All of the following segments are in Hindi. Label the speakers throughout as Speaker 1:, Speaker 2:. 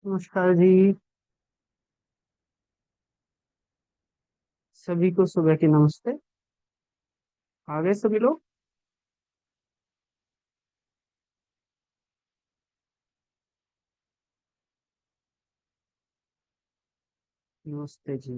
Speaker 1: नमस्कार जी। सभी को सुबह की नमस्ते। आ गए सभी लोग। नमस्ते जी।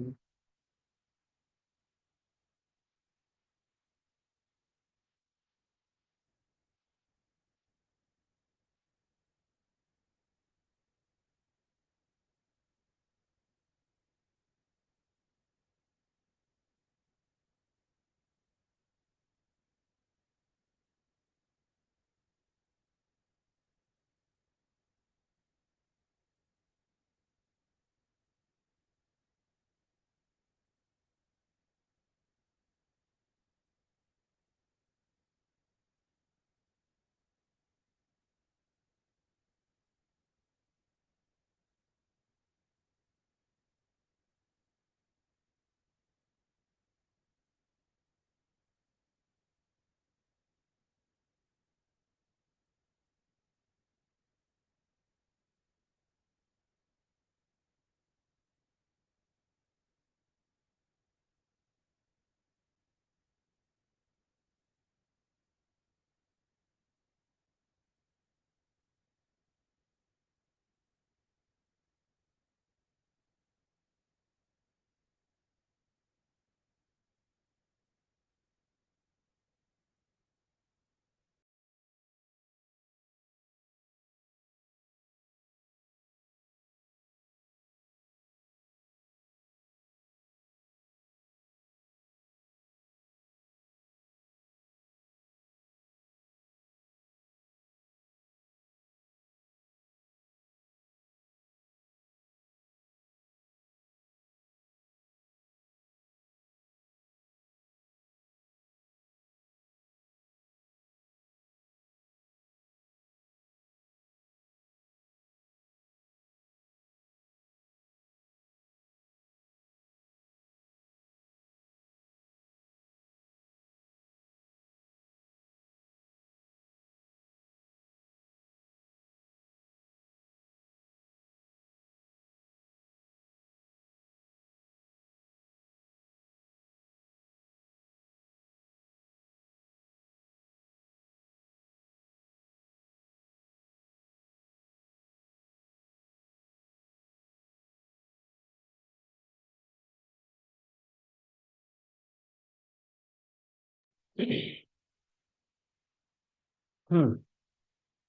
Speaker 1: हम्म।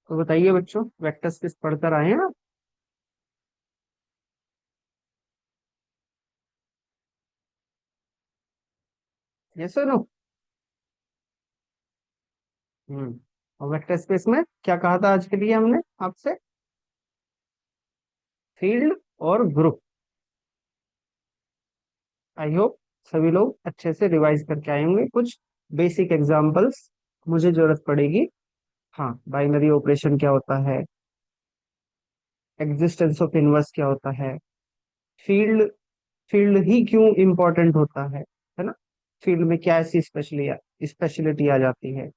Speaker 1: तो बताइए बच्चों, वेक्टर स्पेस पढ़कर आए हैं आप? यस और नो? हम्म। और वेक्टर स्पेस में क्या कहा था आज के लिए हमने आपसे? फील्ड और ग्रुप। आई होप सभी लोग अच्छे से रिवाइज करके आए होंगे। कुछ बेसिक एग्जांपल्स मुझे जरूरत पड़ेगी। हाँ, बाइनरी ऑपरेशन क्या होता है, एग्जिस्टेंस ऑफ इनवर्स क्या होता है, फील्ड फील्ड ही क्यों इंपॉर्टेंट होता है ना? फील्ड में क्या ऐसी स्पेशलिटी आ जाती है।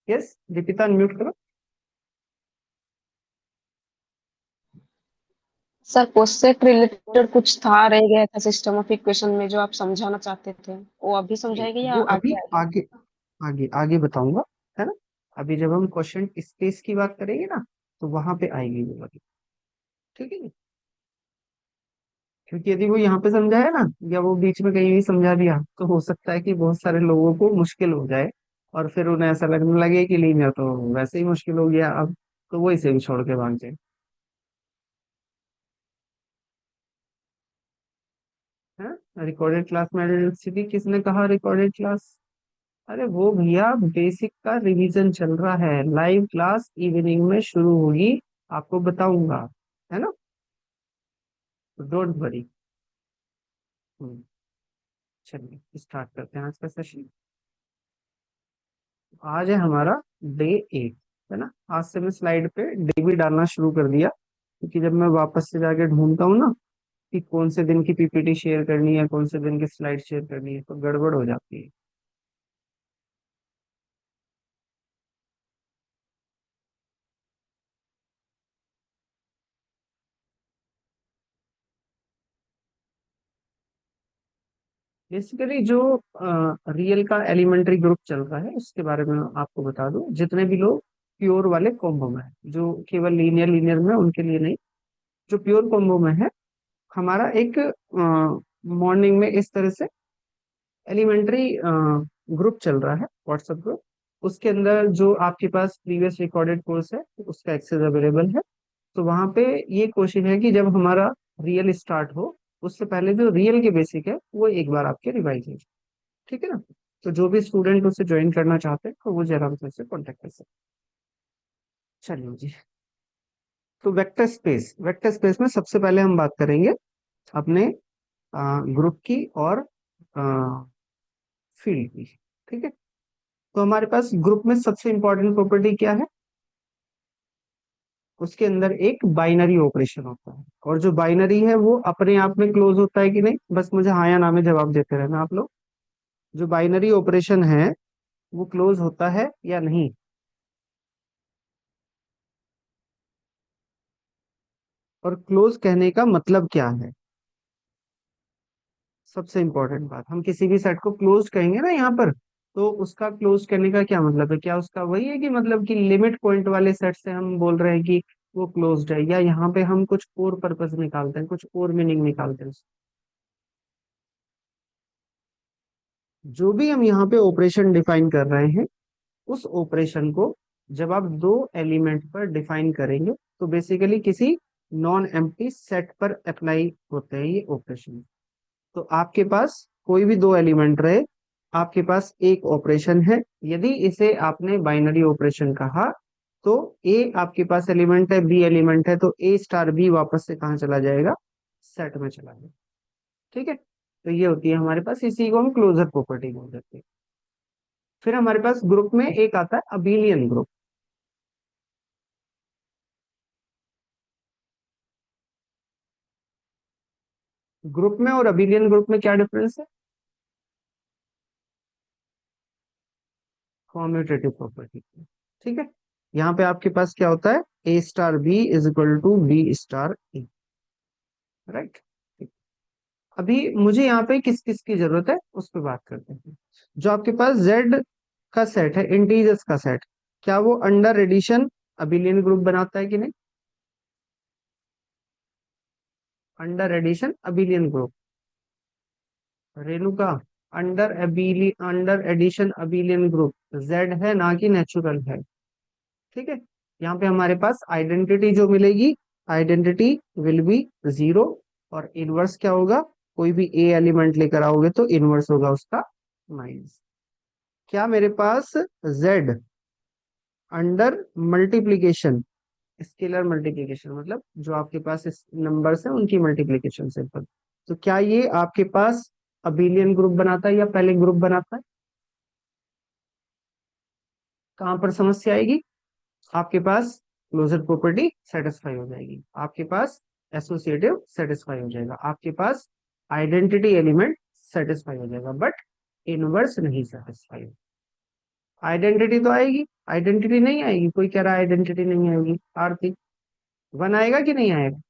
Speaker 1: यस, दीपिता म्यूट करो।
Speaker 2: सर कोसेट रिलेटेड कुछ था, रह गया था सिस्टम ऑफ इक्वेशन में जो आप समझाना चाहते थे, वो अभी समझाएंगे या
Speaker 1: वो अभी
Speaker 2: आगे आएगा?
Speaker 1: आगे आगे आगे बताऊंगा, है ना? अभी जब हम क्वेश्चन स्पेस की बात करेंगे ना, तो वहां पे आएगी वो वाली। ठीक है जी? क्योंकि यदि वो यहाँ पे समझाया ना, या वो बीच में कहीं भी समझा दिया, तो हो सकता है कि बहुत सारे लोगों को मुश्किल हो जाए, और फिर उन्हें ऐसा लगने लगे कि लीनियर तो वैसे ही मुश्किल हो गया अब, तो वो इसे भी छोड़ के भाग जाए। है। रिकॉर्डेड क्लास में सीधी किसने कहा रिकॉर्डेड क्लास? अरे वो भैया, बेसिक का रिवीजन चल रहा है, लाइव क्लास इवनिंग में शुरू होगी, आपको बताऊंगा, है ना? Don't worry. चलिए स्टार्ट करते हैं आज का सेशन। आज है हमारा डे 8, है ना? आज से मैं स्लाइड पे डे भी डालना शुरू कर दिया, क्योंकि जब मैं वापस से जाके ढूंढता हूँ ना कि कौन से दिन की पीपीटी शेयर करनी है, कौन से दिन की स्लाइड शेयर करनी है, तो गड़बड़ हो जाती है। बेसिकली जो रियल का एलिमेंट्री ग्रुप चल रहा है उसके बारे में आपको बता दूं। जितने भी लोग प्योर वाले कॉम्बो में है, जो केवल लीनियर लीनियर में, उनके लिए नहीं, जो प्योर कॉम्बो में है, हमारा एक मॉर्निंग में इस तरह से एलिमेंट्री ग्रुप चल रहा है, व्हाट्सएप ग्रुप। उसके अंदर जो आपके पास प्रीवियस रिकॉर्डेड कोर्स है उसका एक्सेस अवेलेबल है। तो वहां पे ये कोशिश है कि जब हमारा रियल स्टार्ट हो, उससे पहले जो रियल के बेसिक है वो एक बार आपके रिवाइज हो जाए। ठीक है ना? तो जो भी स्टूडेंट उसे ज्वाइन करना चाहते हैं तो वो जरा से कॉन्टेक्ट कर सकते हैं। चलिए जी। तो वेक्टर स्पेस में सबसे पहले हम बात करेंगे अपने ग्रुप की और फील्ड की। ठीक है? तो हमारे पास ग्रुप में सबसे इंपॉर्टेंट प्रॉपर्टी क्या है? उसके अंदर एक बाइनरी ऑपरेशन होता है, और जो बाइनरी है वो अपने आप में क्लोज होता है कि नहीं, बस मुझे हाँ या ना में जवाब देते रहना आप लोग। जो बाइनरी ऑपरेशन है वो क्लोज होता है या नहीं? और क्लोज कहने का मतलब क्या है? सबसे इंपॉर्टेंट बात, हम किसी भी सेट को क्लोज कहेंगे ना यहाँ पर, तो उसका क्लोज करने का क्या मतलब है? क्या उसका वही है कि मतलब कि लिमिट पॉइंट वाले सेट से हम बोल रहे हैं कि वो क्लोज्ड है, या यहाँ पे हम कुछ और पर्पस निकालते हैं, कुछ और मीनिंग निकालते हैं? जो भी हम यहाँ पे ऑपरेशन डिफाइन कर रहे हैं, उस ऑपरेशन को जब आप दो एलिमेंट पर डिफाइन करेंगे, तो बेसिकली किसी नॉन एम्प्टी सेट पर अप्लाई होते हैं ये ऑपरेशन। तो आपके पास कोई भी दो एलिमेंट रहे, आपके पास एक ऑपरेशन है, यदि इसे आपने बाइनरी ऑपरेशन कहा, तो ए आपके पास एलिमेंट है, बी एलिमेंट है, तो ए स्टार बी वापस से कहाँ चला जाएगा? सेट में चला जाएगा। ठीक है? तो ये होती है हमारे पास, इसी को हम क्लोजर प्रॉपर्टी बोल देते हैं। फिर हमारे पास ग्रुप में एक आता है अबेलियन ग्रुप। ग्रुप में और अबेलियन ग्रुप में क्या डिफरेंस है? Commutative property. ठीक है? यहाँ पे आपके पास क्या होता है? A star B is equal to B star A. Right? अभी मुझे यहाँ पे किस किस की जरूरत है उस पर बात करते हैं। जो आपके पास जेड का सेट है, इंटीजर्स का सेट, क्या वो अंडर एडिशन अबेलियन ग्रुप बनाता है कि नहीं? Under addition abelian group. Renuka, under addition abelian group Z है, ना कि नेचुरल है। ठीक है, यहाँ पे हमारे पास आइडेंटिटी जो मिलेगी, आइडेंटिटी विल बी जीरो, और इनवर्स क्या होगा, कोई भी ए एलिमेंट लेकर आओगे तो इनवर्स होगा उसका माइनस। क्या मेरे पास Z under multiplication, scalar multiplication मतलब जो आपके पास इस नंबर्स है उनकी मल्टीप्लीकेशन से पर, तो क्या ये आपके पास अबेलियन ग्रुप बनाता है या पहले ग्रुप बनाता है? कहां पर समस्या आएगी? आपके पास क्लोजर प्रॉपर्टी सेटिस्फाई हो जाएगी, आपके पास एसोसिएटिव सेटिस्फाई हो जाएगा, आपके पास आइडेंटिटी एलिमेंट सेटिस्फाई हो जाएगा, बट इनवर्स नहीं सेटिस्फाई। आइडेंटिटी तो आएगी, आइडेंटिटी नहीं आएगी? कोई कह रहा है आइडेंटिटी नहीं आएगी, आरती वन आएगा कि नहीं आएगा?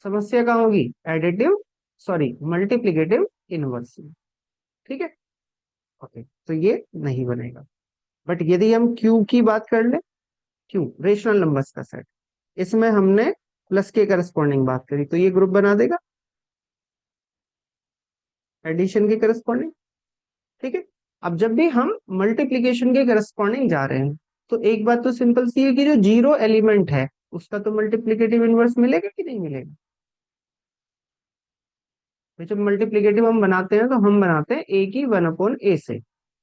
Speaker 1: समस्या कहाँ होगी? Additive, sorry multiplicative inverse. ठीक है, ओके, तो ये नहीं बनेगा। बट यदि हम क्यू की बात कर ले, क्यू रेशनल नंबर्स का सेट, इसमें हमने प्लस के करस्पॉन्डिंग बात करी, तो ये ग्रुप बना देगा एडिशन के करस्पॉन्डिंग। ठीक है, अब जब भी हम मल्टीप्लीकेशन के करस्पॉन्डिंग जा रहे हैं, तो एक बात तो सिंपल सी है कि जो जीरो एलिमेंट है उसका तो मल्टीप्लीकेटिव इनवर्स मिलेगा कि नहीं मिलेगा? तो जब मल्टीप्लीकेटिव हम बनाते हैं तो हम बनाते हैं ए की वन अपॉन ए से,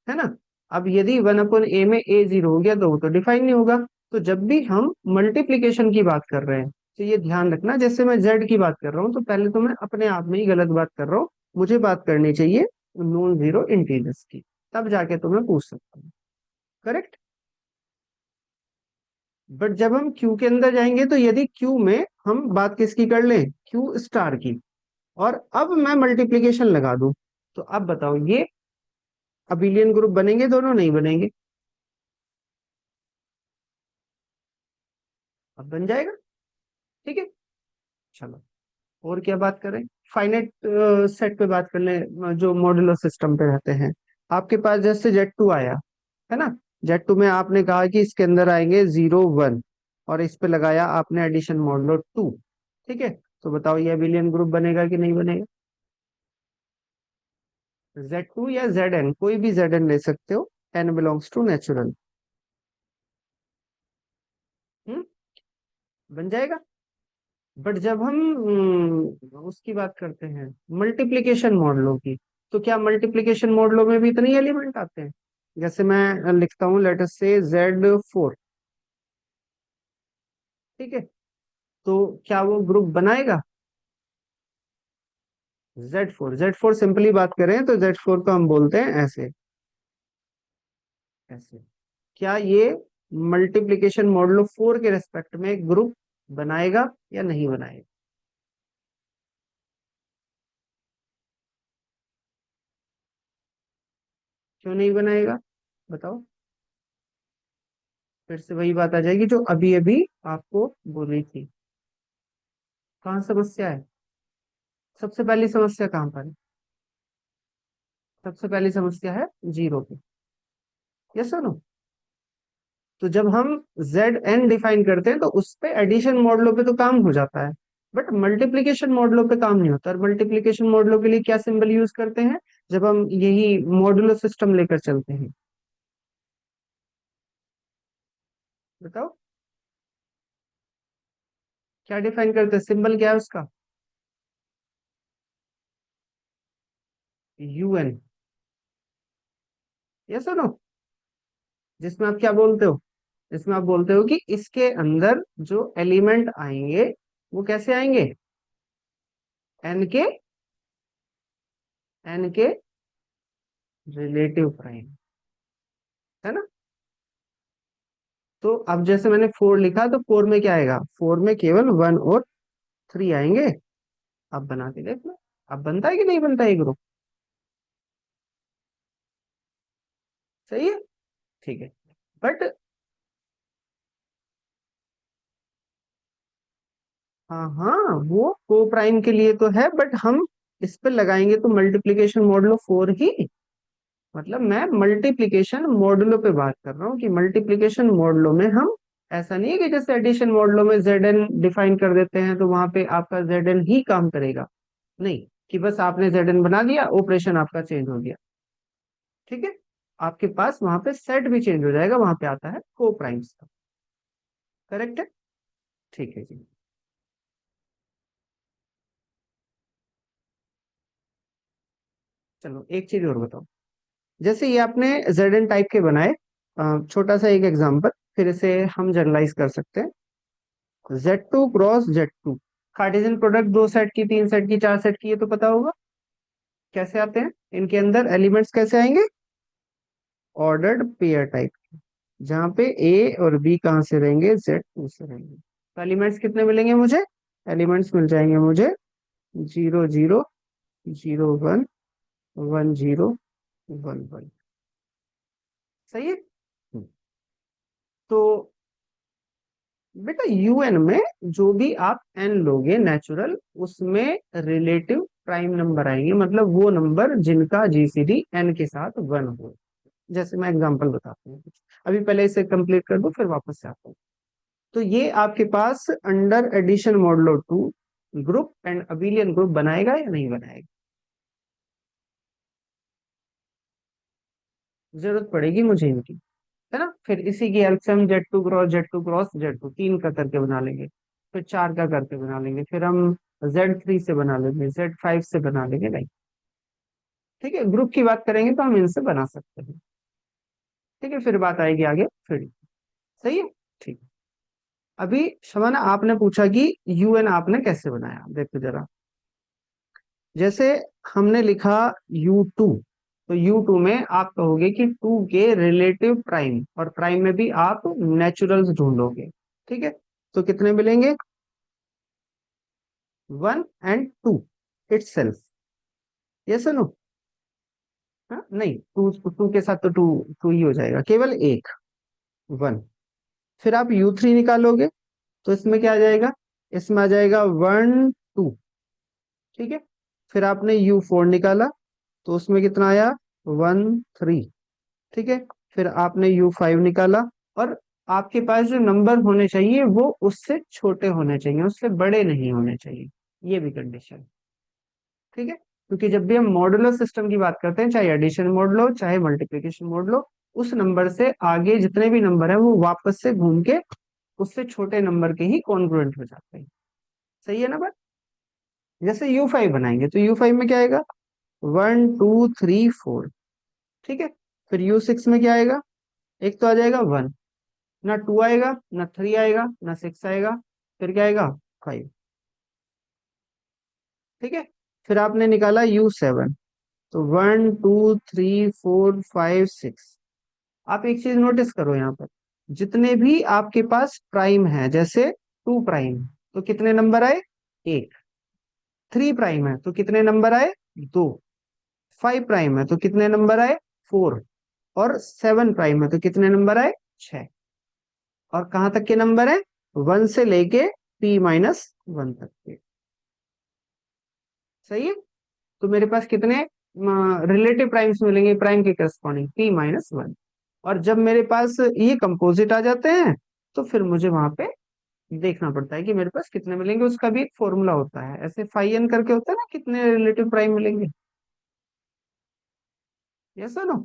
Speaker 1: है ना? अब यदि वन अपॉन ए में ए जीरो हो गया तो वो तो डिफाइन नहीं होगा। तो जब भी हम मल्टीप्लीकेशन की बात कर रहे हैं तो ये ध्यान रखना, जैसे मैं जेड की बात कर रहा हूँ तो पहले तो मैं अपने आप में ही गलत बात कर रहा हूँ, मुझे बात करनी चाहिए नॉन जीरो इंटीजर्स की, तब जाके तो मैं पूछ सकता हूँ। करेक्ट। बट जब हम क्यू के अंदर जाएंगे तो यदि क्यू में हम बात किसकी कर लें, क्यू स्टार की, और अब मैं मल्टीप्लीकेशन लगा दूं, तो अब बताओ ये अबिलियन ग्रुप बनेंगे दोनों, नहीं बनेंगे? अब बन जाएगा। ठीक है, चलो और क्या बात करें? फाइनाइट सेट पे बात कर लें, जो मॉड्यूलर सिस्टम पे रहते हैं। आपके पास जैसे जेड टू आया, है ना? जेड टू में आपने कहा कि इसके अंदर आएंगे जीरो वन, और इस पे लगाया आपने एडिशन मॉडुलो टू। ठीक है, तो बताओ ये अबिलियन ग्रुप बनेगा कि नहीं बनेगा? जेड टू या जेड एन, कोई भी जेड एन ले सकते हो, एन बिलोंग्स टू नेचुरल। बन जाएगा। बट जब हम उसकी बात करते हैं मल्टीप्लिकेशन मॉडलों की, तो क्या मल्टीप्लिकेशन मॉडलों में भी इतने एलिमेंट आते हैं? जैसे मैं लिखता हूँ लेट अस से जेड फोर। ठीक है, तो क्या वो ग्रुप बनाएगा? जेड फोर सिंपली बात करें तो जेड फोर को हम बोलते हैं ऐसे, ऐसे। क्या ये मल्टीप्लिकेशन मॉडलो फोर के रेस्पेक्ट में ग्रुप बनाएगा या नहीं बनाएगा? क्यों नहीं बनाएगा, बताओ? फिर से वही बात आ जाएगी जो अभी अभी आपको बोली थी। कहाँ समस्या है? सबसे पहली समस्या कहाँ पर है? सबसे पहली समस्या है जीरो की। यस और नो? तो जब हम जेड एन डिफाइन करते हैं तो उस पे एडिशन मॉडलों पे तो काम हो जाता है, बट मल्टीप्लीकेशन मॉडलों पे काम नहीं होता। और मल्टीप्लीकेशन मॉडलों के लिए क्या सिंबल यूज करते हैं जब हम यही मॉड्यूलर सिस्टम लेकर चलते हैं? बताओ क्या डिफाइन करते हैं, सिंबल क्या है उसका? यूएन। यस और नो? जिसमें आप क्या बोलते हो, इसमें आप बोलते हो कि इसके अंदर जो एलिमेंट आएंगे वो कैसे आएंगे? एन के, एन के रिलेटिव प्राइम, है ना? तो अब जैसे मैंने फोर लिखा तो फोर में क्या आएगा, फोर में केवल वन और थ्री आएंगे। अब बना के देख लो, अब बनता है कि नहीं बनता है ग्रुप? सही है, ठीक है। बट हाँ हाँ, वो को प्राइम के लिए तो है, बट हम इस पे लगाएंगे तो मल्टीप्लीकेशन मॉडुलो फोर ही। मतलब मैं मल्टीप्लिकेशन मॉडुलो पे बात कर रहा हूँ कि मल्टीप्लिकेशन मॉडुलो में हम, ऐसा नहीं है कि जैसे एडिशन मॉडुलो में जेड एन डिफाइन कर देते हैं तो वहां पे आपका जेड एन ही काम करेगा। नहीं, कि बस आपने जेड एन बना दिया, ऑपरेशन आपका चेंज हो गया। ठीक है, आपके पास वहां पे सेट भी चेंज हो जाएगा, वहां पे आता है को प्राइम्स का। करेक्ट है, ठीक है जी। चलो एक चीज और बताओ, जैसे ये आपने जेड एन टाइप के बनाए, छोटा सा एक एग्जांपल, फिर इसे हम जनरलाइज कर सकते हैं। Z2 cross Z2, Cartesian product दो सेट की, तीन सेट की, चार सेट की, ये तो पता होगा कैसे आते हैं। इनके अंदर एलिमेंट्स कैसे आएंगे, ऑर्डर्ड पेयर टाइप, जहाँ पे ए और बी कहाँ से रहेंगे, Z2 से रहेंगे। तो एलिमेंट्स कितने मिलेंगे मुझे, एलिमेंट्स मिल जाएंगे मुझे 0 0 0 1 1 0 1 1। सही है। तो बेटा यूएन में जो भी आप एन लोगे नेचुरल, उसमें रिलेटिव प्राइम नंबर आएंगे, मतलब वो नंबर जिनका जीसीडी एन के साथ 1 हो। जैसे मैं एग्जांपल बताता हूँ कुछ, अभी पहले इसे कंप्लीट कर दूं फिर वापस से आता हूँ। तो ये आपके पास under addition modulo 2 group and abelian group बनाएगा या नहीं बनाएगा, जरूरत पड़ेगी मुझे इनकी, है ना। फिर इसी की हेल्प से हम Z2 क्रॉस Z2 तीन का करके बना लेंगे, फिर चार का करके बना लेंगे, फिर हम Z3 से बना लेंगे, Z5 से बना लेंगे, नहीं। ठीक है, ग्रुप की बात करेंगे तो हम इनसे बना सकते हैं। ठीक है, फिर बात आएगी आगे फिर। सही है, ठीक। अभी शबाना आपने पूछा कि यूएन आपने कैसे बनाया, देखो जरा। जैसे हमने लिखा U2, तो U2 में आप कहोगे कि टू के रिलेटिव प्राइम, और प्राइम में भी आप नेचुरल्स ढूंढोगे। ठीक है, तो कितने मिलेंगे, 1 और 2 इट्स सेल्फ। ये सुनो, हाँ नहीं, टू टू के साथ तो टू टू ही हो जाएगा, केवल एक 1। फिर आप U3 निकालोगे, तो इसमें क्या आ जाएगा, इसमें आ जाएगा 1 2। ठीक है, फिर आपने U4 निकाला, तो उसमें कितना आया, 1 3। ठीक है, फिर आपने U5 निकाला, और आपके पास जो नंबर होने चाहिए वो उससे छोटे होने चाहिए, उससे बड़े नहीं होने चाहिए, ये भी कंडीशन। ठीक है, क्योंकि जब भी हम मॉडुलर सिस्टम की बात करते हैं, चाहे एडिशन मॉडल हो चाहे मल्टीप्लिकेशन मॉडल हो, उस नंबर से आगे जितने भी नंबर है वो वापस से घूम के उससे छोटे नंबर के ही कॉन्ग्रुएंट हो जाते हैं। सही है ना बात। जैसे U5 बनाएंगे, तो U5 में क्या आएगा, 1 2 3 4। ठीक है, फिर U6 में क्या आएगा, एक तो आ जाएगा 1, ना 2 आएगा, ना 3 आएगा, ना 6 आएगा, फिर क्या आएगा, 5। ठीक है, फिर आपने निकाला U7, तो 1 2 3 4 5 6। आप एक चीज नोटिस करो यहाँ पर, जितने भी आपके पास प्राइम है, जैसे 2 प्राइम, तो कितने नंबर आए, एक। 3 प्राइम है तो कितने नंबर आए, दो। 5 प्राइम है तो कितने नंबर आए, 4। और 7 प्राइम है तो कितने नंबर आए, 6। और कहाँ तक के नंबर है, 1 से लेके P-1 तक के। सही है, तो मेरे पास कितने रिलेटिव प्राइम्स मिलेंगे, प्राइम के करस्पॉन्डिंग P-1। और जब मेरे पास ये कंपोजिट आ जाते हैं, तो फिर मुझे वहां पे देखना पड़ता है कि मेरे पास कितने मिलेंगे, उसका भी एक फॉर्मूला होता है, ऐसे फाई एन करके होता है ना, कितने रिलेटिव प्राइम मिलेंगे। यस नो,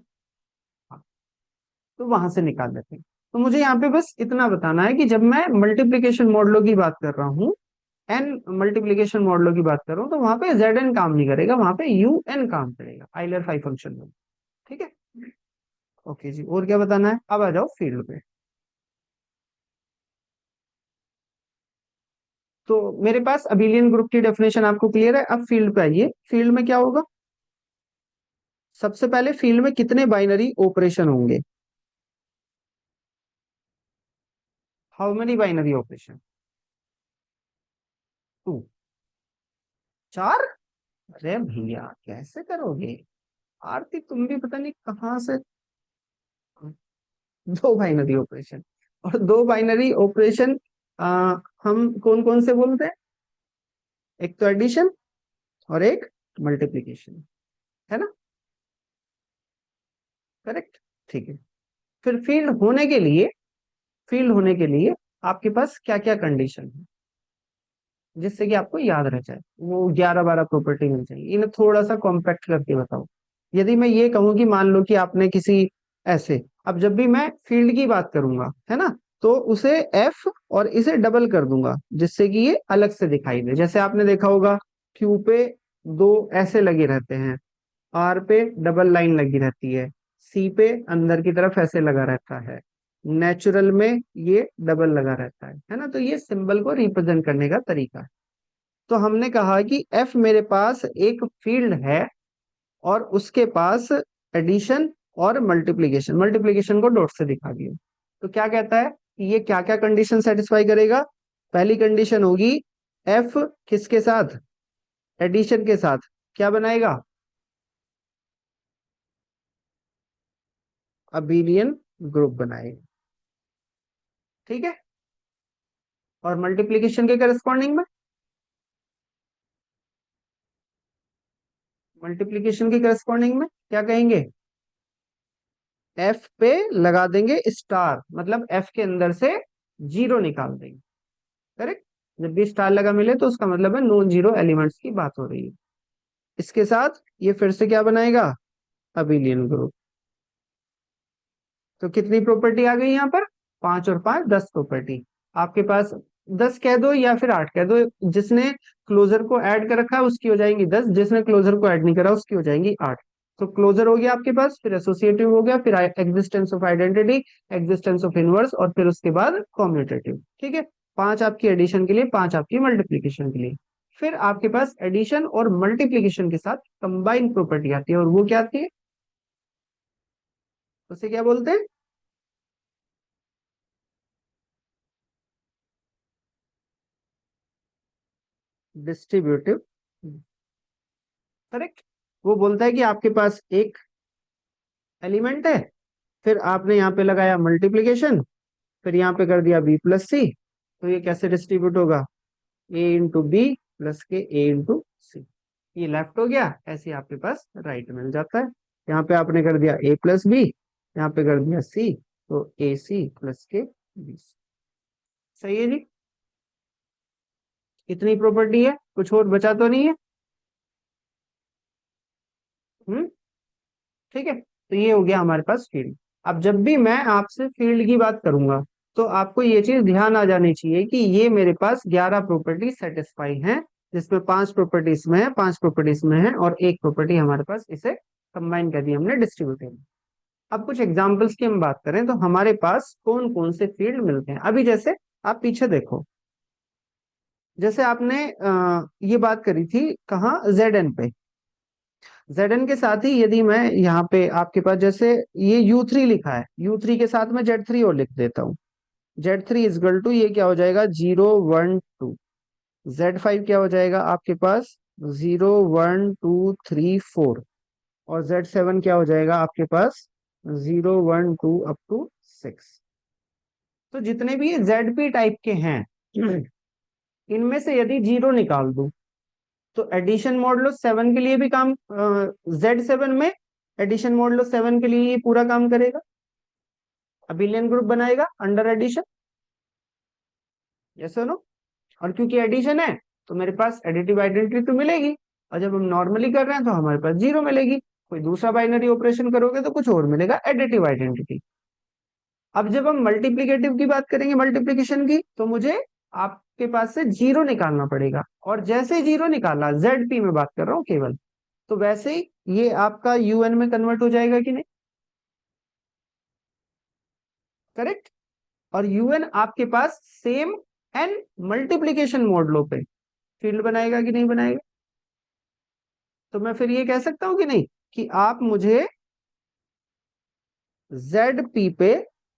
Speaker 1: तो वहां से निकाल देते हैं। तो मुझे यहाँ पे बस इतना बताना है कि जब मैं मल्टीप्लीकेशन मॉडलों की बात कर रहा हूँ, एन मल्टीप्लीकेशन मॉडलों की बात कर रहा हूँ, तो वहां पे जेड एन काम नहीं करेगा, वहां पे यू एन काम करेगा, आइलर फाई फंक्शन में। ठीक है, ओके जी, और क्या बताना है, अब आ जाओ फील्ड पे। तो मेरे पास अबिलियन ग्रुप की डेफिनेशन आपको क्लियर है, अब फील्ड पे आइए। फील्ड में क्या होगा, सबसे पहले फील्ड में कितने बाइनरी ऑपरेशन होंगे, हाउ मेनी बाइनरी ऑपरेशन, 2। 4, अरे भैया कैसे करोगे, आरती तुम भी पता नहीं कहाँ से। दो बाइनरी ऑपरेशन, और दो बाइनरी ऑपरेशन हम कौन कौन से बोलते हैं, एक तो एडिशन और एक मल्टीप्लिकेशन, है ना। करेक्ट, ठीक है। फिर फील्ड होने के लिए आपके पास क्या क्या कंडीशन है, जिससे कि आपको याद रह जाए, वो 11-12 प्रॉपर्टी मिल जाएगी। इन्हें थोड़ा सा कॉम्पैक्ट करके बताओ। यदि मैं ये कहूँ कि मान लो कि आपने किसी ऐसे, अब जब भी मैं फील्ड की बात करूंगा, है ना, तो उसे एफ और इसे डबल कर दूंगा जिससे कि ये अलग से दिखाई दे। जैसे आपने देखा होगा क्यू पे दो ऐसे लगे रहते हैं, आर पे डबल लाइन लगी रहती है, सी पे अंदर की तरफ ऐसे लगा रहता है, नेचुरल में ये डबल लगा रहता है ना। तो ये सिंबल को रिप्रेजेंट करने का तरीका है। तो हमने कहा कि एफ मेरे पास एक फील्ड है और उसके पास एडिशन और मल्टीप्लीकेशन, मल्टीप्लीकेशन को डॉट से दिखा दिया। तो क्या कहता है कि ये क्या क्या कंडीशन सेटिस्फाई करेगा। पहली कंडीशन होगी एफ किसके साथ, एडिशन के साथ क्या बनाएगा, अबेलियन ग्रुप बनाएगा। ठीक है। और मल्टीप्लीकेशन के करस्पॉन्डिंग में, मल्टीप्लीकेशन के करस्पॉन्डिंग में क्या कहेंगे, एफ पे लगा देंगे स्टार, मतलब एफ के अंदर से जीरो निकाल देंगे। करेक्ट। जब भी स्टार लगा मिले तो उसका मतलब है नॉन जीरो एलिमेंट्स की बात हो रही है। इसके साथ ये फिर से क्या बनाएगा, अबेलियन ग्रुप। तो कितनी प्रॉपर्टी आ गई यहाँ पर, 5 और 5 10 प्रॉपर्टी। आपके पास 10 कह दो या फिर 8 कह दो, जिसने क्लोजर को ऐड कर रखा है उसकी हो जाएंगी 10, जिसने क्लोजर को ऐड नहीं करा उसकी हो जाएंगी 8। तो क्लोजर हो गया आपके पास, फिर एसोसिएटिव हो गया, फिर existence of identity, existence of inverse, और फिर उसके बाद कॉम्यूटेटिव। ठीक है। 5 आपकी एडिशन के लिए, 5 आपकी मल्टीप्लीकेशन के लिए। फिर आपके पास एडिशन और मल्टीप्लीकेशन के साथ कंबाइन प्रॉपर्टी आती है, और वो क्या आती है, उसे क्या बोलते हैं, डिस्ट्रीब्यूटिव। करेक्ट। वो बोलता है कि आपके पास एक एलिमेंट है, फिर आपने यहाँ पे लगाया मल्टीप्लीकेशन, फिर यहाँ पे कर दिया बी प्लस सी, तो ये कैसे डिस्ट्रीब्यूट होगा, ए इंटू बी प्लस के ए इंटू सी। ये लेफ्ट हो गया, ऐसे ही आपके पास राइट मिल जाता है। यहाँ पे आपने कर दिया ए प्लस बी, यहाँ पे कर दिया सी, तो ए सी प्लस के बी सी। सही है जी। इतनी प्रॉपर्टी है, कुछ और बचा तो नहीं है। हम्म। ठीक है। तो ये हो गया हमारे पास फील्ड। अब जब भी मैं आपसे फील्ड की बात करूंगा तो आपको ये चीज ध्यान आ जानी चाहिए कि ये मेरे पास 11 प्रॉपर्टी सेटिस्फाई हैं, जिसमें 5 प्रॉपर्टी इसमें है, 5 प्रॉपर्टी इसमें है, और एक प्रॉपर्टी हमारे पास इसे कंबाइन कर दी हमने डिस्ट्रीब्यूटिव में। अब कुछ एग्जांपल्स की हम बात करें तो हमारे पास कौन कौन से फील्ड मिलते हैं। अभी जैसे आप पीछे देखो, जैसे आपने ये बात करी थी कहाँ, जेड एन पे। जेड एन के साथ ही यदि मैं यहाँ पे आपके पास जैसे ये U3 लिखा है, U3 के साथ मैं Z3 और लिख देता हूँ। Z3 इजगल टू ये क्या हो जाएगा, 0 1 2। Z5 क्या हो जाएगा आपके पास, 0 1 2 3 4। और Z7 क्या हो जाएगा आपके पास, 0 1 2 अप टू 6। तो जितने भी ये ZP टाइप के हैं इनमें से यदि जीरो निकाल दूं तो एडिशन मॉडुलो 7 के लिए भी काम, Z7 में एडिशन मॉडुलो 7 के लिए ये पूरा काम करेगा, अबिलियन ग्रुप बनाएगा अंडर एडिशन। यस और नो। और क्योंकि एडिशन है तो मेरे पास एडिटिव आइडेंटिटी तो मिलेगी, और जब हम नॉर्मली कर रहे हैं तो हमारे पास जीरो मिलेगी। कोई दूसरा बाइनरी ऑपरेशन करोगे तो कुछ और मिलेगा, एडिटिव आइडेंटिटी। अब जब हम मल्टीप्लिकेटिव की बात करेंगे, मल्टीप्लिकेशन की, तो मुझे आपके पास से जीरो निकालना पड़ेगा, और जैसे ही जीरो निकाला, ZP में बात कर रहा हूँ केवल, तो वैसे ही ये आपका UN में कन्वर्ट हो जाएगा कि नहीं। करेक्ट। और UN आपके पास सेम एन मल्टीप्लीकेशन मॉडलों पे फील्ड बनाएगा कि नहीं बनाएगा। तो मैं फिर ये कह सकता हूं कि नहीं, कि आप मुझे ZP पे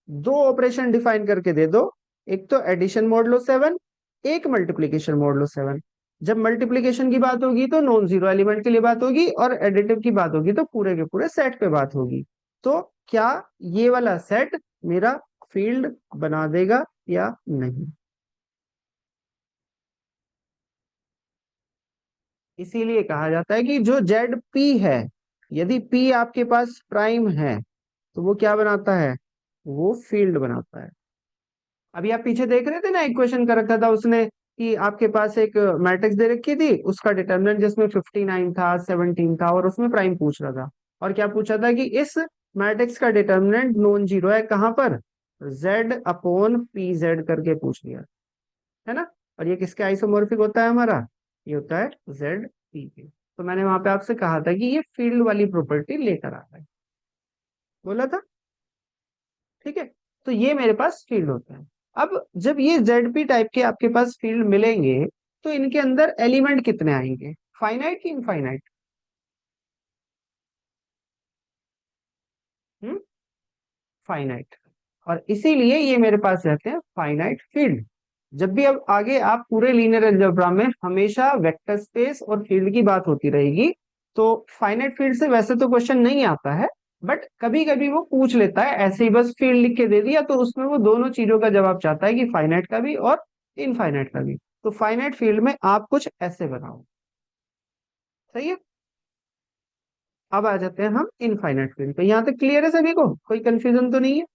Speaker 1: दो ऑपरेशन डिफाइन करके दे दो, एक तो एडिशन मॉडुलो 7, एक मल्टीप्लीकेशन मॉडुलो 7। जब मल्टीप्लीकेशन की बात होगी तो नॉन जीरो एलिमेंट के लिए बात होगी, और एडिटिव की बात होगी तो पूरे के पूरे सेट पे बात होगी। तो क्या ये वाला सेट मेरा फील्ड बना देगा या नहीं। इसीलिए कहा जाता है कि जो ZP है, यदि P आपके पास प्राइम है तो वो क्या बनाता है, वो फील्ड बनाता है। अभी आप पीछे देख रहे थे ना, इक्वेशन कर रखा था उसने, कि आपके पास एक मैट्रिक्स दे रखी थी, उसका डिटर्मिनेंट जिसमें 59 था, 17 था, और उसमें प्राइम पूछ रहा था। और क्या पूछा था कि इस मैट्रिक्स का डिटर्मिनेंट नॉन जीरो है कहाँ पर, z अपॉन पी जेड करके पूछ लिया, है ना। और ये किसके आइसोमॉर्फिक होता है हमारा, ये होता है जेड पी के। तो मैंने वहां पे आपसे कहा था कि ये फील्ड वाली प्रॉपर्टी लेकर आता है, बोला था, ठीक है। तो ये मेरे पास फील्ड होता है। अब जब ये जेड पी टाइप के आपके पास फील्ड मिलेंगे, तो इनके अंदर एलिमेंट कितने आएंगे, फाइनाइट कि इनफाइनाइट। हम्म, फाइनाइट। और इसीलिए ये मेरे पास रहते हैं फाइनाइट फील्ड। जब भी अब आगे आप पूरे लीनियर अलजेब्रा में हमेशा वेक्टर स्पेस और फील्ड की बात होती रहेगी, तो फाइनाइट फील्ड से वैसे तो क्वेश्चन नहीं आता है, बट कभी कभी वो पूछ लेता है, ऐसे ही बस फील्ड लिख के दे दिया, तो उसमें वो दोनों चीजों का जवाब चाहता है कि फाइनाइट का भी और इनफाइनाइट का भी। तो फाइनाइट फील्ड में आप कुछ ऐसे बनाओ, सही है। अब आ जाते हैं हम इनफाइनाइट फील्ड पे। यहां तक क्लियर है सभी को, कोई कंफ्यूजन तो नहीं है,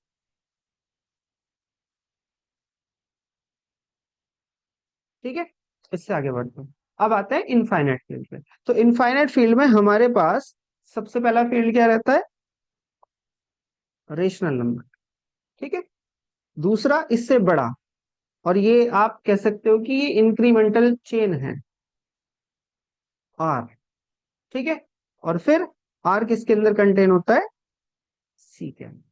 Speaker 1: ठीक है। इससे आगे बढ़ते हैं। अब आते हैं इनफाइनाइट फील्ड पे। तो इनफाइनाइट फील्ड में हमारे पास सबसे पहला फील्ड क्या रहता है, रेशनल नंबर, ठीक है। दूसरा इससे बड़ा, और ये आप कह सकते हो कि ये इंक्रीमेंटल चेन है, आर, ठीक है। और फिर आर किसके अंदर कंटेन होता है, सी के अंदर,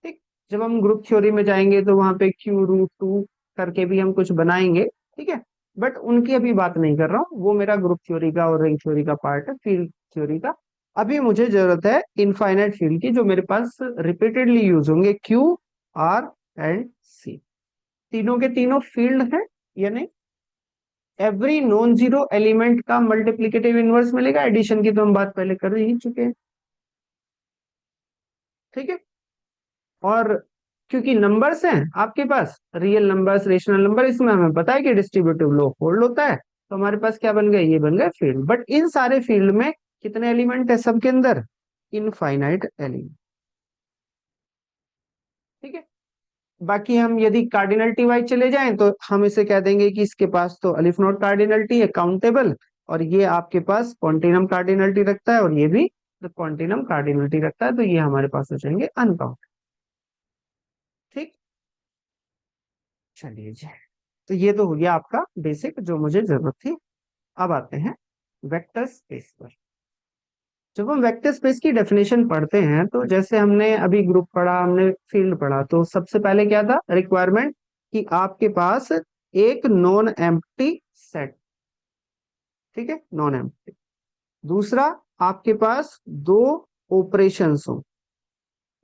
Speaker 1: ठीक। जब हम ग्रुप थ्योरी में जाएंगे तो वहां पे Q√2 करके भी हम कुछ बनाएंगे, ठीक है। बट उनकी अभी बात नहीं कर रहा हूँ, वो मेरा ग्रुप थ्योरी का और रिंग थ्योरी का पार्ट है, फील्ड थ्योरी का। अभी मुझे जरूरत है इनफाइनाइट फील्ड की, जो मेरे पास रिपीटेडली यूज होंगे, Q, R एंड C। तीनों के तीनों फील्ड है या नहीं। एवरी नॉन जीरो एलिमेंट का मल्टीप्लिकेटिव इनवर्स मिलेगा, एडिशन की तो हम बात पहले कर ही चुके हैं, ठीक है। और क्योंकि नंबर्स हैं आपके पास, रियल नंबर्स, रेशनल नंबर, इसमें हमें पता है कि डिस्ट्रीब्यूटिव लो होल्ड होता है, तो हमारे पास क्या बन गए, ये बन गए फील्ड। बट इन सारे फील्ड में कितने एलिमेंट है सबके अंदर, इनफाइनाइट एलिमेंट, ठीक है। बाकी हम यदि कार्डिनलिटी वाइज चले जाएं, तो हम इसे कह देंगे कि इसके पास तो अलिफ नोट कार्डिनलिटी है, काउंटेबल, और ये आपके पास कॉन्टिनम कार्डिनलिटी रखता है, और ये भी कॉन्टिनम कार्डिनलिटी रखता है, तो ये हमारे पास हो जाएंगे अनकाउंट, ठीक। चलिए जी, तो ये तो हो गया आपका बेसिक जो मुझे जरूरत थी। अब आते हैं वेक्टर स्पेस पर। जब हम वेक्टर स्पेस की डेफिनेशन पढ़ते हैं, तो जैसे हमने अभी ग्रुप पढ़ा, हमने फील्ड पढ़ा, तो सबसे पहले क्या था रिक्वायरमेंट, कि आपके पास एक नॉन एम्प्टी सेट, ठीक है, नॉन एम्प्टी। दूसरा, आपके पास दो ऑपरेशंस हो,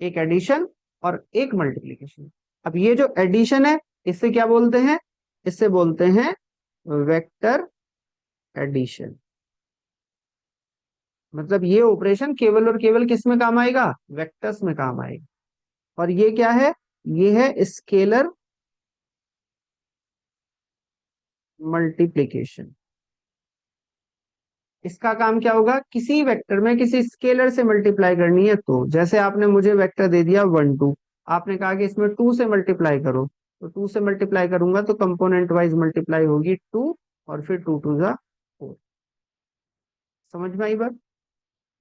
Speaker 1: एक एडिशन और एक मल्टीप्लिकेशन। अब ये जो एडिशन है, इससे क्या बोलते हैं, इससे बोलते हैं वेक्टर एडिशन। मतलब ये ऑपरेशन केवल और केवल किस में काम आएगा, वेक्टर्स में काम आएगा। और ये क्या है, ये है स्केलर मल्टीप्लिकेशन। इसका काम क्या होगा, किसी वेक्टर में किसी स्केलर से मल्टीप्लाई करनी है, तो जैसे आपने मुझे वेक्टर दे दिया 1 2, आपने कहा कि इसमें 2 से मल्टीप्लाई करो, तो 2 से मल्टीप्लाई करूंगा तो कंपोनेंट वाइज मल्टीप्लाई होगी 2, और फिर 2 2 जा 4। समझ में आई बात।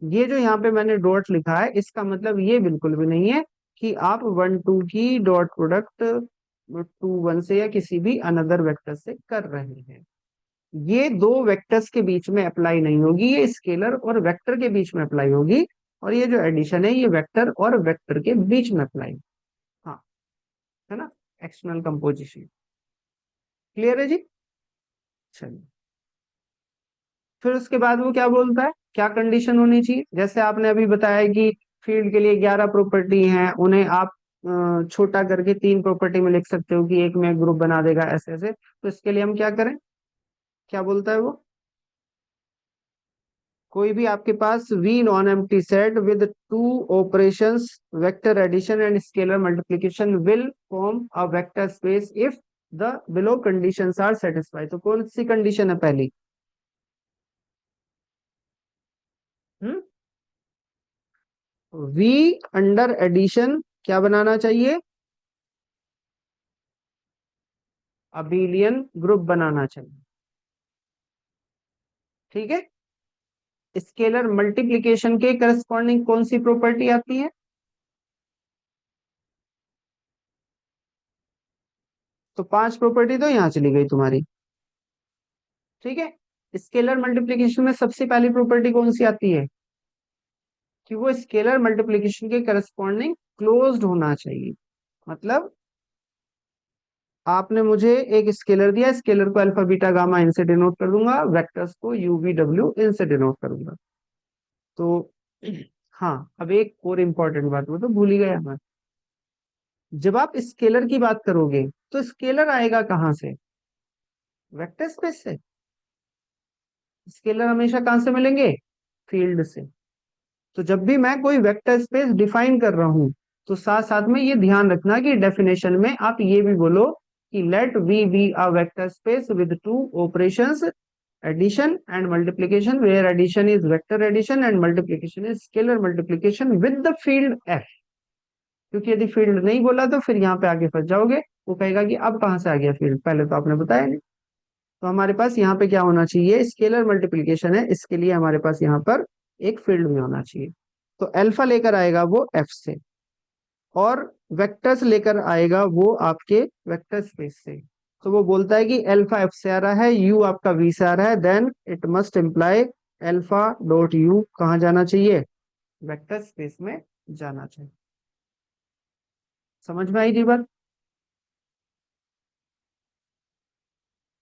Speaker 1: ये जो यहाँ पे मैंने डॉट लिखा है, इसका मतलब ये बिल्कुल भी नहीं है कि आप 1 2 की डॉट प्रोडक्ट 2 1 से या किसी भी अनदर वेक्टर से कर रहे हैं। ये दो वेक्टर्स के बीच में अप्लाई नहीं होगी, ये स्केलर और वेक्टर के बीच में अप्लाई होगी। और ये जो एडिशन है, ये वेक्टर और वेक्टर के बीच में अप्लाई, हाँ, है ना, एक्सटर्नल कंपोजिशन। क्लियर है जी। चलिए, फिर उसके बाद वो क्या बोलता है, क्या कंडीशन होनी चाहिए। जैसे आपने अभी बताया कि फील्ड के लिए 11 प्रॉपर्टी हैं, उन्हें आप छोटा करके 3 प्रॉपर्टी में लिख सकते हो कि एक में ग्रुप बना देगा, ऐसे ऐसे। तो इसके लिए हम क्या करें, क्या बोलता है वो, कोई भी आपके पास V non empty set with two operations, vector addition and scalar multiplication, will form a vector space if the below conditions are satisfy. तो कौन सी कंडीशन है पहली, हम्म, वी अंडर एडिशन क्या बनाना चाहिए, अबेलियन ग्रुप बनाना चाहिए। ठीक है। स्केलर मल्टीप्लिकेशन के करस्पॉन्डिंग कौन सी प्रॉपर्टी आती है? तो 5 प्रॉपर्टी तो यहां चली गई तुम्हारी। ठीक है। स्केलर मल्टीप्लिकेशन में सबसे पहली प्रॉपर्टी कौन सी आती है? कि वो स्केलर मल्टीप्लिकेशन के करस्पॉन्डिंग क्लोज्ड होना चाहिए। मतलब आपने मुझे एक स्केलर दिया, स्केलर को अल्फा बीटा गामा इन से डिनोट कर दूंगा, वेक्टर्स को यू वी डब्ल्यू इन से डिनोट करूंगा। तो हाँ, अब एक और इम्पोर्टेंट बात वो तो भूल ही गया मैं। जब आप स्केलर की बात करोगे तो स्केलर आएगा कहाँ से? वेक्टर स्पेस से। स्केलर हमेशा कहां से मिलेंगे? फील्ड से। तो जब भी मैं कोई वेक्टर स्पेस डिफाइन कर रहा हूं, तो साथ साथ में ये ध्यान रखना कि डेफिनेशन में आप ये भी बोलो कि let we be a vector space with two operations, addition and multiplication, where addition is vector addition and multiplication is scalar multiplication with the field F. क्योंकि यदि फील्ड नहीं बोला तो फिर यहाँ पे आगे फंस जाओगे। वो कहेगा कि अब कहां से आ गया फील्ड, पहले तो आपने बताया नहीं। तो हमारे पास यहाँ पे क्या होना चाहिए? स्केलर मल्टीप्लिकेशन है, इसके लिए हमारे पास यहाँ पर एक फील्ड भी होना चाहिए। तो अल्फा लेकर आएगा वो एफ से, और वेक्टर्स लेकर आएगा वो आपके वेक्टर स्पेस से। तो वो बोलता है कि अल्फा एफ से आ रहा है, यू आपका वी से आ रहा है, then it must imply alpha dot u कहाँ जाना चाहिए? वेक्टर स्पेस में जाना चाहिए। समझ में आई थी बात?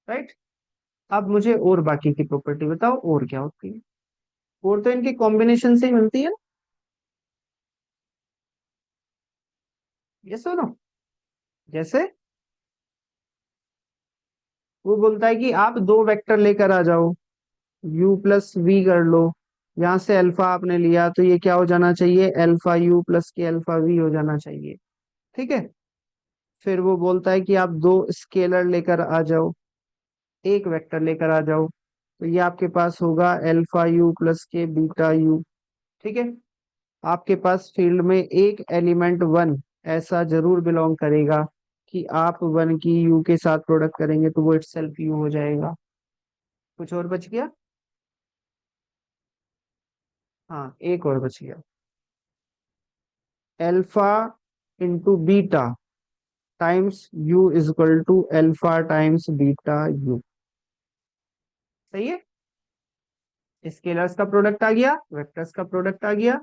Speaker 1: राइट। अब मुझे और बाकी की प्रॉपर्टी बताओ, और क्या होती है? और तो इनके कॉम्बिनेशन से ही मिलती है। ये सुनो, जैसे वो बोलता है कि आप दो वेक्टर लेकर आ जाओ, u प्लस वी कर लो। यहां से अल्फा आपने लिया तो ये क्या हो जाना चाहिए? अल्फा यू प्लस के अल्फा वी हो जाना चाहिए। ठीक है। फिर वो बोलता है कि आप दो स्केलर लेकर आ जाओ, एक वेक्टर लेकर आ जाओ, तो ये आपके पास होगा alpha u plus K beta you. ठीक है। आपके पास फील्ड में एक एलिमेंट वन ऐसा जरूर बिलोंग करेगा कि आप वन की यू के साथ प्रोडक्ट करेंगे तो वो इटसेल्फ यू हो जाएगा। कुछ और बच गया? हाँ, एक और बच गया। Alpha into beta times u is equal to alpha times beta u. सही है। स्केलर्स का प्रोडक्ट आ गया, वेक्टर्स का प्रोडक्ट आ गया,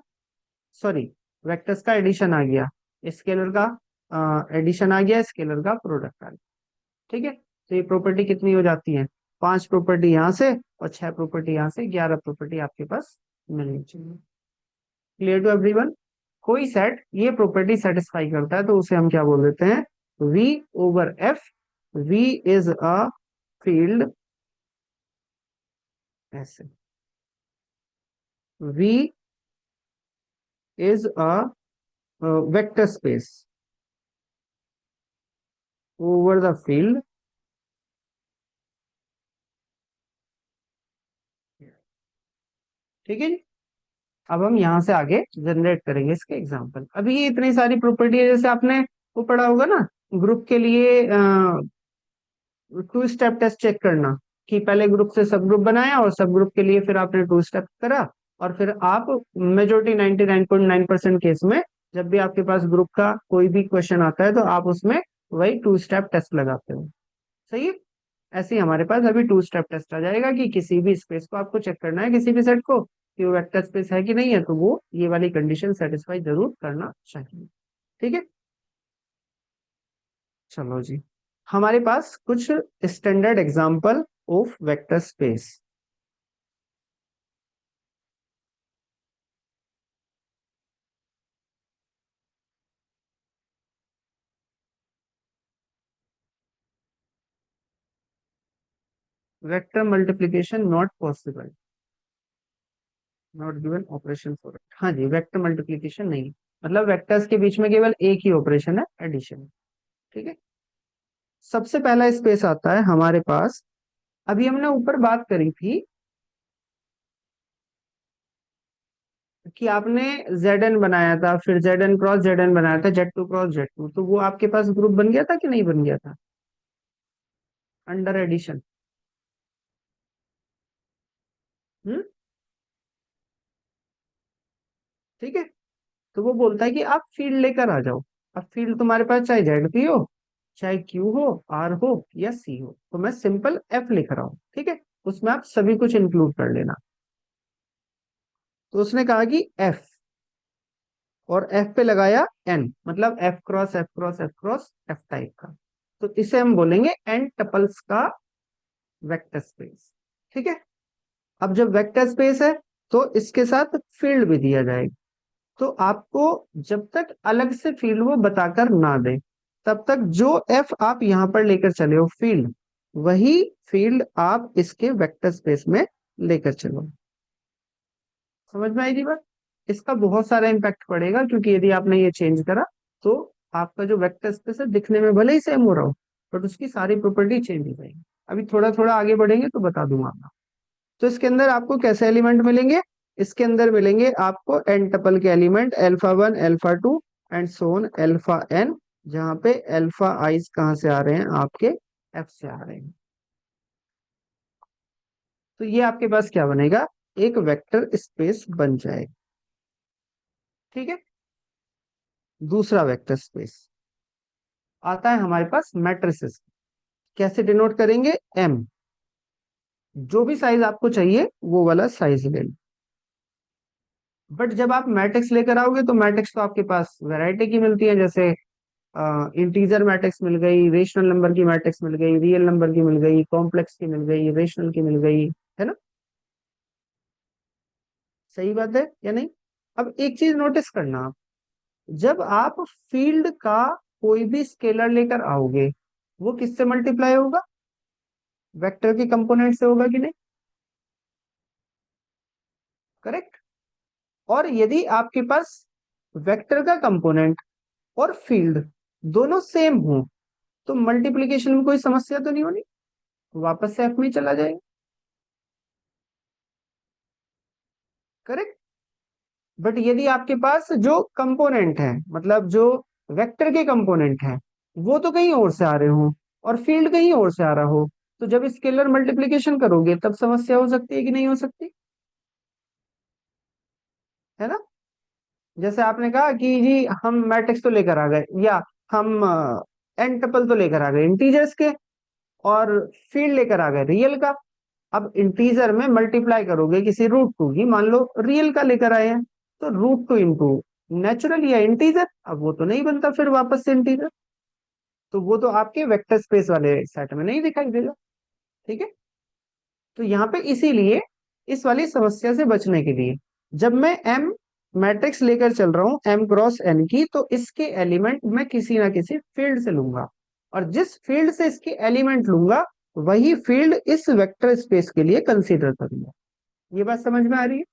Speaker 1: सॉरी, वेक्टर्स का एडिशन आ गया, स्केलर का एडिशन आ गया, स्केलर का प्रोडक्ट आ गया। ठीक है। तो ये प्रॉपर्टी कितनी हो जाती है? 5 प्रॉपर्टी यहाँ से और 6 प्रॉपर्टी यहाँ से, 11 प्रॉपर्टी आपके पास मिलनी चाहिए। Clear to everyone? कोई सेट ये प्रॉपर्टी सेटिस्फाई करता है तो उसे हम क्या बोल देते हैं? V over F। V is a field, ऐसे। V is a vector space over the field. ठीक है जी। अब हम यहां से आगे जनरेट करेंगे इसके एग्जांपल। अभी ये इतनी सारी प्रॉपर्टी है, जैसे आपने वो पढ़ा होगा ना, ग्रुप के लिए टू स्टेप टेस्ट चेक करना, कि पहले ग्रुप से सब ग्रुप बनाया और सब ग्रुप के लिए फिर आपने टू स्टेप करा, और फिर आप मेजोरिटी 99.9% केस में जब भी आपके पास ग्रुप का कोई भी क्वेश्चन आता है तो आप उसमें वही टू स्टेप टेस्ट लगाते हो। सही है। ऐसे ही हमारे पास अभी टू स्टेप टेस्ट आ जाएगा कि किसी भी स्पेस को आपको चेक करना है, किसी भी सेट को, कि वो वेक्टर स्पेस है कि नहीं है, तो वो ये वाली कंडीशन सेटिस्फाई जरूर करना चाहिए। ठीक है। चलो जी, हमारे पास कुछ standard example of vector space. Vector multiplication not possible, not given operation for it. हाँ जी, वेक्टर मल्टीप्लिकेशन नहीं, मतलब वेक्टर्स के बीच में केवल एक ही ऑपरेशन है, एडिशन। ठीक है। सबसे पहला स्पेस आता है हमारे पास, अभी हमने ऊपर बात करी थी कि आपने जेड एन बनाया था, फिर Z n cross Z n बनाया था, Z two cross Z two, तो वो आपके पास ग्रुप बन गया था कि नहीं बन गया था? Under addition. हम्म। ठीक है। तो वो बोलता है कि आप फील्ड लेकर आ जाओ। अब फील्ड तुम्हारे पास चाहे जेड पी हो, चाहे क्यू हो, आर हो या सी हो, तो मैं सिंपल एफ लिख रहा हूं। ठीक है। उसमें आप सभी कुछ इंक्लूड कर लेना। तो उसने कहा कि एफ, और एफ पे लगाया एन, मतलब F cross F cross F cross F type का। तो इसे हम बोलेंगे एन टपल्स का वेक्टर स्पेस। ठीक है। अब जब वेक्टर स्पेस है तो इसके साथ फील्ड भी दिया जाएगा। तो आपको जब तक अलग से फील्ड वो बताकर ना दे, तब तक जो एफ आप यहां पर लेकर चले हो फील्ड, वही फील्ड आप इसके वेक्टर स्पेस में लेकर चलो। समझ में आएगी बात? इसका बहुत सारा इम्पैक्ट पड़ेगा, क्योंकि यदि आपने ये चेंज करा तो आपका जो वेक्टर स्पेस है दिखने में भले ही सेम हो रहा हो, बट उसकी सारी प्रॉपर्टी चेंज हो जाएगी। अभी थोड़ा थोड़ा आगे बढ़ेंगे तो बता दूंगा आपको। तो इसके अंदर आपको कैसे एलिमेंट मिलेंगे? इसके अंदर मिलेंगे आपको एन टपल के element alpha one alpha two and so on alpha n, जहां पे अल्फा आइज कहाँ से आ रहे हैं? आपके एफ से आ रहे हैं। तो ये आपके पास क्या बनेगा? एक वेक्टर स्पेस बन जाएगा। ठीक है। दूसरा वेक्टर स्पेस आता है हमारे पास मैट्रिसेस। कैसे डिनोट करेंगे? एम। जो भी साइज आपको चाहिए वो वाला साइज ले लो। बट जब आप मैट्रिक्स लेकर आओगे तो मैट्रिक्स तो आपके पास वैरायटी की मिलती है, जैसे इंटीजर मैट्रिक्स मिल गई, रेशनल नंबर की मैट्रिक्स मिल गई, रियल नंबर की मिल गई, कॉम्प्लेक्स की मिल गई, रेशनल की मिल गई, है ना? सही बात है या नहीं? अब एक चीज नोटिस करना आप, जब आप फील्ड का कोई भी स्केलर लेकर आओगे, वो किससे मल्टीप्लाई होगा? वेक्टर के कंपोनेंट से होगा कि नहीं? करेक्ट। और यदि आपके पास वेक्टर का कंपोनेंट और फील्ड दोनों सेम हो, तो मल्टीप्लीकेशन में कोई समस्या तो नहीं होनी, वापस से एफ में ही चला जाएगा। करेक्ट। बट यदि आपके पास जो कंपोनेंट है, मतलब जो वेक्टर के कंपोनेंट है, वो तो कहीं और से आ रहे हो और फील्ड कहीं और से आ रहा हो, तो जब स्केलर मल्टीप्लीकेशन करोगे तब समस्या हो सकती है कि नहीं हो सकती? है ना? जैसे आपने कहा कि जी हम मैट्रिक्स तो लेकर आ गए, या हम एन टपल तो लेकर आ गए इंटीजर्स के, और फील्ड लेकर आ गए रियल का। अब इंटीजर में मल्टीप्लाई करोगे किसी रूट टू की, मान लो रियल का लेकर आए हैं, तो रूट टू इंटू नेचुरल या इंटीजर, अब वो तो नहीं बनता फिर वापस से इंटीजर, तो वो तो आपके वेक्टर स्पेस वाले सेट में नहीं दिखाई देगा। ठीक है। तो यहाँ पे इसीलिए इस वाली समस्या से बचने के लिए, जब मैं एम मैट्रिक्स लेकर चल रहा हूं एम क्रॉस एन की, तो इसके एलिमेंट मैं किसी ना किसी फील्ड से लूंगा, और जिस फील्ड से इसके एलिमेंट लूंगा वही फील्ड इस वेक्टर स्पेस के लिए कंसीडर करूंगा। ये बात समझ में आ रही है?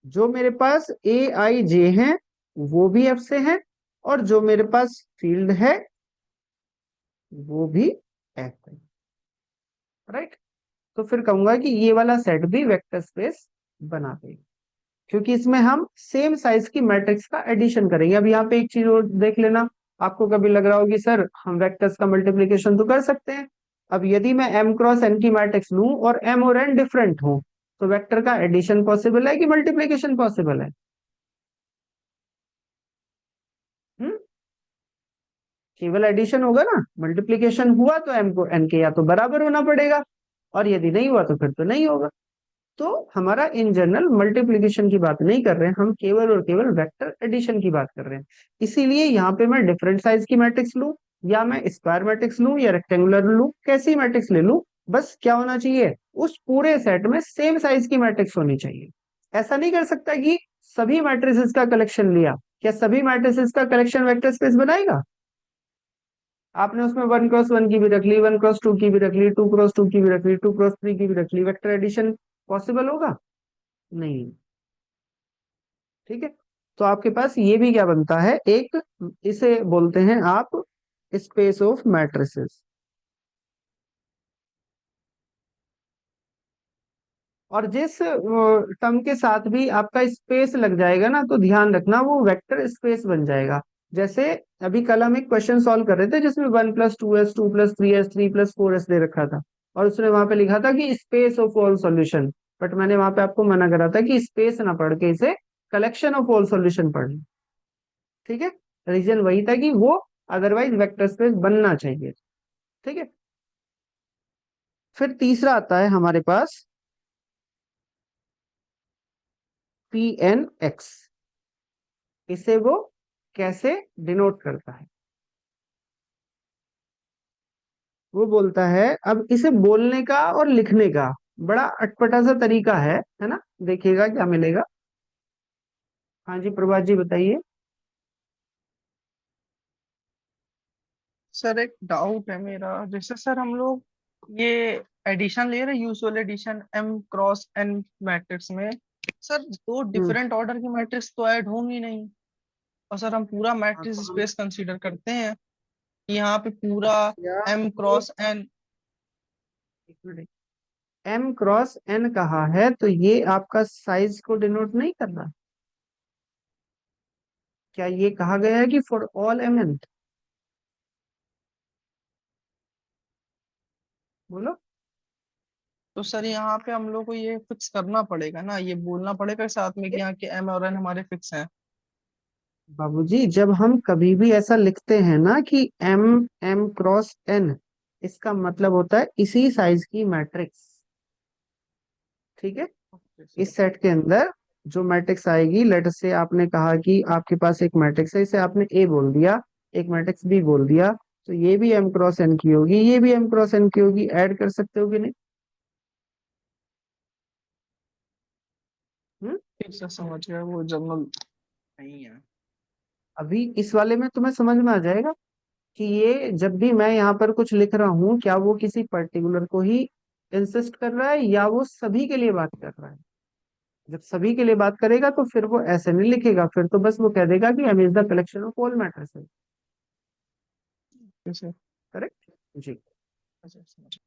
Speaker 1: जो मेरे पास ए आई जे हैं वो भी एफ से हैं, और जो मेरे पास फील्ड है वो भी एफ है। राइट। तो फिर कहूंगा कि ये वाला सेट भी वेक्टर स्पेस बना देगा, क्योंकि इसमें हम सेम साइज की मैट्रिक्स का एडिशन करेंगे। अब यहाँ पे एक चीज और देख लेना, आपको कभी लग रहा होगी सर हम वेक्टर्स का मल्टीप्लीकेशन तो कर सकते हैं। अब यदि मैं एम क्रॉस एन की मैट्रिक्स लूं और एम और एन डिफरेंट हो, तो वेक्टर का एडिशन पॉसिबल है कि मल्टीप्लीकेशन पॉसिबल है? हम्म। केवल एडिशन होगा ना, मल्टीप्लीकेशन हुआ तो एम को एन के या तो बराबर होना पड़ेगा, और यदि नहीं हुआ तो फिर तो नहीं होगा। तो हमारा इन जनरल मल्टीप्लीकेशन की बात नहीं कर रहे हैं, हम केवल और केवल वेक्टर एडिशन की बात कर रहे हैं। इसीलिए यहाँ पे मैं डिफरेंट साइज की मैट्रिक्स लूं, या मैं स्क्वायर मैट्रिक्स लूं या रेक्टेंगुलर लूं, कैसी मैट्रिक्स ले लूं, बस क्या होना चाहिए? उस पूरे सेट में सेम साइज की मैट्रिक्स होनी चाहिए। ऐसा नहीं कर सकता कि सभी मैट्रिसेस का कलेक्शन लिया, क्या सभी मैट्रिसेस का कलेक्शन वेक्टर स्पेस बनाएगा? आपने उसमें वन क्रॉस वन की भी रख ली, वन क्रॉस टू की भी रख ली, टू क्रॉस टू की भी रख ली, टू क्रॉस थ्री की भी रख ली, वेक्टर एडिशन पॉसिबल होगा? नहीं। ठीक है। तो आपके पास ये भी क्या बनता है? एक, इसे बोलते हैं आप स्पेस ऑफ मैट्रिसेस। और जिस टर्म के साथ भी आपका स्पेस लग जाएगा ना, तो ध्यान रखना वो वेक्टर स्पेस बन जाएगा। जैसे अभी कल हम एक क्वेश्चन सॉल्व कर रहे थे जिसमें 1 + 2s 2 + 3s 3 + 4s दे रखा था, और उसने वहां पे लिखा था कि space of all solution. But मैंने वहां पे आपको मना करा था कि स्पेस ना पढ़ के इसे कलेक्शन ऑफ ऑल सॉल्यूशन पढ़ लो। ठीक है, रीजन वही था कि वो अदरवाइज वेक्टर स्पेस बनना चाहिए। ठीक है, फिर तीसरा आता है हमारे पास Pn(x). इसे वो कैसे डिनोट करता है? वो बोलता है, अब इसे बोलने का और लिखने का बड़ा अटपटा सा तरीका है ना? देखिएगा क्या मिलेगा। हाँ जी, प्रभात जी बताइए।
Speaker 3: सर एक डाउट है मेरा, जैसे सर हम लोग ये एडिशन ले रहे हैं, यूजुअल एडिशन m×n मैट्रिक्स में, सर दो
Speaker 1: हम्म।
Speaker 3: डिफरेंट ऑर्डर की मैट्रिक्स तो ऐड होंगी नहीं। और सर हम पूरा
Speaker 1: हाँ,
Speaker 3: मैट्रिक्स
Speaker 1: तो हम
Speaker 3: स्पेस कंसीडर करते हैं कि यहाँ पे पूरा
Speaker 1: या
Speaker 3: m×n।
Speaker 1: M×n कहा है तो ये आपका साइज को डिनोट नहीं कर रहा? क्या ये कहा गया है कि फॉर ऑल mn? बोलो।
Speaker 3: तो सर यहाँ पे हम लोग को ये फिक्स करना पड़ेगा ना, ये बोलना पड़ेगा साथ में कि यहाँ के m और n हमारे फिक्स हैं।
Speaker 1: बाबूजी, जब हम कभी भी ऐसा लिखते हैं ना कि m M×n, इसका मतलब होता है इसी साइज की मैट्रिक्स। ठीक है,
Speaker 3: ओके
Speaker 1: इस
Speaker 3: सर।
Speaker 1: सेट के अंदर जो मैट्रिक्स आएगी, लेट से आपने कहा कि आपके पास एक मैट्रिक्स है, इसे आपने ए बोल दिया, एक मैट्रिक्स बी बोल दिया, तो ये भी M×n की होगी, ये भी M×n की होगी। ऐड कर सकते हो कि नहीं? हम्म।
Speaker 3: ठीक सर, समझ गया, वो जनरल नहीं है।
Speaker 1: अभी इस वाले में तुम्हें समझ में आ जाएगा कि ये जब भी मैं यहाँ पर कुछ लिख रहा हूँ, क्या वो किसी पर्टिकुलर को ही इंसिस्ट कर रहा है या वो सभी के लिए बात कर रहा है। जब सभी के लिए बात करेगा तो फिर वो ऐसे नहीं लिखेगा, फिर तो बस वो कह देगा कि M is the collection of all matters.
Speaker 3: ठीक सर।
Speaker 1: करेक्ट जी।
Speaker 3: अच्छा, समझ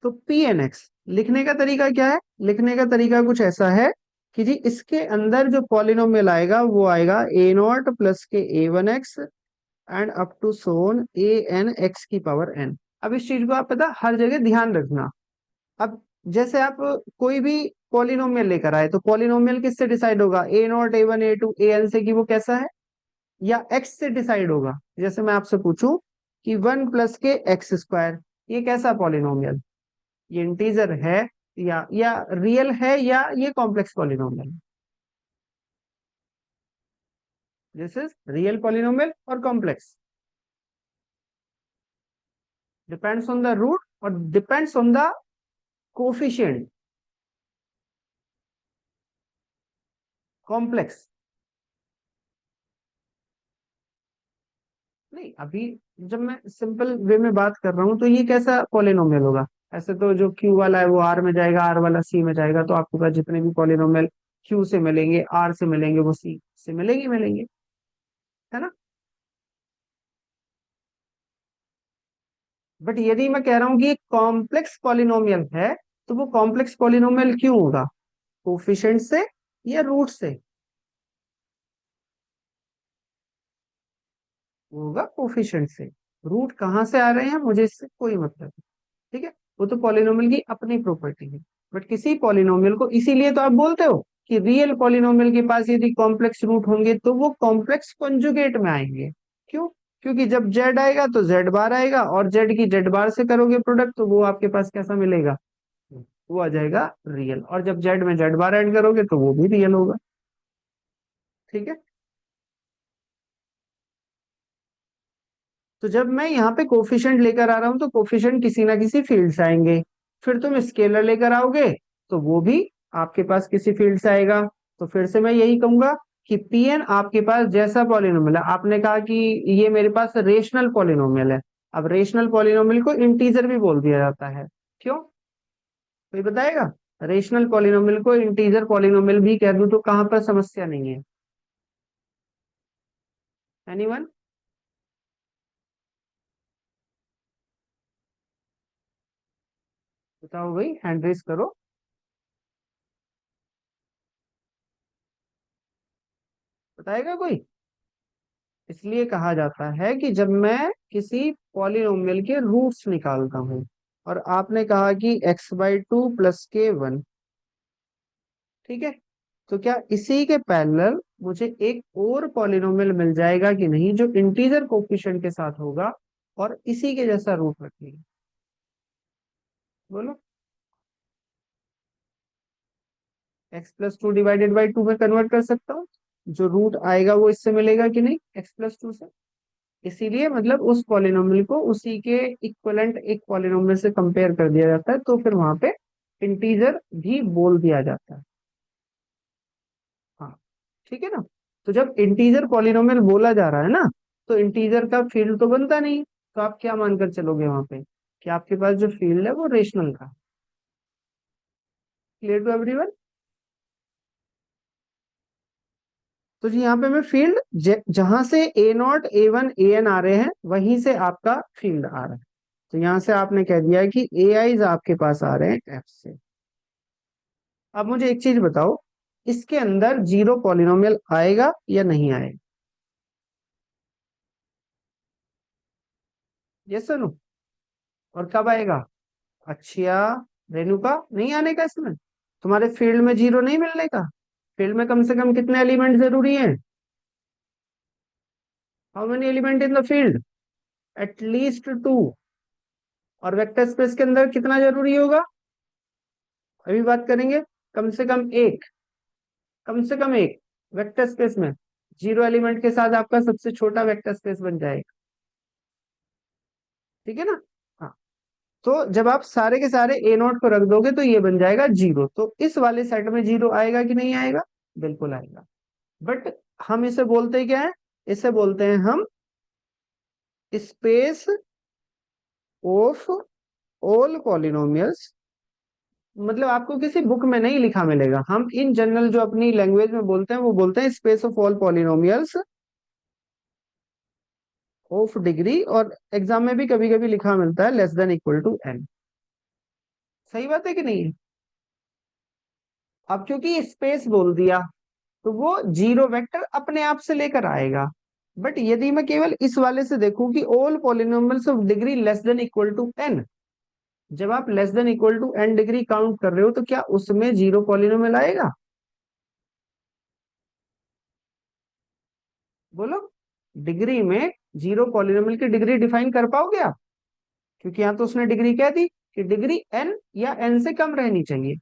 Speaker 1: तो Pn(x) लिखने का तरीका क्या है? लिखने का तरीका कुछ ऐसा है कि जी इसके अंदर जो पॉलिनोमियल आएगा वो आएगा a0 प्लस के a1x and up to Son an(x⁻n). अब इस चीज को आप पता हर जगह ध्यान रखना। अब जैसे आप कोई भी पॉलिनोमियल लेकर आए तो पॉलिनोमियल किससे डिसाइड होगा? a0 a1 a2 an से कि वो कैसा है, या x से डिसाइड होगा? जैसे मैं आपसे पूछूं कि 1 + के x², ये कैसा पॉलिनोमियल? ये इंटीजर है या रियल है या ये complex polynomial? This is real polynomial और complex, depends on the root और depends on the coefficient. Complex नहीं। अभी जब मैं सिंपल वे में बात कर रहा हूं तो ये कैसा पॉलिनोमियल होगा? ऐसे तो जो क्यू वाला है वो आर में जाएगा, आर वाला सी में जाएगा, तो आपके पास जितने भी पॉलिनोमियल क्यू से मिलेंगे, आर से मिलेंगे, वो सी से मिलेंगे मिलेंगे, है ना? बट यदि मैं कह रहा हूं कि एक कॉम्प्लेक्स पॉलिनोमियल है, तो वो कॉम्प्लेक्स पॉलिनोमियल क्यों होगा? कोफिशिएंट से या रूट से? वो होगा कोफिशिएंट से। रूट कहाँ से आ रहे हैं मुझे इससे कोई मतलब नहीं। ठीक है, वो तो पॉलिनोमियल की अपनी प्रॉपर्टी है। बट किसी पॉलिनोमियल को, इसीलिए तो आप बोलते हो कि रियल पॉलिनोमियल के पास यदि कॉम्प्लेक्स रूट होंगे तो वो कॉम्प्लेक्स कॉन्जुगेट में आएंगे। क्यों? क्योंकि जब जेड आएगा तो जेड बार आएगा, और जेड की जेड बार से करोगे प्रोडक्ट तो वो आपके पास कैसा मिलेगा? वो आ जाएगा रियल। और जब जेड में जेड बार ऐड करोगे तो वो भी रियल होगा। ठीक है, तो जब मैं यहाँ पे कोफिशिएंट लेकर आ रहा हूं तो कोफिशिएंट किसी ना किसी फील्ड से आएंगे। फिर तुम स्केलर लेकर आओगे तो वो भी आपके पास किसी फील्ड से आएगा। तो फिर से मैं यही कहूंगा कि Pn आपके पास जैसा पॉलिनोमियल है, आपने कहा कि ये मेरे पास रेशनल पॉलिनोमियल है। अब रेशनल पॉलिनोमियल को इंटीजर भी बोल दिया जाता है। क्यों? कोई बताएगा? रेशनल पॉलिनोमियल को इंटीजर पॉलिनोमियल भी कह दूं तो कहां पर समस्या नहीं है? एनीवन? बताओ भाई, हैंड रेस करो। बताएगा कोई? इसलिए कहा जाता है कि जब मैं किसी पॉलिनोमियल के रूट्स निकालता हूं, और आपने कहा कि x/2 + k1, ठीक है, तो क्या इसी के पैरेलल मुझे एक और पॉलिनोमियल मिल जाएगा कि नहीं, जो इंटीजर कोफिशिएंट के साथ होगा और इसी के जैसा रूट रखेगा? बोलो। x+2 ÷ 2 में कन्वर्ट कर सकता हूँ, जो रूट आएगा वो इससे मिलेगा कि नहीं, x+2 से। इसीलिए मतलब उस पॉलिनोमियल को उसी के इक्वलेंट एक पॉलिनोमियल से कंपेयर कर दिया जाता है, तो फिर वहां पे इंटीजर भी बोल दिया जाता है। हाँ, ठीक है ना। तो जब इंटीजर पॉलिनोमियल बोला जा रहा है ना, तो इंटीजर का फील्ड तो बनता नहीं, तो आप क्या मानकर चलोगे वहां पे कि आपके पास जो फील्ड है वो रेशनल का। Clear to everyone? तो जी यहाँ पे मैं फील्ड जहां से A0 A1 AN आ रहे हैं वहीं से आपका फील्ड आ रहा है। तो यहां से आपने कह दिया है कि AIs आपके पास आ रहे हैं F से। अब मुझे एक चीज बताओ, इसके अंदर जीरो पॉलिनोमियल आएगा या नहीं आएगा? Yes no? और कब आएगा? अच्छा, रेणुका नहीं आने का इसमें? तुम्हारे फील्ड में जीरो नहीं मिलने का? फील्ड में कम से कम कितने एलिमेंट जरूरी हैं? How many element in the field? At least 2। और वेक्टर स्पेस के अंदर कितना जरूरी होगा? अभी बात करेंगे। कम से कम एक, कम से कम एक वेक्टर स्पेस में जीरो एलिमेंट के साथ आपका सबसे छोटा वेक्टर स्पेस बन जाएगा। ठीक है ना? हाँ। तो जब आप सारे के सारे A0 को रख दोगे तो ये बन जाएगा जीरो। तो इस वाले सेट में जीरो आएगा कि नहीं आएगा? बिल्कुल आएगा। बट हम इसे बोलते क्या है? इसे बोलते हैं हम स्पेस ऑफ ऑल पॉलिनोमियल्स। मतलब आपको किसी बुक में नहीं लिखा मिलेगा, हम इन जनरल जो अपनी लैंग्वेज में बोलते हैं वो बोलते हैं space of all polynomials of degree, और एग्जाम में भी कभी कभी लिखा मिलता है n n। सही बात है कि नहीं? अब क्योंकि स्पेस बोल दिया तो वो जीरो वेक्टर अपने आप से लेकर आएगा। बट यदि मैं केवल इस वाले से देखूं कि all polynomials of degree n n, जब आप n डिग्री काउंट कर रहे हो तो क्या उसमें जीरो पॉलिनोमियल आएगा? बोलो। डिग्री में जीरो पॉलिनोमियल की डिग्री डिफाइन कर पाओगे आप? क्योंकि यहां तो उसने डिग्री कह दी कि डिग्री n या n से कम रहनी चाहिए।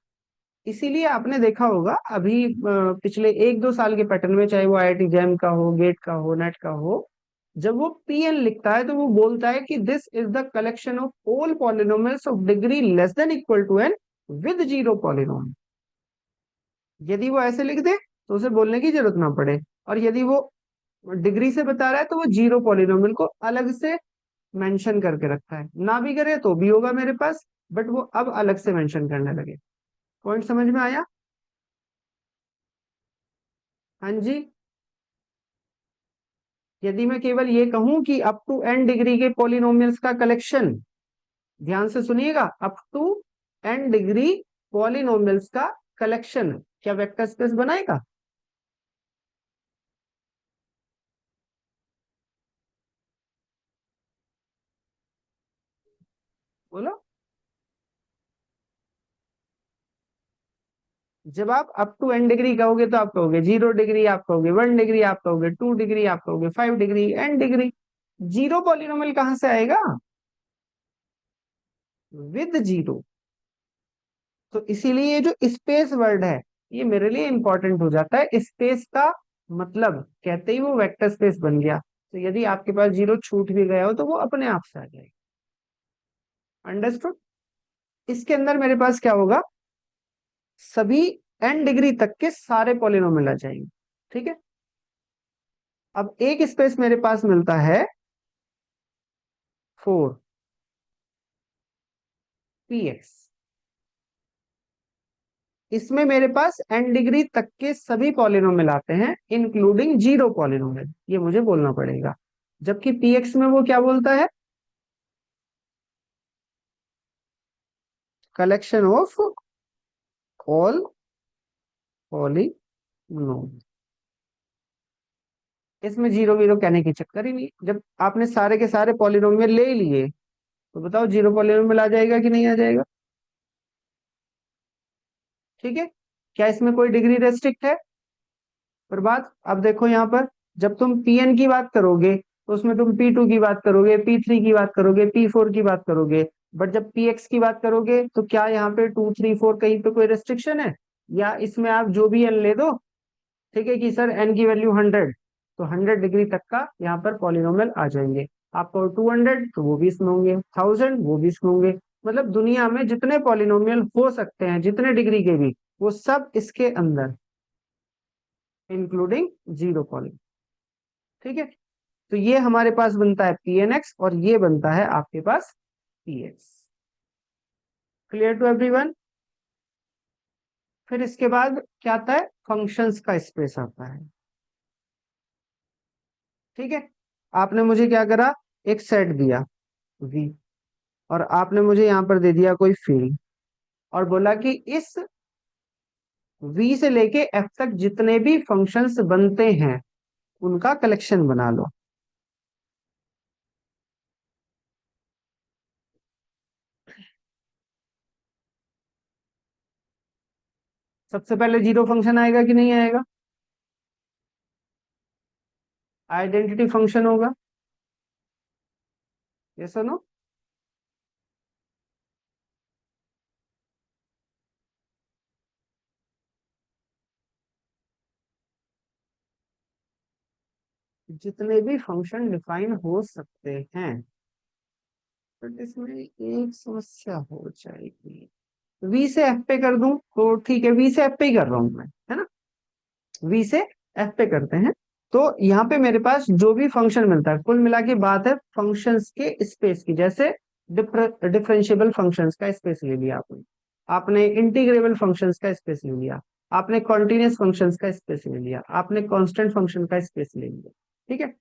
Speaker 1: इसीलिए आपने देखा होगा अभी पिछले 1-2 साल के पैटर्न में, चाहे वो IIT जैम का हो, गेट का हो, नेट का हो, जब वो PN लिखता है तो वो बोलता है कि this is the collection of all polynomials of degree n with zero polynomial. यदि वो ऐसे लिख दे तो उसे बोलने की जरूरत ना पड़े, और यदि वो डिग्री से बता रहा है तो वो जीरो पॉलिनोमियल को अलग से मेंशन करके रखता है। ना भी करे तो भी होगा मेरे पास, बट वो अब अलग से मेंशन करने लगे। पॉइंट समझ में आया? हाँ जी। यदि मैं केवल ये कहूं कि अप टू n डिग्री के पॉलिनोमियल्स का कलेक्शन, ध्यान से सुनिएगा, up to n degree polynomials का कलेक्शन क्या वेक्टर स्पेस बनाएगा? बोलो। जब आप अप टू n डिग्री कहोगे तो आप कहोगे 0 डिग्री, आप कहोगे 1 डिग्री, आप कहोगे 2 डिग्री, आप कहोगे 5 degree, n degree. Zero polynomial कहां से आएगा? With zero. तो इसीलिए ये जो स्पेस वर्ड है ये मेरे लिए इंपॉर्टेंट हो जाता है। स्पेस का मतलब कहते ही वो वेक्टर स्पेस बन गया, तो यदि आपके पास जीरो छूट भी गया हो तो वो अपने आप से आ जाएगा। अंडरस्टूड? इसके अंदर मेरे पास क्या होगा? सभी n डिग्री तक के सारे पॉलिनोमियल आ जाएंगे। ठीक है। अब एक स्पेस मेरे पास मिलता है 4px। इसमें मेरे पास n डिग्री तक के सभी पॉलिनोमियल आते हैं इंक्लूडिंग जीरो पॉलिनोमियल, ये मुझे बोलना पड़ेगा। जबकि px में वो क्या बोलता है? Collection of all polynomial. इसमें जीरो वीरो कहने की चक्कर ही नहीं। जब आपने सारे के सारे पॉलिनोमियल ले लिए तो बताओ जीरो पॉलिनोमियल आ जाएगा कि नहीं आ जाएगा? ठीक है, क्या इसमें कोई डिग्री रेस्ट्रिक्ट है? पर बात अब देखो यहाँ पर, जब तुम Pn की बात करोगे तो उसमें तुम P2 की बात करोगे, P3 की बात करोगे, P4 की बात करोगे। बट जब Px की बात करोगे तो क्या यहाँ पे 2 3 4 कहीं पे कोई रेस्ट्रिक्शन है? या इसमें आप जो भी n ले दो, ठीक है, कि सर n की वैल्यू 100, तो 100 डिग्री तक का यहाँ पर पॉलिनोमियल आ जाएंगे। आपको 200 तो वो भी इसमें होंगे, 1000 वो भी इसमें होंगे। मतलब दुनिया में जितने पॉलिनोमियल हो सकते हैं जितने डिग्री के भी, वो सब इसके अंदर, इंक्लूडिंग जीरो पॉलिनोमियल। ठीक है, तो ये हमारे पास बनता है Pnx और ये बनता है आपके पास Px। Clear to everyone? फिर इसके बाद क्या आता है? फंक्शंस का स्पेस आता है। ठीक है, आपने मुझे क्या करा, एक सेट दिया V, और आपने मुझे यहां पर दे दिया कोई फील्ड, और बोला कि इस V से लेके F तक जितने भी फंक्शंस बनते हैं उनका कलेक्शन बना लो। सबसे पहले जीरो फंक्शन आएगा कि नहीं आएगा? आइडेंटिटी फंक्शन होगा, ये सुनो। जितने भी फंक्शन डिफाइन हो सकते हैं, बट इसमें एक समस्या हो जाएगी। वी से एफ पे कर दूं तो ठीक है, वी से एफ पे ही कर रहा हूं मैं, है ना? वी से एफ पे करते हैं। तो यहाँ पे मेरे पास जो भी फंक्शन मिलता है, कुल मिला के बात है फंक्शंस के स्पेस की। जैसे डिफरेंशिएबल फंक्शंस का स्पेस ले लिया आपने, आपने इंटीग्रेबल फंक्शंस का स्पेस ले लिया, आपने कॉन्टिन्यूस फंक्शंस का स्पेस ले लिया, आपने कांस्टेंट फंक्शन का स्पेस ले लिया। ठीक है,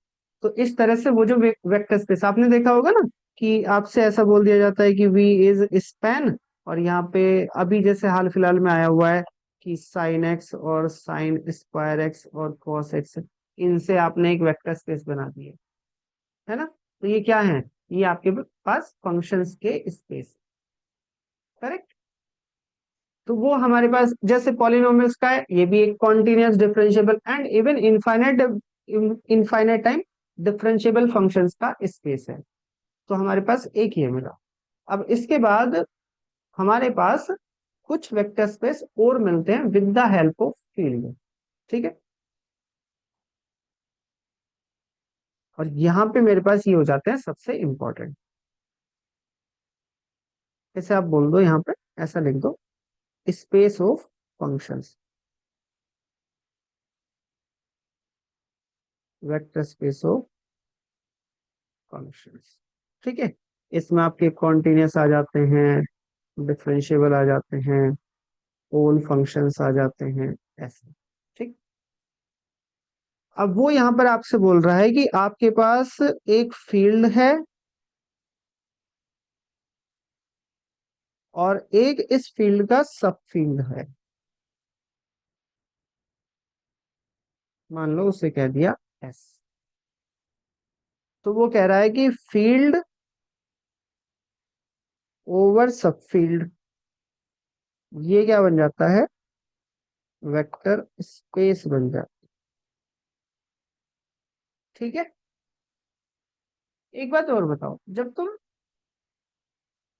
Speaker 1: तो इस तरह से वो जो वेक्टर स्पेस आपने देखा होगा ना, कि आपसे ऐसा बोल दिया जाता है कि वी इज स्पैन, और यहाँ पे अभी जैसे हाल फिलहाल में आया हुआ है कि साइन एक्स और साइन स्क्वायर एक्स और कॉस एक्स, इनसे आपने एक वेक्टर स्पेस बना दिया, है ना? तो ये क्या है? ये आपके पास फंक्शंस के स्पेस, करेक्ट? तो वो हमारे पास जैसे पॉलिनोमियल्स का है, ये भी एक continuous differentiable and even infinite infinite time differentiable functions का स्पेस है। तो हमारे पास एक ये मिला। अब इसके बाद हमारे पास कुछ वेक्टर स्पेस और मिलते हैं with the help of field. ठीक है, और यहां पे मेरे पास ये हो जाते हैं सबसे इंपॉर्टेंट। जैसे आप बोल दो यहाँ पे, ऐसा लिख दो, space of functions, vector space of functions. ठीक है, इसमें आपके कॉन्टिन्यूस आ जाते हैं, डिफरेंशिएबल आ जाते हैं, पोल फंक्शंस आ जाते हैं, ऐसे। ठीक, अब वो यहां पर आपसे बोल रहा है कि आपके पास एक फील्ड है और एक इस फील्ड का सब फील्ड है। मान लो उसे कह दिया एस, तो वो कह रहा है कि फील्ड ओवर सब फील्ड, ये क्या बन जाता है? वेक्टर स्पेस बन जाता है। ठीक है, एक बात और बताओ, जब तुम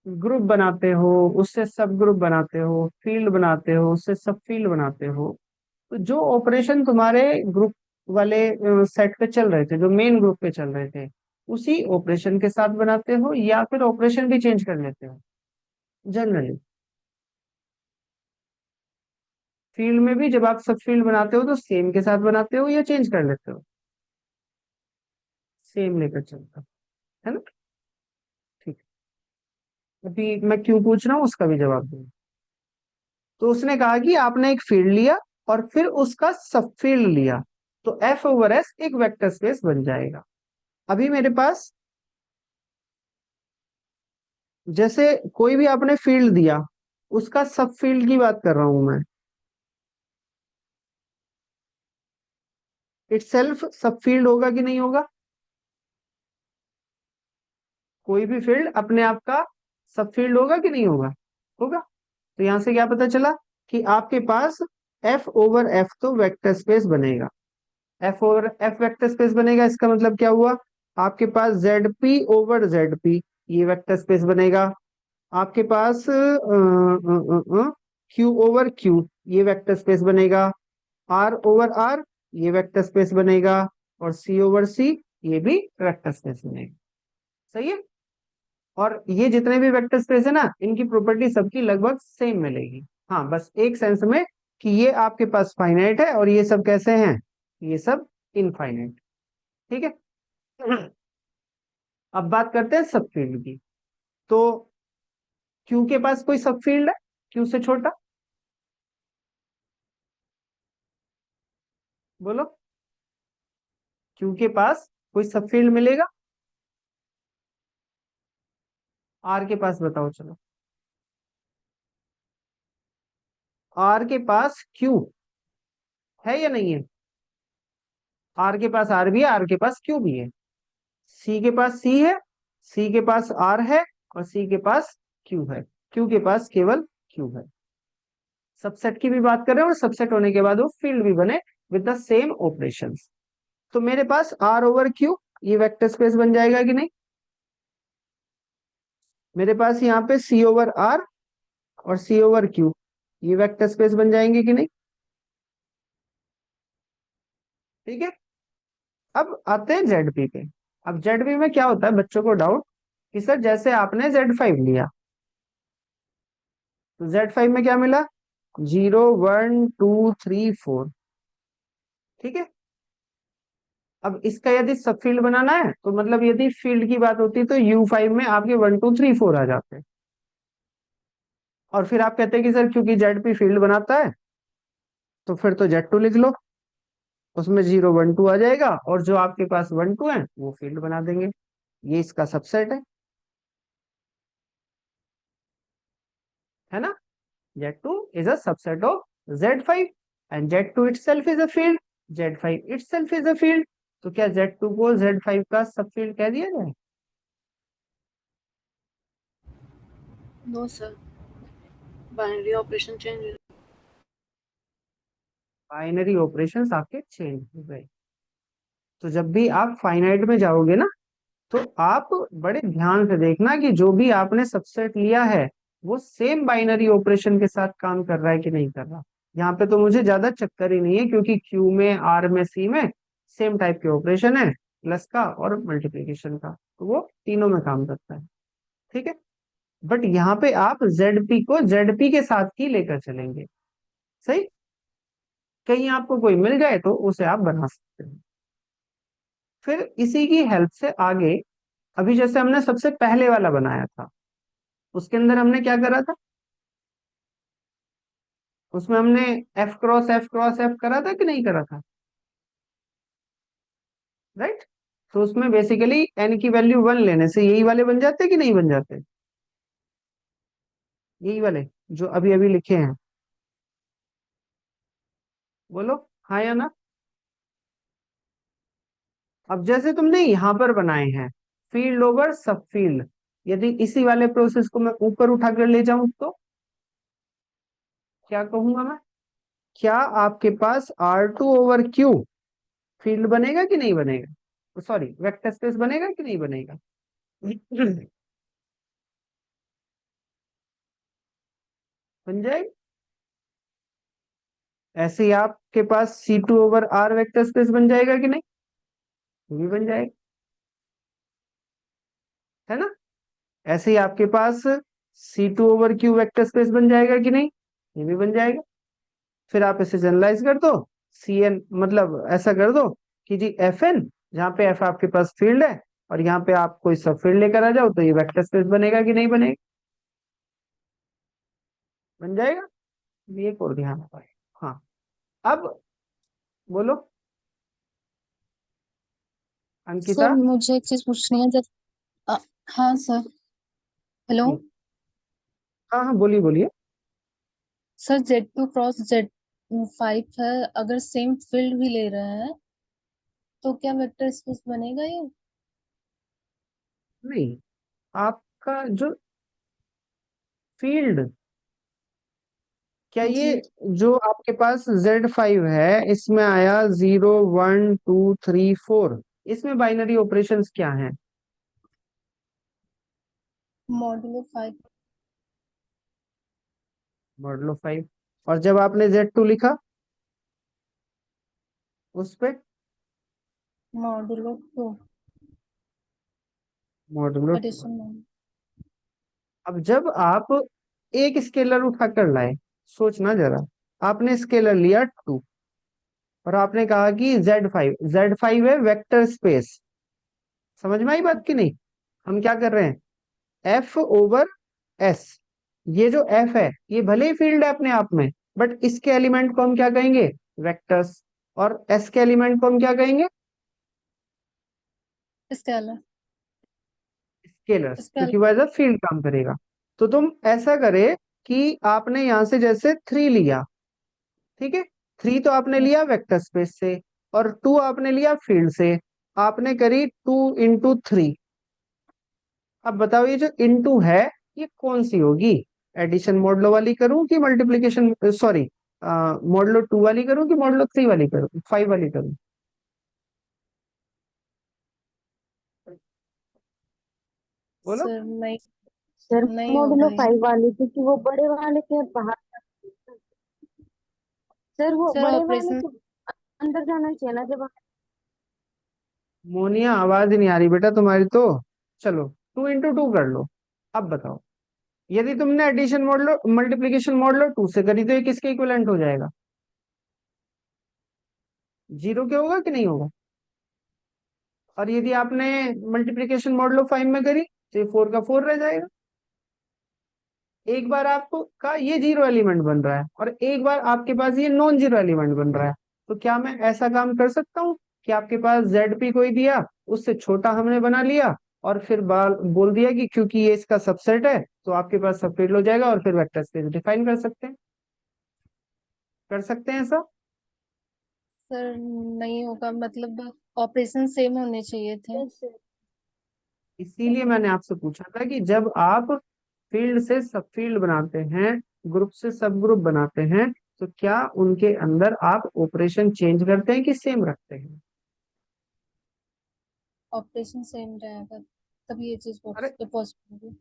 Speaker 1: ग्रुप बनाते हो, उससे सब ग्रुप बनाते हो, फील्ड बनाते हो, उससे सब फील्ड बनाते हो, तो जो ऑपरेशन तुम्हारे ग्रुप वाले सेट पे चल रहे थे, जो मेन ग्रुप पे चल रहे थे, उसी ऑपरेशन के साथ बनाते हो या फिर ऑपरेशन भी चेंज कर लेते हो? जनरली फील्ड में भी जब आप सब फील्ड बनाते हो तो सेम के साथ बनाते हो या चेंज कर लेते हो? सेम लेकर चलता है ना? ठीक, अभी मैं क्यों पूछ रहा हूँ उसका भी जवाब दूंगा। तो उसने कहा कि आपने एक फील्ड लिया और फिर उसका सब फील्ड लिया, तो एफ ओवर एस एक वेक्टर स्पेस बन जाएगा। अभी मेरे पास जैसे कोई भी आपने फील्ड दिया, उसका सब फील्ड की बात कर रहा हूं मैं। इटसेल्फ सब फील्ड होगा कि नहीं होगा? कोई भी फील्ड अपने आप का सब फील्ड होगा कि नहीं होगा? होगा। तो यहां से क्या पता चला कि आपके पास एफ ओवर एफ तो वेक्टर स्पेस बनेगा। F over F vector space बनेगा, इसका मतलब क्या हुआ? आपके पास Z P over Z P ये वेक्टर स्पेस बनेगा। आपके पास क्यू ओवर क्यू ये वेक्टर स्पेस बनेगा। आर ओवर आर ये वेक्टर स्पेस बनेगा। और सी ओवर सी ये भी वेक्टर स्पेस बनेगा। सही है। और ये जितने भी वेक्टर स्पेस है ना, इनकी प्रॉपर्टी सबकी लगभग सेम मिलेगी। हाँ, बस एक सेंस में कि ये आपके पास फाइनाइट है और ये सब कैसे हैं? ये सब इनफाइनाइट। ठीक है। अब बात करते हैं सब फील्ड की। तो क्यू के पास कोई सब फील्ड है क्यू से छोटा? बोलो, क्यू के पास कोई सब फील्ड मिलेगा? आर के पास बताओ चलो। आर के पास क्यू है या नहीं है? आर के पास आर भी है, आर के पास क्यू भी है। सी के पास सी है, सी के पास आर है, और सी के पास क्यू है। क्यू के पास केवल क्यू है। सबसेट की भी बात करें और सबसेट होने के बाद वो फील्ड भी बने विद द सेम ऑपरेशंस। तो मेरे पास आर ओवर क्यू ये वेक्टर स्पेस बन जाएगा कि नहीं? मेरे पास यहाँ पे सी ओवर आर और सी ओवर क्यू ये वेक्टर स्पेस बन जाएंगे कि नहीं? ठीक है। अब आते हैं जेड पी पे। अब जेड पी में क्या होता है, बच्चों को डाउट कि सर जैसे आपने Z5 लिया, तो Z5 में क्या मिला? 0 1 2 3 4। ठीक है। अब इसका यदि सब फील्ड बनाना है तो मतलब यदि फील्ड की बात होती तो U5 में आपके 1 2 3 4 आ जाते हैं। और फिर आप कहते हैं कि सर क्योंकि जेड पी फील्ड बनाता है तो फिर तो Z2 लिख लो, उसमें 0 1 2 आ जाएगा और जो आपके पास 1 2 है वो फील्ड बना देंगे। ये इसका सबसेट है ना? Z2 is a subset of Z5 and Z2 itself is a field, Z5 itself is a field। तो क्या Z2 को Z5 का सब फील्ड कह दिया जाए?
Speaker 4: No sir, binary operation change.
Speaker 1: Binary operations आपके चेंज हो गए। तो जब भी आप फाइनाइट में जाओगे ना, तो आप बड़े ध्यान से देखना कि जो भी आपने सबसेट लिया है वो सेम बाइनरी ऑपरेशन के साथ काम कर रहा है कि नहीं कर रहा। यहाँ पे तो मुझे ज्यादा चक्कर ही नहीं है क्योंकि क्यू में आर में सी में सेम टाइप के ऑपरेशन है, प्लस का और मल्टीप्लीकेशन का, तो वो तीनों में काम करता है। ठीक है। बट यहाँ पे आप जेड पी को जेड पी के साथ ही लेकर चलेंगे। सही। कहीं आपको कोई मिल जाए तो उसे आप बना सकते हैं। फिर इसी की हेल्प से आगे, अभी जैसे हमने सबसे पहले वाला बनाया था उसके अंदर हमने क्या करा था? उसमें हमने F cross F cross F करा था कि नहीं करा था? राइट। तो उसमें बेसिकली एन की वैल्यू 1 लेने से यही वाले बन जाते कि नहीं बन जाते? यही वाले जो अभी अभी लिखे हैं। बोलो हाँ या ना। अब जैसे तुमने यहां पर बनाए हैं फील्ड ओवर सब फील्ड, यदि इसी वाले प्रोसेस को मैं ऊपर उठाकर ले जाऊं तो क्या कहूंगा मैं? क्या आपके पास R2/Q फील्ड बनेगा कि नहीं बनेगा? सॉरी, वेक्टर स्पेस बनेगा कि नहीं बनेगा? बन जाएगा। ऐसे ही आपके पास C2/R वेक्टर स्पेस बन जाएगा कि नहीं? ये भी बन जाएगा, है ना? ऐसे ही आपके पास C2/Q वेक्टर स्पेस बन जाएगा कि नहीं? ये भी बन जाएगा। फिर आप इसे जनरलाइज कर दो, CN मतलब ऐसा कर दो कि जी FN, जहाँ पे F आपके पास फील्ड है और यहाँ पे आप कोई सब फील्ड लेकर आ जाओ तो ये वेक्टर स्पेस बनेगा कि नहीं बनेगा? बन जाएगा। ये एक और ध्यान रखो। हाँ। अब बोलो
Speaker 5: सर
Speaker 1: अंकिता।
Speaker 5: मुझे एक चीज पूछनी है जब अ, हाँ सर। हेलो।
Speaker 1: हम्म, हाँ हाँ, बोलिए बोलिए।
Speaker 5: सर Z2 क्रॉस Z5 है, अगर सेम फील्ड भी ले रहे हैं तो क्या वेक्टर स्पेस बनेगा ये?
Speaker 1: नहीं, आपका जो फील्ड, क्या ये
Speaker 5: जी।
Speaker 1: जो आपके पास Z5 है इसमें आया 0 1 2 3 4, इसमें बाइनरी ऑपरेशंस क्या हैं?
Speaker 5: मॉड्यूलो 5।
Speaker 1: मॉडुलो 5। और जब आपने Z2 लिखा उस पे
Speaker 5: मॉड्यूलो 2।
Speaker 1: मॉडुलो 2।
Speaker 5: Addition module.
Speaker 1: अब जब आप एक स्केलर उठाकर लाए, सोचना जरा, आपने स्केलर लिया 2 और आपने कहा कि Z5 है वेक्टर स्पेस। समझ में आई बात की नहीं? हम क्या कर रहे हैं, F/S। ये जो F है ये भले ही फील्ड है अपने आप में, बट इसके एलिमेंट को हम क्या कहेंगे, वेक्टर्स। और S के एलिमेंट को हम क्या कहेंगे,
Speaker 5: स्केलर।
Speaker 1: Scalars,
Speaker 5: scalar.
Speaker 1: क्योंकि वह एज अ फील्ड काम करेगा। तो तुम ऐसा करे कि आपने यहां से जैसे 3 लिया, ठीक है, 3 तो आपने लिया वेक्टर स्पेस से और 2 आपने लिया फील्ड से, आपने करी 2 × 3। अब बताओ ये जो इनटू है ये कौन सी होगी, एडिशन मॉडलो वाली करूं कि मल्टीप्लीकेशन, सॉरी, मॉडलो 2 वाली करूं कि मॉडलो 3 वाली करूं, 5 वाली करूं? बोलो।
Speaker 5: सर नहीं,
Speaker 6: सर
Speaker 5: नहीं होगा
Speaker 6: मॉडुलो
Speaker 5: ये।
Speaker 6: 5 वाली, क्योंकि वो बड़े वाले के बाहर, सर वो
Speaker 5: सर
Speaker 6: बड़े वाले
Speaker 5: ऑपरेशन।
Speaker 6: के अंदर जाना चाहिए ना जब।
Speaker 1: मोनिया आवाज ही नहीं आ रही बेटा तुम्हारी तो। चलो 2 × 2 कर लो। अब बताओ, यदि तुमने एडिशन मॉडलो मल्टीप्लीकेशन मॉडलो 2 से करी तो ये किसके इक्विवेलेंट हो जाएगा, 0 के होगा कि नहीं होगा? और यदि आपने मल्टीप्लीकेशन मॉडलो 5 में करी तो ये 4 का 4 रह जाएगा। एक बार आपको का ये 0 एलिमेंट बन रहा है और एक बार आपके पास ये नॉन 0 एलिमेंट बन रहा है। तो क्या मैं ऐसा काम कर सकता हूँ कि आपके पास ZP कोई दिया, उससे छोटा हमने बना लिया और फिर बोल दिया कि क्योंकि ये इसका सबसेट है तो आपके पास सबफील्ड हो जाएगा, और फिर वेक्टर स्पेस डिफाइन कर सकते हैं, कर सकते हैं ऐसा?
Speaker 5: सर नहीं होगा, मतलब ऑपरेशन सेम होने चाहिए थे।
Speaker 1: इसीलिए मैंने आपसे पूछा था कि जब आप फील्ड से सब फील्ड बनाते हैं, ग्रुप से सब ग्रुप बनाते हैं, तो क्या उनके अंदर आप ऑपरेशन चेंज करते हैं कि सेम रखते हैं?
Speaker 5: ऑपरेशन सेम रहेगा तब ये चीज
Speaker 1: अरे
Speaker 5: पॉसिबल होगी।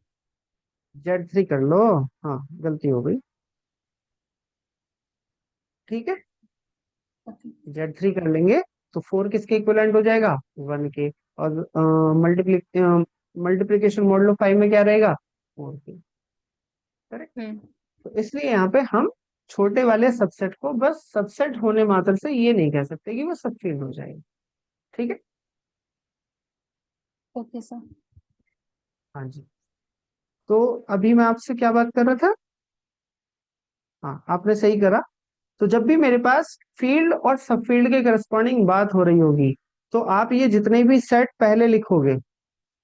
Speaker 1: Z3 कर लो। हाँ, गलती हो गई। ठीक है,
Speaker 5: ओके।
Speaker 1: Z3 कर लेंगे तो 4 किसके इक्विवेलेंट हो जाएगा, 1 के। और मल्टीप्लीकेशन मॉडुलो 5 में क्या रहेगा, 4 के। करेक्ट।
Speaker 5: हम्म।
Speaker 1: तो इसलिए यहाँ पे हम छोटे वाले सबसेट को बस सबसेट होने मात्र से ये नहीं कह सकते कि वो सब फील्ड हो जाएगा। ठीक है।
Speaker 5: Okay sir.
Speaker 1: हाँ जी। तो अभी मैं आपसे क्या बात कर रहा था, हाँ आपने सही करा। तो जब भी मेरे पास फील्ड और सब फील्ड के करस्पॉन्डिंग बात हो रही होगी, तो आप ये जितने भी सेट पहले लिखोगे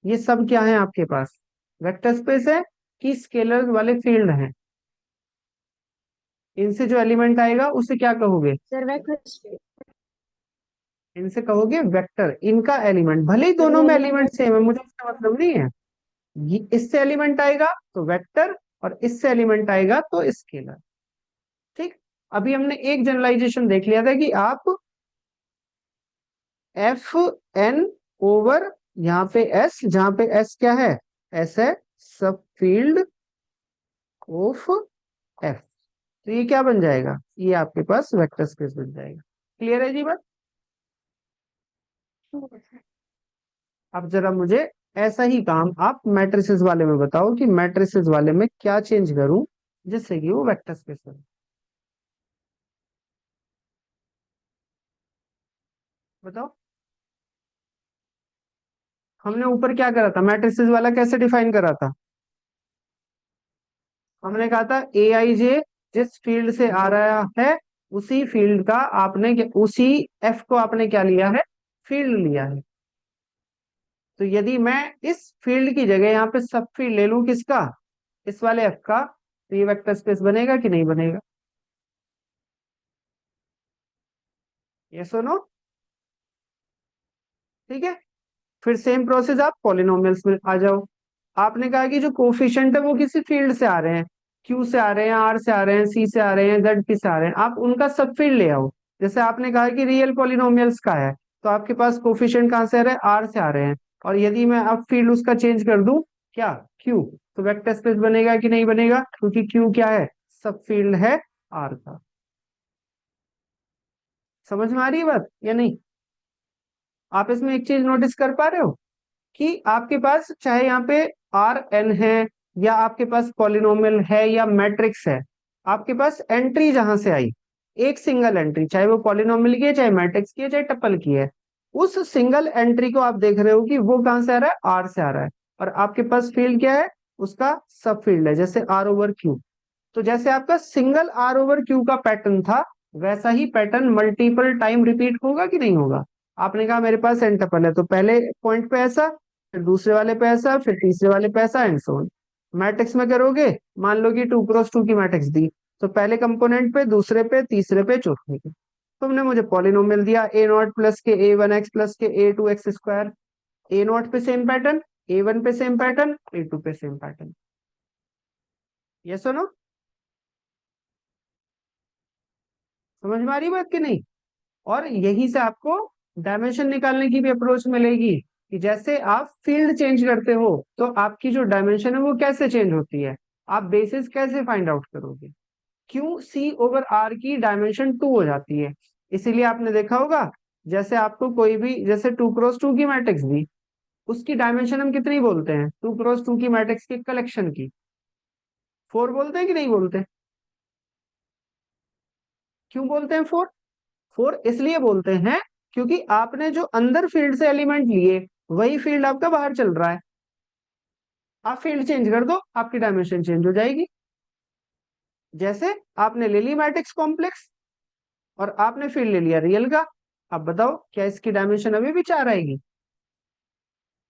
Speaker 1: ये सब क्या है आपके पास, वेक्टर स्पेस है कि स्केलर वाले फील्ड हैं? इनसे जो एलिमेंट आएगा उसे क्या कहोगे,
Speaker 6: सर वेक्टर,
Speaker 1: इनसे कहोगे वेक्टर। इनका एलिमेंट भले ही
Speaker 6: सर
Speaker 1: दोनों
Speaker 6: वो
Speaker 1: में
Speaker 6: एलिमेंट
Speaker 1: एलिमेंट सेम है, मुझे इसका मतलब नहीं है। इससे एलिमेंट आएगा तो वेक्टर, और इससे एलिमेंट आएगा तो स्केलर। ठीक। अभी हमने एक जनरलाइजेशन देख लिया था कि आप FN/, यहाँ पे S, जहां पे S क्या है, S है सब फील्ड ऑफ F। तो ये क्या बन जाएगा, ये आपके पास वेक्टर स्पेस बन जाएगा। क्लियर है जी बात? अब जरा मुझे ऐसा ही काम आप मैट्रिसेस वाले में बताओ कि मैट्रिसेस वाले में क्या चेंज करूं जिससे कि वो वेक्टर स्पेस बने। बताओ। हमने ऊपर क्या करा था, मैट्रिसेस वाला कैसे डिफाइन करा था? हमने कहा था AIJ जिस फील्ड से आ रहा है उसी फील्ड का आपने उसी F को आपने क्या लिया है, फील्ड लिया है। तो यदि मैं इस फील्ड की जगह यहाँ पे सब फील्ड ले लूं किसका, इस वाले F का, तो ये वेक्टर स्पेस बनेगा कि नहीं बनेगा? ये सुनो। ठीक है, फिर सेम प्रोसेस आप पॉलिनोमियल्स में आ जाओ। आपने कहा कि जो कोफिशिएंट है वो किसी फील्ड से आ रहे हैं, क्यू से आ रहे हैं, आर से आ रहे हैं, सी से आ रहे हैं, जेड पी से आ रहे हैं, आप उनका सब फील्ड ले आओ। जैसे आपने कहा कि रियल पॉलिनोमियल्स का है, तो आपके पास कोफिशिएंट कहाँ से आ रहे हैं, आर से आ रहे हैं, और यदि मैं अब फील्ड उसका चेंज कर दूं, क्या, क्यू, तो वेक्टर स्पेस बनेगा कि नहीं बनेगा, क्योंकि क्यू क्या है, सब फील्ड है आर का। समझ में आ रही है बात या नहीं? आप इसमें एक चीज नोटिस कर पा रहे हो कि आपके पास चाहे यहाँ पे आर एन है, या आपके पास पॉलिनोमियल है, या मैट्रिक्स है, आपके पास एंट्री जहां से आई, एक सिंगल एंट्री, चाहे वो पॉलिनोमियल की है, चाहे मैट्रिक्स की है, चाहे टपल की है, उस सिंगल एंट्री को आप देख रहे हो कि वो कहां से आ रहा है, आर से आ रहा है, और आपके पास फील्ड क्या है, उसका सब फील्ड है, जैसे आर ओवर क्यू। तो जैसे आपका सिंगल आर ओवर क्यू का पैटर्न था, वैसा ही पैटर्न मल्टीपल टाइम रिपीट होगा कि नहीं होगा। आपने कहा मेरे पास एन टपल है, तो पहले पॉइंट पे ऐसा, फिर दूसरे वाले पे ऐसा, फिर तीसरे वाले पे ऐसा, एंड सो ऑन। मैट्रिक्स में करोगे, मान लो कि 2x2 की मैट्रिक्स दी, तो पहले कंपोनेंट पे, दूसरे पे, तीसरे पे, चौथे पे तुमने मुझे पॉलिनोमियल दिया, ए not plus K A one X plus K A two X square. A naught पे सेम पैटर्न, ए वन पे सेम पैटर्न, ए टू पे सेम पैटर्न। ये सुनो, समझ में आ रही बात कि नहीं? और यही से आपको डायमेंशन निकालने की भी अप्रोच मिलेगी, कि जैसे आप फील्ड चेंज करते हो तो आपकी जो डायमेंशन है वो कैसे चेंज होती है, आप बेसिस कैसे फाइंड आउट करोगे। क्यों सी ओवर आर की डायमेंशन 2 हो जाती है, इसीलिए आपने देखा होगा, जैसे आपको कोई भी, जैसे 2x2 की मैट्रिक्स दी, उसकी डायमेंशन हम कितनी बोलते हैं, 2x2 की मैट्रिक्स के कलेक्शन की 4 बोलते हैं कि नहीं बोलते? क्यों बोलते हैं 4? 4 इसलिए बोलते हैं क्योंकि आपने जो अंदर फील्ड से एलिमेंट लिए, वही फील्ड आपका बाहर चल रहा है। आप फील्ड चेंज कर दो, आपकी डायमेंशन चेंज हो जाएगी। जैसे आपने ले ली मैट्रिक्स कॉम्प्लेक्स, और आपने फील्ड ले लिया रियल का। अब बताओ, क्या इसकी डायमेंशन अभी भी 4 आएगी?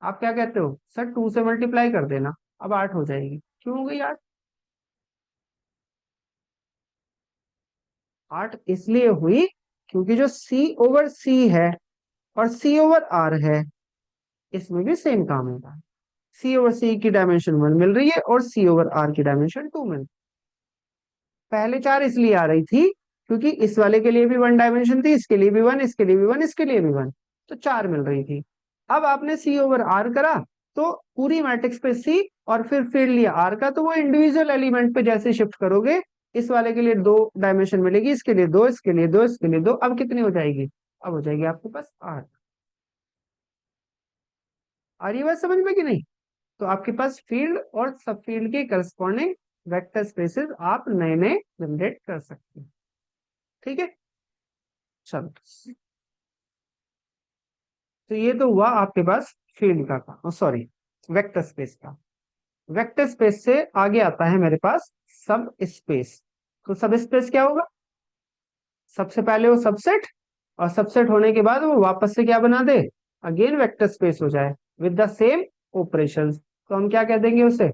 Speaker 1: आप क्या कहते हो, सर 2 से मल्टीप्लाई कर देना, अब 8 हो जाएगी। क्यों हो गई 8? 8 इसलिए हुई क्योंकि जो सी ओवर सी है और सी ओवर आर है, इसमें भी सेम काम होता है। सी ओवर सी की डायमेंशन 1 मिल रही है, और सी ओवर आर की डायमेंशन 2 मिल रही है। पहले 4 इसलिए आ रही थी क्योंकि इस वाले के लिए भी 1 डायमेंशन थी, इसके लिए भी 1, इसके लिए भी 1, इसके लिए भी 1, तो 4 मिल रही थी। अब आपने सी ओवर आर करा, तो पूरी मैट्रिक्स पे सी, और फिर फील्ड लिया आर का, तो वो इंडिविजुअल एलिमेंट पे जैसे शिफ्ट करोगे, इस वाले के लिए 2 डायमेंशन मिलेगी, इसके लिए 2, इसके लिए 2, इसके लिए 2, अब कितनी हो जाएगी, अब हो जाएगी आपके पास 8। आ रही है बात समझ में कि नहीं? तो आपके पास फील्ड और सब फील्ड के करस्पॉन्डिंग वेक्टर स्पेसेस आप नए नए जनरेट कर सकते हैं। ठीक है, चलो, तो ये तो हुआ आपके पास फील्ड का काम, सॉरी, वेक्टर स्पेस का। वेक्टर स्पेस से आगे आता है मेरे पास सब स्पेस। तो सब स्पेस क्या होगा, सबसे पहले वो सबसेट, और सबसेट होने के बाद वो वापस से क्या बना दे, अगेन वेक्टर स्पेस हो जाए विद द सेम ऑपरेशंस, तो हम क्या कह देंगे उसे,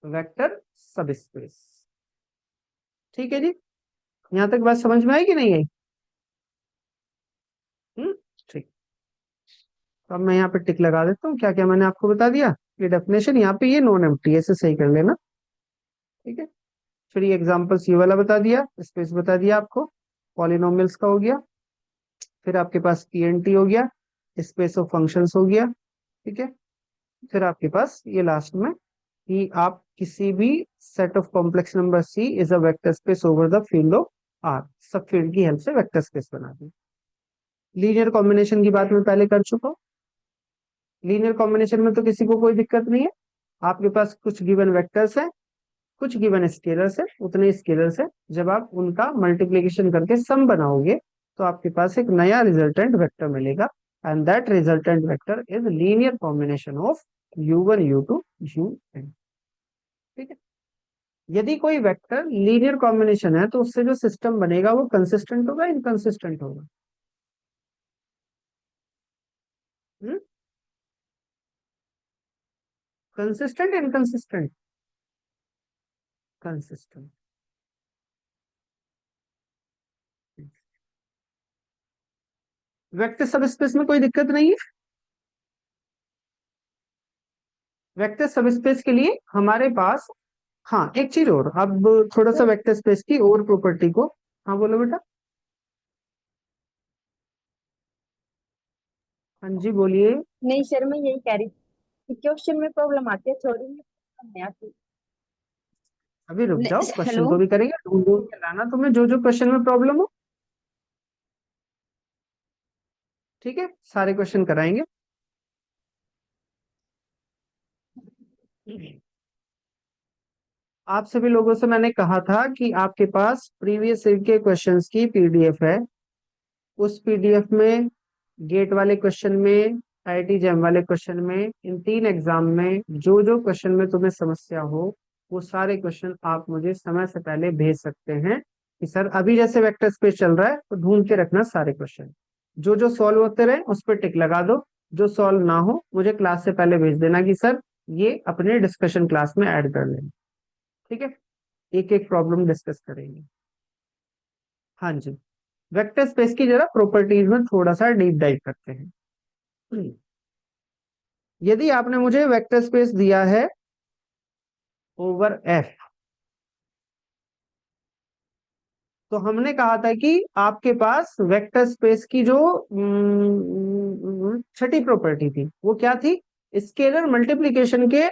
Speaker 1: वेक्टर सब स्पेस। ठीक है जी, यहां तक बात समझ में आई कि नहीं आई? ठीक। तो अब मैं यहाँ पे टिक लगा देता हूँ, क्या क्या मैंने आपको बता दिया, ये डेफिनेशन यहाँ पे, ये नॉन एम्प्टी, ऐसे सही कर लेना। ठीक है, फिर ये एग्जांपल्स, ये वाला बता दिया, स्पेस बता दिया आपको, पॉलिनोमियल्स का हो गया, फिर आपके पास पीएनटी हो गया, स्पेस ऑफ फंक्शंस हो गया। ठीक है, फिर आपके पास ये लास्ट में, कि आप किसी भी set of complex number C is a vector space over the field of R, सब फील्ड की हेल्प से वेक्टर स्पेस बना दी। लीनियर कॉम्बिनेशन की बात मैं पहले कर चुका हूँ। लीनियर कॉम्बिनेशन में तो किसी को कोई दिक्कत नहीं है, आपके पास कुछ गिवन वेक्टर्स है, कुछ गिवन स्केलर्स है, उतने स्केलर्स है, जब आप उनका मल्टीप्लीकेशन करके सम बनाओगे, तो आपके पास एक नया रिजल्टेंट वेक्टर मिलेगा, and that resultant vector is linear combination of u1 u2 un। ठीक है, यदि कोई वेक्टर लीनियर कॉम्बिनेशन है, तो उससे जो सिस्टम बनेगा वो कंसिस्टेंट होगा, इनकंसिस्टेंट होगा? Consistent, inconsistent? कंसिस्टेंट। वेक्टर सब स्पेस में कोई दिक्कत नहीं है। वेक्टर सब स्पेस के लिए हमारे पास, हाँ एक चीज और, अब थोड़ा सा
Speaker 6: सर
Speaker 1: वेक्टर स्पेस की और प्रॉपर्टी को, हाँ बोलो बेटा। हाँ जी बोलिए।
Speaker 6: नहीं सर, मैं यही कह रही थी, क्वेश्चन में प्रॉब्लम आती है, थ्योरी में problem नहीं आती।
Speaker 1: अभी रुक जाओ, क्वेश्चन
Speaker 6: हेलो।
Speaker 1: को भी करेंगे, ढूंढ ढूंढ के लाना तुम्हें जो जो क्वेश्चन में प्रॉब्लम हो। ठीक है, सारे क्वेश्चन कराएंगे। आप सभी लोगों से मैंने कहा था कि आपके पास प्रीवियस ईयर के क्वेश्चंस की पीडीएफ है। उस पीडीएफ में गेट वाले क्वेश्चन में, आईआईटी जैम वाले क्वेश्चन में, इन 3 एग्जाम में जो जो क्वेश्चन में तुम्हें समस्या हो, वो सारे क्वेश्चन आप मुझे समय से पहले भेज सकते हैं कि सर अभी जैसे वेक्टर स्पेस चल रहा है तो ढूंढ के रखना सारे क्वेश्चन। जो जो सॉल्व होते रहे उस पर टिक लगा दो, जो सॉल्व ना हो मुझे क्लास से पहले भेज देना कि सर ये अपने डिस्कशन क्लास में ऐड कर लेना। ठीक है, एक एक प्रॉब्लम डिस्कस करेंगे। हाँ जी, वेक्टर स्पेस की जरा प्रॉपर्टीज में थोड़ा सा डीप डाइव करते हैं। यदि आपने मुझे वेक्टर स्पेस दिया है ओवर एफ, तो हमने कहा था कि आपके पास वेक्टर स्पेस की जो छठी प्रॉपर्टी थी वो क्या थी, स्केलर मल्टीप्लिकेशन के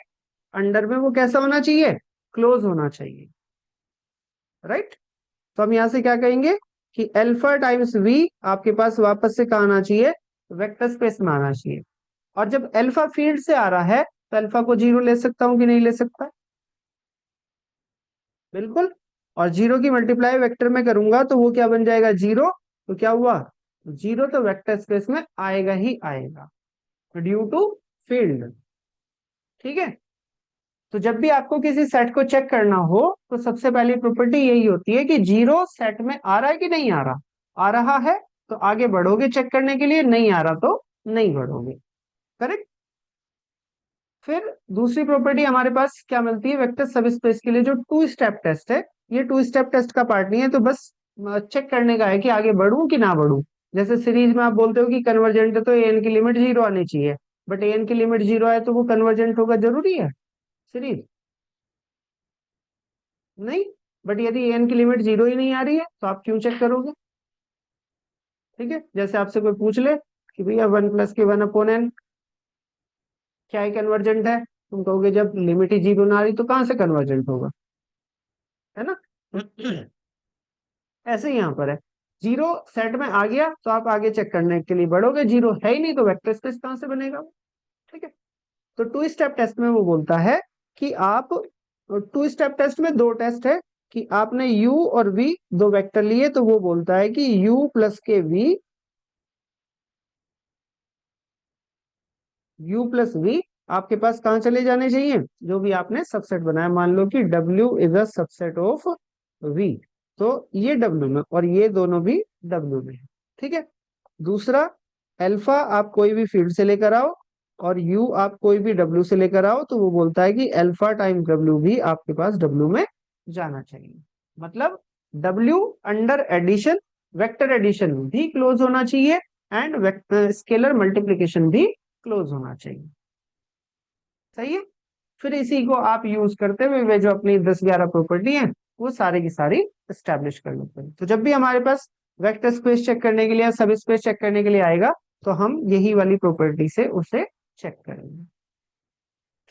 Speaker 1: अंडर में वो कैसा होना चाहिए, क्लोज होना चाहिए। राइट, तो हम यहां से क्या कहेंगे कि अल्फा टाइम्स वी आपके पास वापस से कहा आना चाहिए, वेक्टर स्पेस में आना चाहिए। और जब अल्फा फील्ड से आ रहा है तो अल्फा को 0 ले सकता हूं कि नहीं ले सकता, बिल्कुल। और 0 की मल्टीप्लाई वेक्टर में करूंगा तो वो क्या बन जाएगा, 0। तो क्या हुआ, 0 तो वेक्टर स्पेस में आएगा ही आएगा ड्यू टू फील्ड। ठीक है, तो जब भी आपको किसी सेट को चेक करना हो तो सबसे पहली प्रॉपर्टी यही होती है कि 0 सेट में आ रहा है कि नहीं आ रहा, आ रहा है तो आगे बढ़ोगे चेक करने के लिए, नहीं आ रहा तो नहीं बढ़ोगे। करेक्ट। फिर दूसरी प्रॉपर्टी हमारे पास क्या मिलती है वेक्टर सब स्पेस के लिए, जो 2 स्टेप टेस्ट है। ये 2 स्टेप टेस्ट का पार्ट नहीं है, तो बस चेक करने का है कि आगे बढ़ूं कि ना बढ़ूं। जैसे सीरीज में आप बोलते हो कि कन्वर्जेंट है तो एन की लिमिट 0 आनी चाहिए, बट एन की लिमिट 0 है तो वो कन्वर्जेंट होगा, जरूरी है सीरीज, नहीं। बट यदि एन की लिमिट 0 ही नहीं आ रही है तो आप क्यों चेक करोगे। ठीक है, जैसे आपसे कोई पूछ ले कि भैया 1+k 1/n क्या है, कन्वर्जेंट है, तुम कहोगे जब लिमिट ही 0 ना आ रही तो कहां से कन्वर्जेंट होगा, है ना। ऐसे ही यहाँ पर है, 0 सेट में आ गया तो आप आगे चेक करने के लिए बढ़ोगे, 0 है ही नहीं तो वेक्टर स्पेस कहां से बनेगा। ठीक है, तो 2 स्टेप टेस्ट में वो बोलता है कि आप, 2 स्टेप टेस्ट में 2 टेस्ट है कि आपने u और v दो वेक्टर लिए, तो वो बोलता है कि u+v आपके पास कहां चले जाने चाहिए, जो भी आपने सबसेट बनाया, मान लो कि w is a subset of v, तो ये w में और ये दोनों भी w में है। ठीक है, दूसरा, अल्फा आप कोई भी फील्ड से लेकर आओ और u आप कोई भी w से लेकर आओ, तो वो बोलता है कि अल्फा टाइम w भी आपके पास w में जाना चाहिए। मतलब w under addition, vector addition भी क्लोज होना चाहिए एंड स्केलर मल्टीप्लिकेशन भी क्लोज होना चाहिए। सही है, फिर इसी को आप यूज करते हुए वे जो अपनी 10-11 प्रॉपर्टी है वो सारी की सारी एस्टेब्लिश कर लेते हैं। तो जब भी हमारे पास वेक्टर स्पेस चेक करने के लिए या सब स्पेस चेक करने के लिए आएगा तो हम यही वाली प्रॉपर्टी से उसे चेक करेंगे।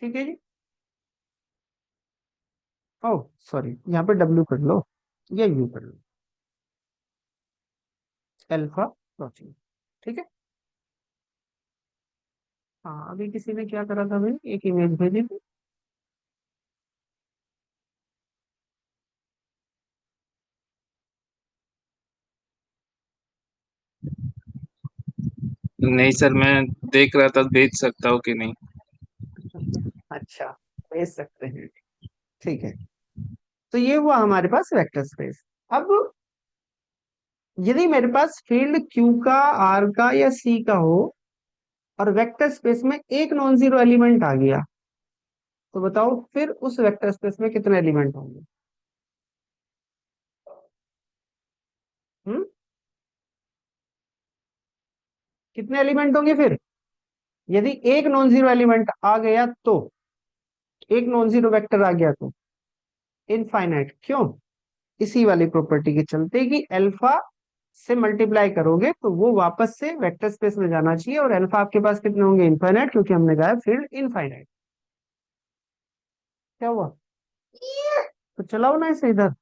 Speaker 1: ठीक है जी। ओह सॉरी, यहाँ पे डब्ल्यू कर लो या यू कर लो, अल्फा प्रोटीन। ठीक है, हाँ अभी किसी ने क्या करा था भाई, एक इमेज भेजी थी।
Speaker 7: नहीं सर, मैं देख रहा था भेज सकता हूँ कि नहीं।
Speaker 1: अच्छा, भेज सकते हैं, ठीक है। तो ये हुआ हमारे पास वेक्टर स्पेस। अब यदि मेरे पास फील्ड Q का, R का या C का हो और वेक्टर स्पेस में एक नॉन जीरो एलिमेंट आ गया, तो बताओ फिर उस वेक्टर स्पेस में कितने एलिमेंट होंगे। हम्म कितने एलिमेंट होंगे फिर? यदि एक नॉन जीरो एलिमेंट आ गया तो, एक नॉन जीरो वेक्टर आ गया तो इनफाइनाइट। क्यों? इसी वाली प्रॉपर्टी के चलते कि अल्फा से मल्टीप्लाई करोगे तो वो वापस से वेक्टर स्पेस में जाना चाहिए, और अल्फा आपके पास कितने होंगे? इनफाइनाइट, क्योंकि हमने कहा फील्ड इनफाइनाइट। क्या हुआ? तो चलाओ ना इसे इधर।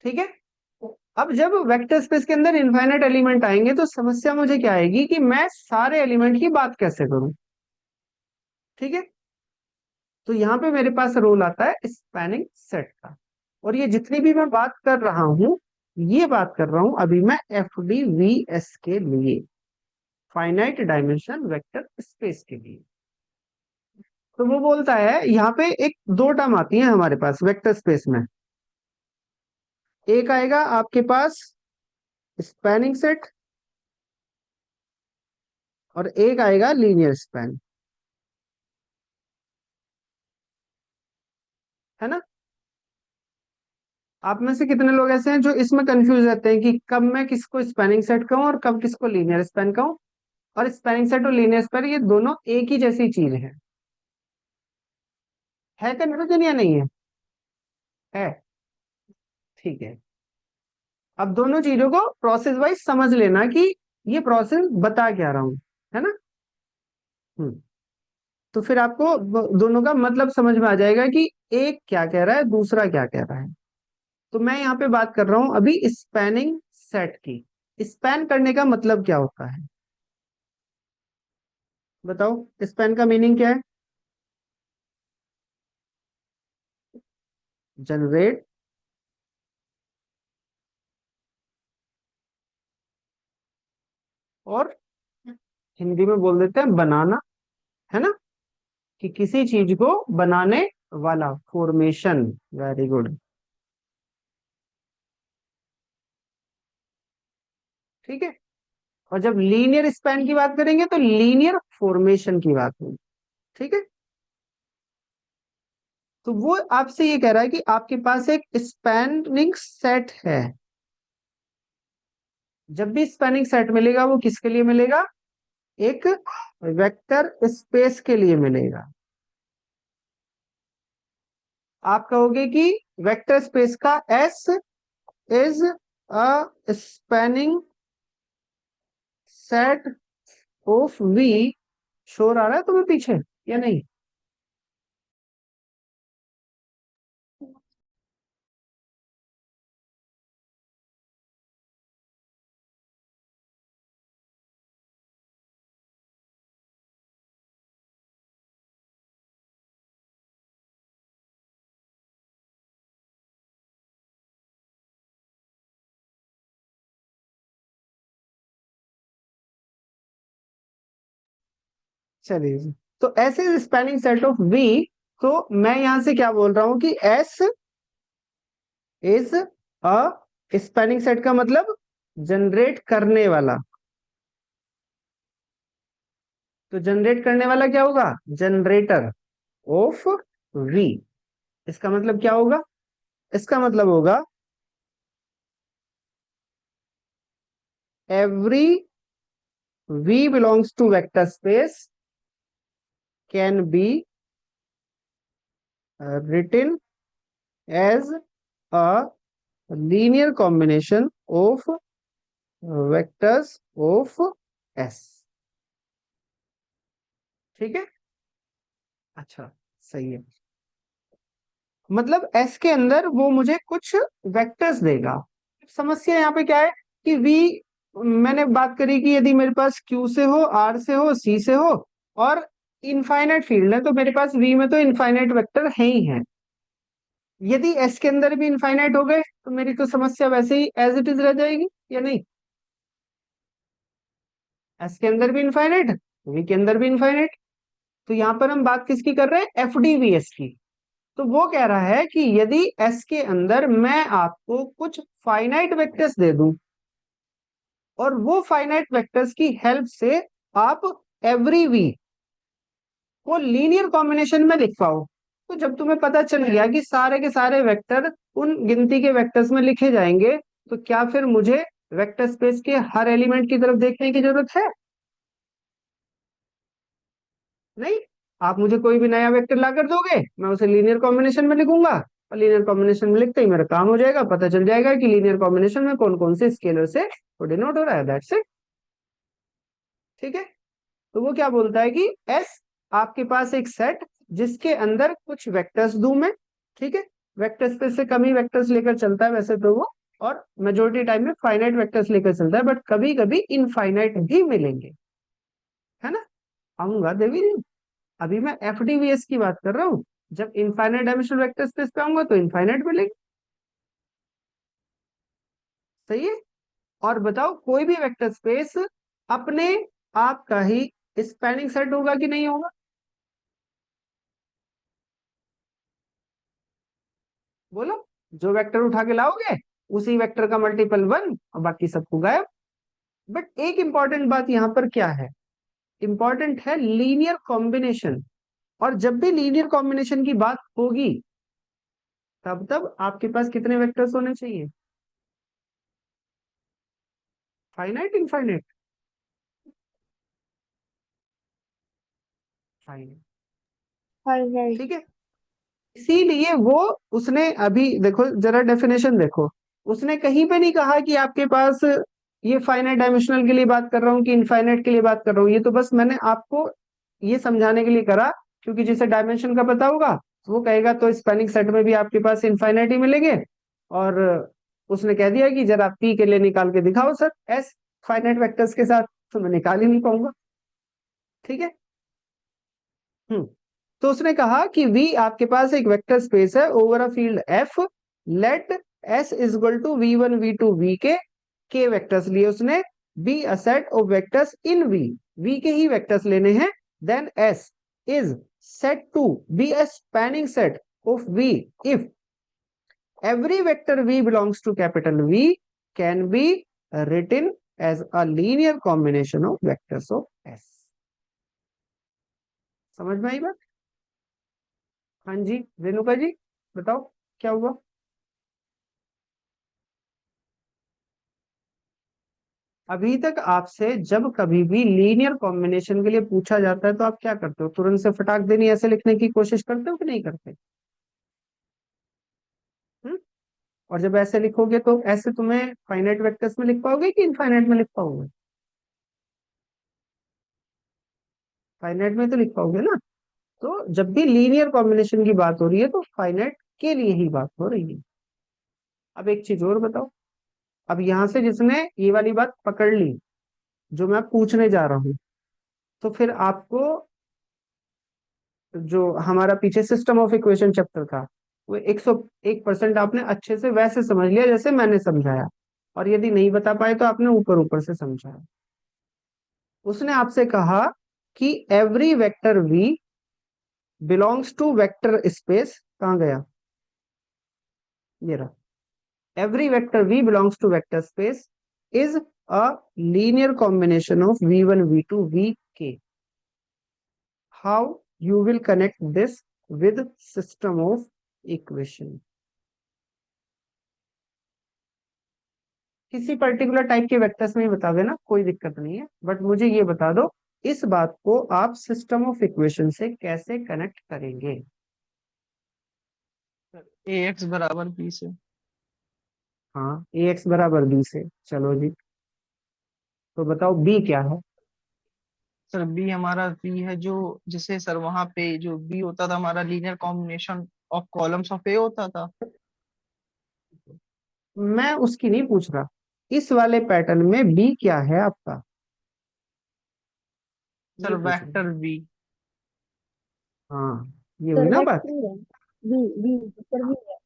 Speaker 1: ठीक है। अब जब वेक्टर स्पेस के अंदर इनफाइनाइट एलिमेंट आएंगे तो समस्या मुझे क्या आएगी कि मैं सारे एलिमेंट की बात कैसे करूं। ठीक है। तो यहाँ पे मेरे पास रोल आता है स्पैनिंग सेट का, और ये जितनी भी मैं बात कर रहा हूं, ये बात कर रहा हूं अभी मैं एफ डी वी एस के लिए, फाइनाइट डायमेंशन वेक्टर स्पेस के लिए। तो वो बोलता है यहाँ पे एक दो टर्म आती है हमारे पास वेक्टर स्पेस में। एक आएगा आपके पास स्पैनिंग सेट, और एक आएगा लीनियर स्पैन, है ना? आप में से कितने लोग ऐसे हैं जो इसमें कंफ्यूज रहते हैं कि कब मैं किसको स्पैनिंग सेट कहूं और कब किसको लीनियर स्पैन कहूं? और स्पैनिंग सेट और लीनियर स्पैन ये दोनों एक ही जैसी चीज है कन्फ्यूजन या नहीं है? है। ठीक है। अब दोनों चीजों को प्रोसेस वाइज समझ लेना कि ये प्रोसेस बता क्या रहा हूं, है ना? हम्म। तो फिर आपको दोनों का मतलब समझ में आ जाएगा कि एक क्या कह रहा है, दूसरा क्या कह रहा है। तो मैं यहाँ पे बात कर रहा हूं अभी स्पैनिंग सेट की। स्पैन करने का मतलब क्या होता है बताओ? स्पैन का मीनिंग क्या है? जनरेट, और हिंदी में बोल देते हैं बनाना, है ना? कि किसी चीज को बनाने वाला, फॉर्मेशन। Very good. ठीक है। और जब लीनियर स्पैन की बात करेंगे तो लीनियर फॉर्मेशन की बात होगी। ठीक है। तो वो आपसे ये कह रहा है कि आपके पास एक स्पैनिंग सेट है। जब भी स्पैनिंग सेट मिलेगा वो किसके लिए मिलेगा? एक वेक्टर स्पेस के लिए मिलेगा। आप कहोगे कि वेक्टर स्पेस का S is a spanning set of V. शोर आ रहा है तुम्हें पीछे या नहीं? चलिए, तो ऐसे स्पैनिंग सेट ऑफ वी, तो मैं यहां से क्या बोल रहा हूं कि S is a spanning set का मतलब जनरेट करने वाला। तो जनरेट करने वाला क्या होगा? Generator of V. इसका मतलब क्या होगा? इसका मतलब होगा every V belongs to vector space can be written as a linear combination of vectors of S। ठीक है। अच्छा, सही है। मतलब S के अंदर वो मुझे कुछ वेक्टर्स देगा। समस्या यहाँ पे क्या है कि V, मैंने बात करी कि यदि मेरे पास Q से हो, R से हो, C से हो, और इनफाइनाइट फील्ड है, तो मेरे पास V में तो इनफाइनाइट वेक्टर है ही है। यदि एस के अंदर भी इनफाइनाइट हो गए तो मेरी तो समस्या वैसे ही एज इट इज रह जाएगी, या नहीं? एस के अंदर भी इनफाइनाइट, वी के अंदर भी इनफाइनाइट। तो यहां पर हम बात किसकी कर रहे हैं? एफ डी वी एस की। तो वो कह रहा है कि यदि एस के अंदर मैं आपको कुछ फाइनाइट वेक्टर्स दे दूं, और वो फाइनाइट वेक्टर्स की हेल्प से आप एवरी वी को लीनियर कॉम्बिनेशन में लिख पाओ, तो जब तुम्हें पता चल गया कि सारे के सारे वेक्टर उन गिनती के वेक्टर्स में लिखे जाएंगे, तो क्या फिर मुझे वेक्टर स्पेस के हर एलिमेंट की तरफ देखने की जरूरत है? नहीं। आप मुझे कोई भी नया वेक्टर ला कर दोगे, मैं उसे लीनियर कॉम्बिनेशन में लिखूंगा, और लीनियर कॉम्बिनेशन में लिखते ही मेरा काम हो जाएगा, पता चल जाएगा कि लीनियर कॉम्बिनेशन में कौन कौन से स्केलर से वो डिनोट हो रहा है, दैट्स इट। ठीक है। तो वो क्या बोलता है कि एस आपके पास एक सेट जिसके अंदर कुछ वेक्टर्स दूं मैं, ठीक है, वेक्टर स्पेस से कम ही वेक्टर्स लेकर चलता है वैसे तो वो, और मेजोरिटी टाइम में फाइनाइट वेक्टर्स लेकर चलता है, बट कभी कभी इनफाइनाइट भी मिलेंगे, है ना। आऊंगा देवी, अभी मैं एफडीवीएस की बात कर रहा हूँ। जब इनफाइनाइट डायमेंशनल वेक्टर स्पेस पे आऊंगा तो इनफाइनाइट मिलेंगे। सही है। और बताओ कोई भी वेक्टर स्पेस अपने आप का ही स्पैनिंग सेट होगा कि नहीं होगा? बोलो। जो वेक्टर उठा के लाओगे उसी वेक्टर का मल्टीपल 1 और बाकी सबको गायब। बट एक इंपॉर्टेंट बात यहां पर क्या है, इंपॉर्टेंट है लीनियर कॉम्बिनेशन। और जब भी लीनियर कॉम्बिनेशन की बात होगी तब तब आपके पास कितने वेक्टर्स होने चाहिए? Finite, infinite? फाइनाइट।
Speaker 6: फाइनाइट।
Speaker 1: ठीक है। इसीलिए वो, उसने अभी देखो जरा डेफिनेशन देखो, उसने कहीं पे नहीं कहा कि आपके पास, ये फाइनाइट डायमेंशनल के लिए बात कर रहा हूँ कि इनफाइनाइट के लिए बात कर रहा हूँ, ये तो बस मैंने आपको ये समझाने के लिए करा, क्योंकि जिसे डायमेंशन का पता होगा वो कहेगा तो स्पैनिंग सेट में भी आपके पास इनफाइनाइट ही मिलेंगे। और उसने कह दिया कि जरा पी के लिए निकाल के दिखाओ सर एस फाइनाइट वेक्टर्स के साथ, तो मैं निकाल ही नहीं पाऊंगा। ठीक है। हम्म। तो उसने कहा कि V आपके पास एक वेक्टर स्पेस है over a field F, let S is equal to V1 V2 V के वेक्टर्स लिए उसने, be a set of vectors in V के ही वेक्टर्स लेने हैं, then S is set to be a spanning set of V if every vector V belongs to capital V can be written as a linear combination of vectors of S। समझ में आई बात? हाँ जी रेणुका जी, बताओ क्या हुआ? अभी तक आपसे जब कभी भी लीनियर कॉम्बिनेशन के लिए पूछा जाता है तो आप क्या करते हो? तुरंत से फटाक देनी ऐसे लिखने की कोशिश करते हो कि नहीं करते? हम्म। और जब ऐसे लिखोगे तो ऐसे तुम्हें फाइनाइट वेक्टर्स में लिख पाओगे कि इनफाइनाइट में लिख पाओगे? फाइनाइट में तो लिख पाओगे ना। तो जब भी लीनियर कॉम्बिनेशन की बात हो रही है तो फाइनाइट के लिए ही बात हो रही है। अब एक चीज और बताओ, अब यहां से जिसने ये वाली बात पकड़ ली जो मैं पूछने जा रहा हूं, तो फिर आपको जो हमारा पीछे सिस्टम ऑफ इक्वेशन चैप्टर था वो 101% आपने अच्छे से वैसे समझ लिया जैसे मैंने समझाया, और यदि नहीं बता पाए तो आपने ऊपर ऊपर से समझाया। उसने आपसे कहा कि every vector V belongs to vector space, कहाँ गया ये रहा, every vector V belongs to vector space is a linear combination of V1 V2 Vk। How you will connect this with system of equation? किसी पर्टिकुलर टाइप के वेक्टर्स में ही बता देना, कोई दिक्कत नहीं है, बट मुझे ये बता दो इस बात को आप सिस्टम ऑफ इक्वेशन से कैसे कनेक्ट करेंगे?
Speaker 3: ax बराबर b से।
Speaker 1: हाँ, ax बराबर b से, चलो जी। तो बताओ b क्या है?
Speaker 3: सर b हमारा v है, जो जिसे सर वहां पे जो b होता था हमारा linear combination of columns of a होता था।
Speaker 1: मैं उसकी नहीं पूछ रहा, इस वाले पैटर्न में b क्या है आपका, ये
Speaker 3: सर
Speaker 1: पूछ रहा हूँ।
Speaker 3: Vector v।
Speaker 1: हाँ, ये हुई
Speaker 6: सर
Speaker 1: ना बात।
Speaker 6: वेक्टर है, बी बी वेक्टर बी है,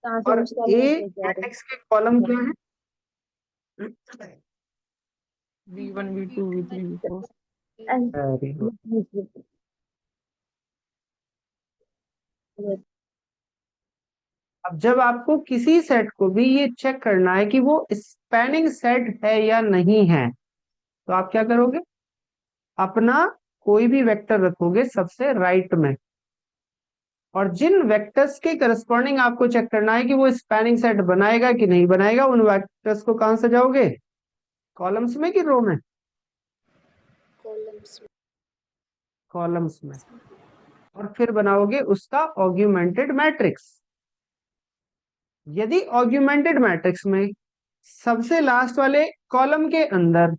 Speaker 6: कहाँ से
Speaker 1: और
Speaker 6: हम
Speaker 1: a
Speaker 6: स्पेलिंग लेके आ रहे
Speaker 1: मैट्रिक्स के कॉलम क्या है?
Speaker 3: v1 v2 v3 v4।
Speaker 6: हैं।
Speaker 1: अरे वाह। अब जब आपको किसी सेट को भी ये चेक करना है कि वो स्पैनिंग सेट है या नहीं है, तो आप क्या करोगे? अपना कोई भी वेक्टर रखोगे सबसे राइट में, और जिन वेक्टर्स के करस्पॉन्डिंग आपको चेक करना है कि वो स्पैनिंग सेट बनाएगा कि नहीं बनाएगा, उन वेक्टर्स को कहां से जाओगे, कॉलम्स में कि रो में,
Speaker 4: कॉलम्स में।
Speaker 1: कॉलम्स में, और फिर बनाओगे उसका ऑग्यूमेंटेड मैट्रिक्स। यदि ऑग्यूमेंटेड मैट्रिक्स में सबसे लास्ट वाले कॉलम के अंदर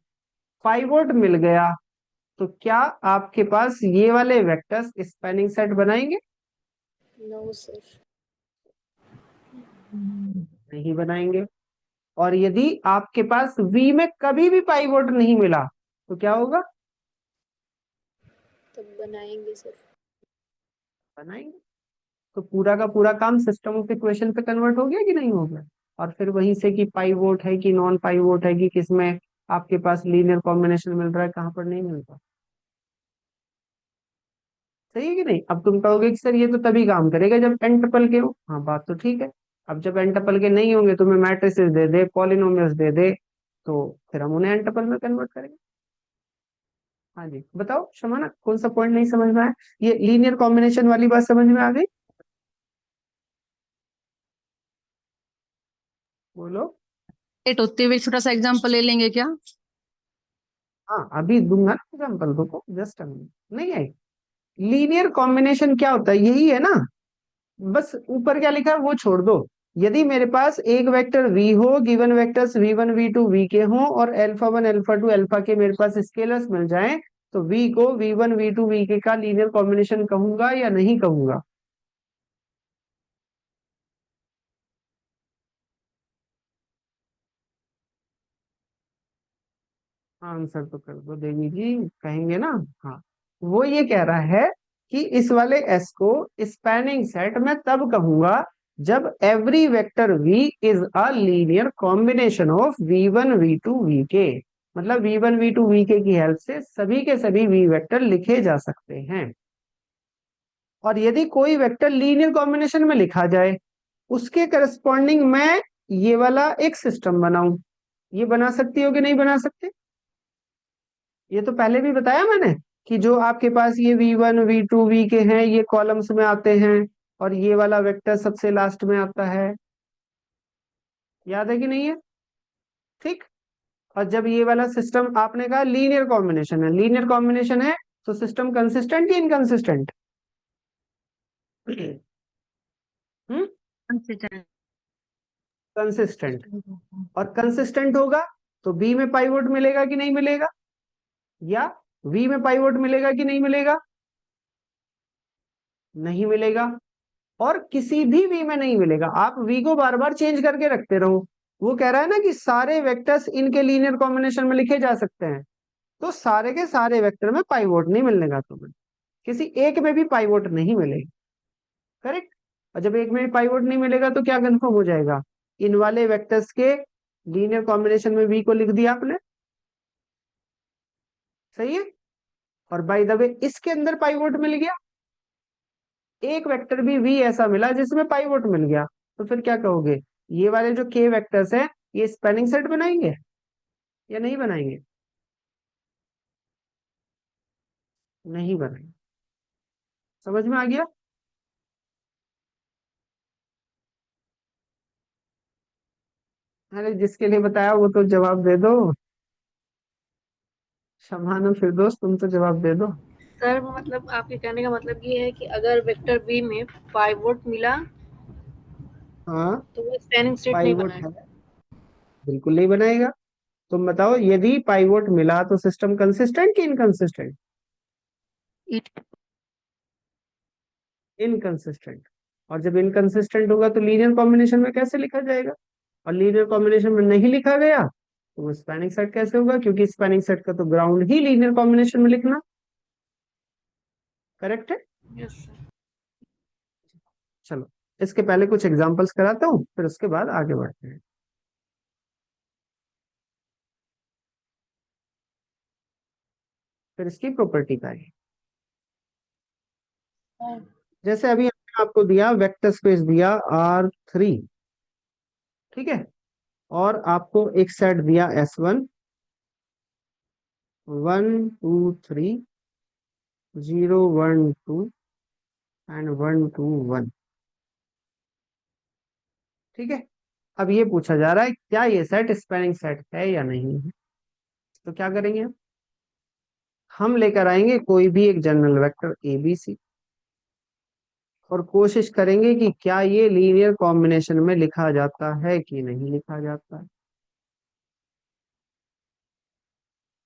Speaker 1: पाइवोट मिल गया तो क्या आपके पास ये वाले वेक्टर्स स्पैनिंग सेट बनाएंगे?
Speaker 4: No sir.
Speaker 1: नहीं बनाएंगे। और यदि आपके पास V में कभी भी पाइवोट नहीं मिला तो क्या होगा?
Speaker 4: तब बनाएंगे सर।
Speaker 1: बनाएंगे। तो पूरा का पूरा काम सिस्टम ऑफ इक्वेशन पे कन्वर्ट हो गया कि नहीं हो गया? और फिर वहीं से कि पाइवोट है कि नॉन पाइवोट है कि किसमें आपके पास लीनियर कॉम्बिनेशन मिल रहा है, कहां पर नहीं मिलता। सही है कि नहीं? अब तुम कहोगे कि सर ये तो तभी काम करेगा जब n टपल के हो। हाँ, बात तो ठीक है। अब जब n टपल के नहीं होंगे, तुम्हें मैट्रिसेस दे दे, पॉलिनोमियल्स दे दे, तो फिर हम उन्हें n टपल में कन्वर्ट करेंगे। हाँ जी, बताओ शमाना, कौन सा पॉइंट नहीं समझ में आया? ये लीनियर कॉम्बिनेशन वाली बात समझ में आ गई? बोलो।
Speaker 8: लेट होते हुए छोटा सा एग्जांपल ले लेंगे क्या?
Speaker 1: हाँ, अभी दूंगा ना एग्जाम्पल, रुको जस्ट नहीं आई। लीनियर कॉम्बिनेशन क्या होता है, यही है ना। बस ऊपर क्या लिखा है वो छोड़ दो। यदि मेरे पास एक वेक्टर v हो, given vectors v1 v2 vk हो, और अल्फा 1 अल्फा 2 अल्फा के मेरे पास स्केलर्स मिल जाएं, तो v को v1 v2 vk का लीनियर कॉम्बिनेशन कहूंगा या नहीं कहूंगा? आंसर तो कर दो देवी जी, कहेंगे ना। हाँ, वो ये कह रहा है कि इस वाले s को स्पैनिंग सेट मैं तब कहूंगा जब every vector v is a linear combination of v1 v2 vk। मतलब v1 v2 vk की हेल्प से सभी के सभी v वेक्टर लिखे जा सकते हैं। और यदि कोई वेक्टर लीनियर कॉम्बिनेशन में लिखा जाए, उसके करस्पॉन्डिंग मैं ये वाला एक सिस्टम बनाऊं, ये बना सकती हो कि नहीं बना सकते? ये तो पहले भी बताया मैंने कि जो आपके पास ये v1 v2 vk हैं, ये कॉलम्स में आते हैं, और ये वाला वेक्टर सबसे लास्ट में आता है। याद है कि नहीं है? ठीक। और जब ये वाला सिस्टम, आपने कहा लीनियर कॉम्बिनेशन है, लीनियर कॉम्बिनेशन है तो सिस्टम कंसिस्टेंट या इनकंसिस्टेंट? हम्म, कंसिस्टेंट। और कंसिस्टेंट होगा तो बी में पाइवोट मिलेगा कि नहीं मिलेगा, या वी में पाइवोट मिलेगा कि नहीं मिलेगा? नहीं मिलेगा। और किसी भी वी में नहीं मिलेगा। आप वी को बार बार चेंज करके रखते रहो। वो कह रहा है ना कि सारे वेक्टर्स इनके लीनियर कॉम्बिनेशन में लिखे जा सकते हैं, तो सारे के सारे वेक्टर में पाइवोट नहीं मिलने का, तुम्हें किसी एक में भी पाइवोट नहीं मिलेगा। करेक्ट। और जब एक में भी पाइवोट नहीं मिलेगा तो क्या कंफर्म हो जाएगा? इन वाले वेक्टर्स के लीनियर कॉम्बिनेशन में वी को लिख दिया आपने। सही है। और बाय द वे इसके अंदर पाइवोट मिल गया, एक वेक्टर भी वी ऐसा मिला जिसमें पाइवोट मिल गया, तो फिर क्या कहोगे? ये वाले जो के वेक्टर्स हैं, ये स्पैनिंग सेट बनाएंगे या नहीं बनाएंगे? नहीं बनाएंगे। समझ में आ गया? अरे जिसके लिए बताया वो तो जवाब दे दो। शमानो फिरदौस, तुम तो जवाब दे दो।
Speaker 4: सर मतलब आपके कहने का मतलब ये है कि अगर वेक्टर बी में पाइवोट मिला
Speaker 1: हाँ,
Speaker 4: तो वो स्पैनिंग सेट नहीं
Speaker 1: पाइवोट है,
Speaker 4: बनाएगा।
Speaker 1: बिल्कुल नहीं बनाएगा। तुम बताओ, यदि पाइवोट मिला तो सिस्टम कंसिस्टेंट कि इनकंसिस्टेंट? इनकंसिस्टेंट। और जब इनकंसिस्टेंट होगा तो लीनियर कॉम्बिनेशन में कैसे लिखा जाएगा? और लीनियर कॉम्बिनेशन में नहीं लिखा गया तो वो स्पैनिंग सेट कैसे होगा? क्योंकि स्पैनिंग सेट का तो ग्राउंड ही लीनियर कॉम्बिनेशन में लिखना। करेक्ट है।
Speaker 4: Yes sir.
Speaker 1: चलो, इसके पहले कुछ एग्जांपल्स कराता हूँ, फिर उसके बाद आगे बढ़ते हैं। फिर इसकी प्रॉपर्टी का है। जैसे अभी हमने आपको दिया वेक्टर स्पेस दिया R3, ठीक है, और आपको एक सेट दिया S1 1 2 3 0 1 2 एंड 1 2 1। ठीक है, अब ये पूछा जा रहा है क्या ये सेट स्पैनिंग सेट है या नहीं है। तो क्या करेंगे हम लेकर आएंगे कोई भी एक general vector A B C और कोशिश करेंगे कि क्या ये लीनियर कॉम्बिनेशन में लिखा जाता है कि नहीं लिखा जाता है।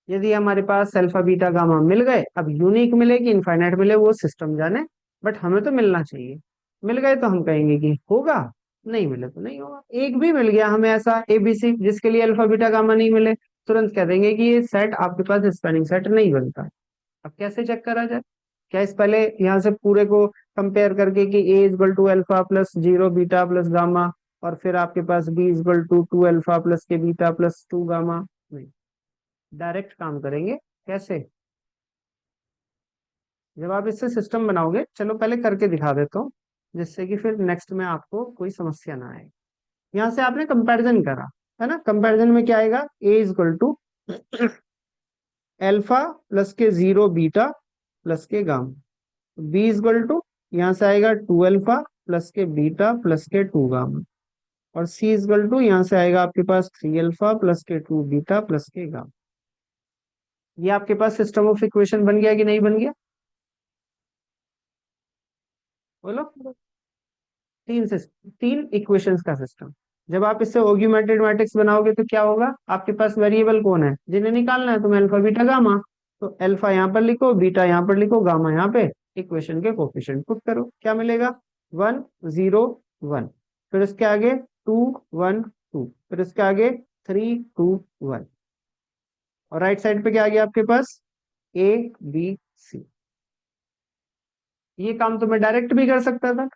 Speaker 1: यदि हमारे पास अल्फा बीटा गामा मिल गए, अब यूनिक मिले कि इनफाइनाइट मिले वो सिस्टम जाने, बट हमें तो मिलना चाहिए। मिल गए तो हम कहेंगे कि होगा, नहीं मिले तो नहीं होगा। एक भी मिल गया हमें ऐसा एबीसी जिसके लिए अल्फा बीटा गामा नहीं मिले, तुरंत कह देंगे कि ये सेट आपके पास स्पैनिंग सेट नहीं बनता। अब कैसे चेक करा जाए, क्या इस पहले यहाँ से पूरे को कंपेयर करके कि A is equal to alpha plus 0 beta plus gamma और फिर आपके पास B is equal to 2 alpha plus K beta plus 2 gamma, नहीं। डायरेक्ट काम करेंगे। कैसे, जब आप इससे सिस्टम बनाओगे, चलो पहले करके दिखा देता हूँ जिससे कि फिर नेक्स्ट में आपको कोई समस्या ना आए। यहाँ से आपने कंपैरिजन करा है ना, कंपैरिजन में क्या आएगा, ए इजक्वल टू एल्फा प्लस के 0 बीटा प्लस के गामा, बी इजक्वल टू यहाँ से आएगा 2 alpha plus K beta plus के 2 गामा और सी इजक्वल टू यहाँ से आएगा आपके पास 3 अल्फा प्लस के 2 बीटा प्लस के गामा। ये आपके पास सिस्टम ऑफ इक्वेशन बन गया कि नहीं बन गया, बोलो। तीन इक्वेशंस का सिस्टम। जब आप इससे ऑग्यूमेंटेड मैट्रिक्स बनाओगे तो क्या होगा, आपके पास वेरिएबल कौन है जिन्हें निकालना है तुम्हें, अल्फा बीटा गामा। तो अल्फा यहाँ पर लिखो, बीटा यहाँ पर लिखो, गामा यहाँ पे, इक्वेशन के कोफिशिएंट पुट करो, क्या मिलेगा 1 0 1, फिर इसके आगे 2 1 2, फिर इसके आगे 3 2 1 और राइट साइड पे क्या आ गया आपके पास ए बी सी। ये काम तो मैं डायरेक्ट भी कर सकता था,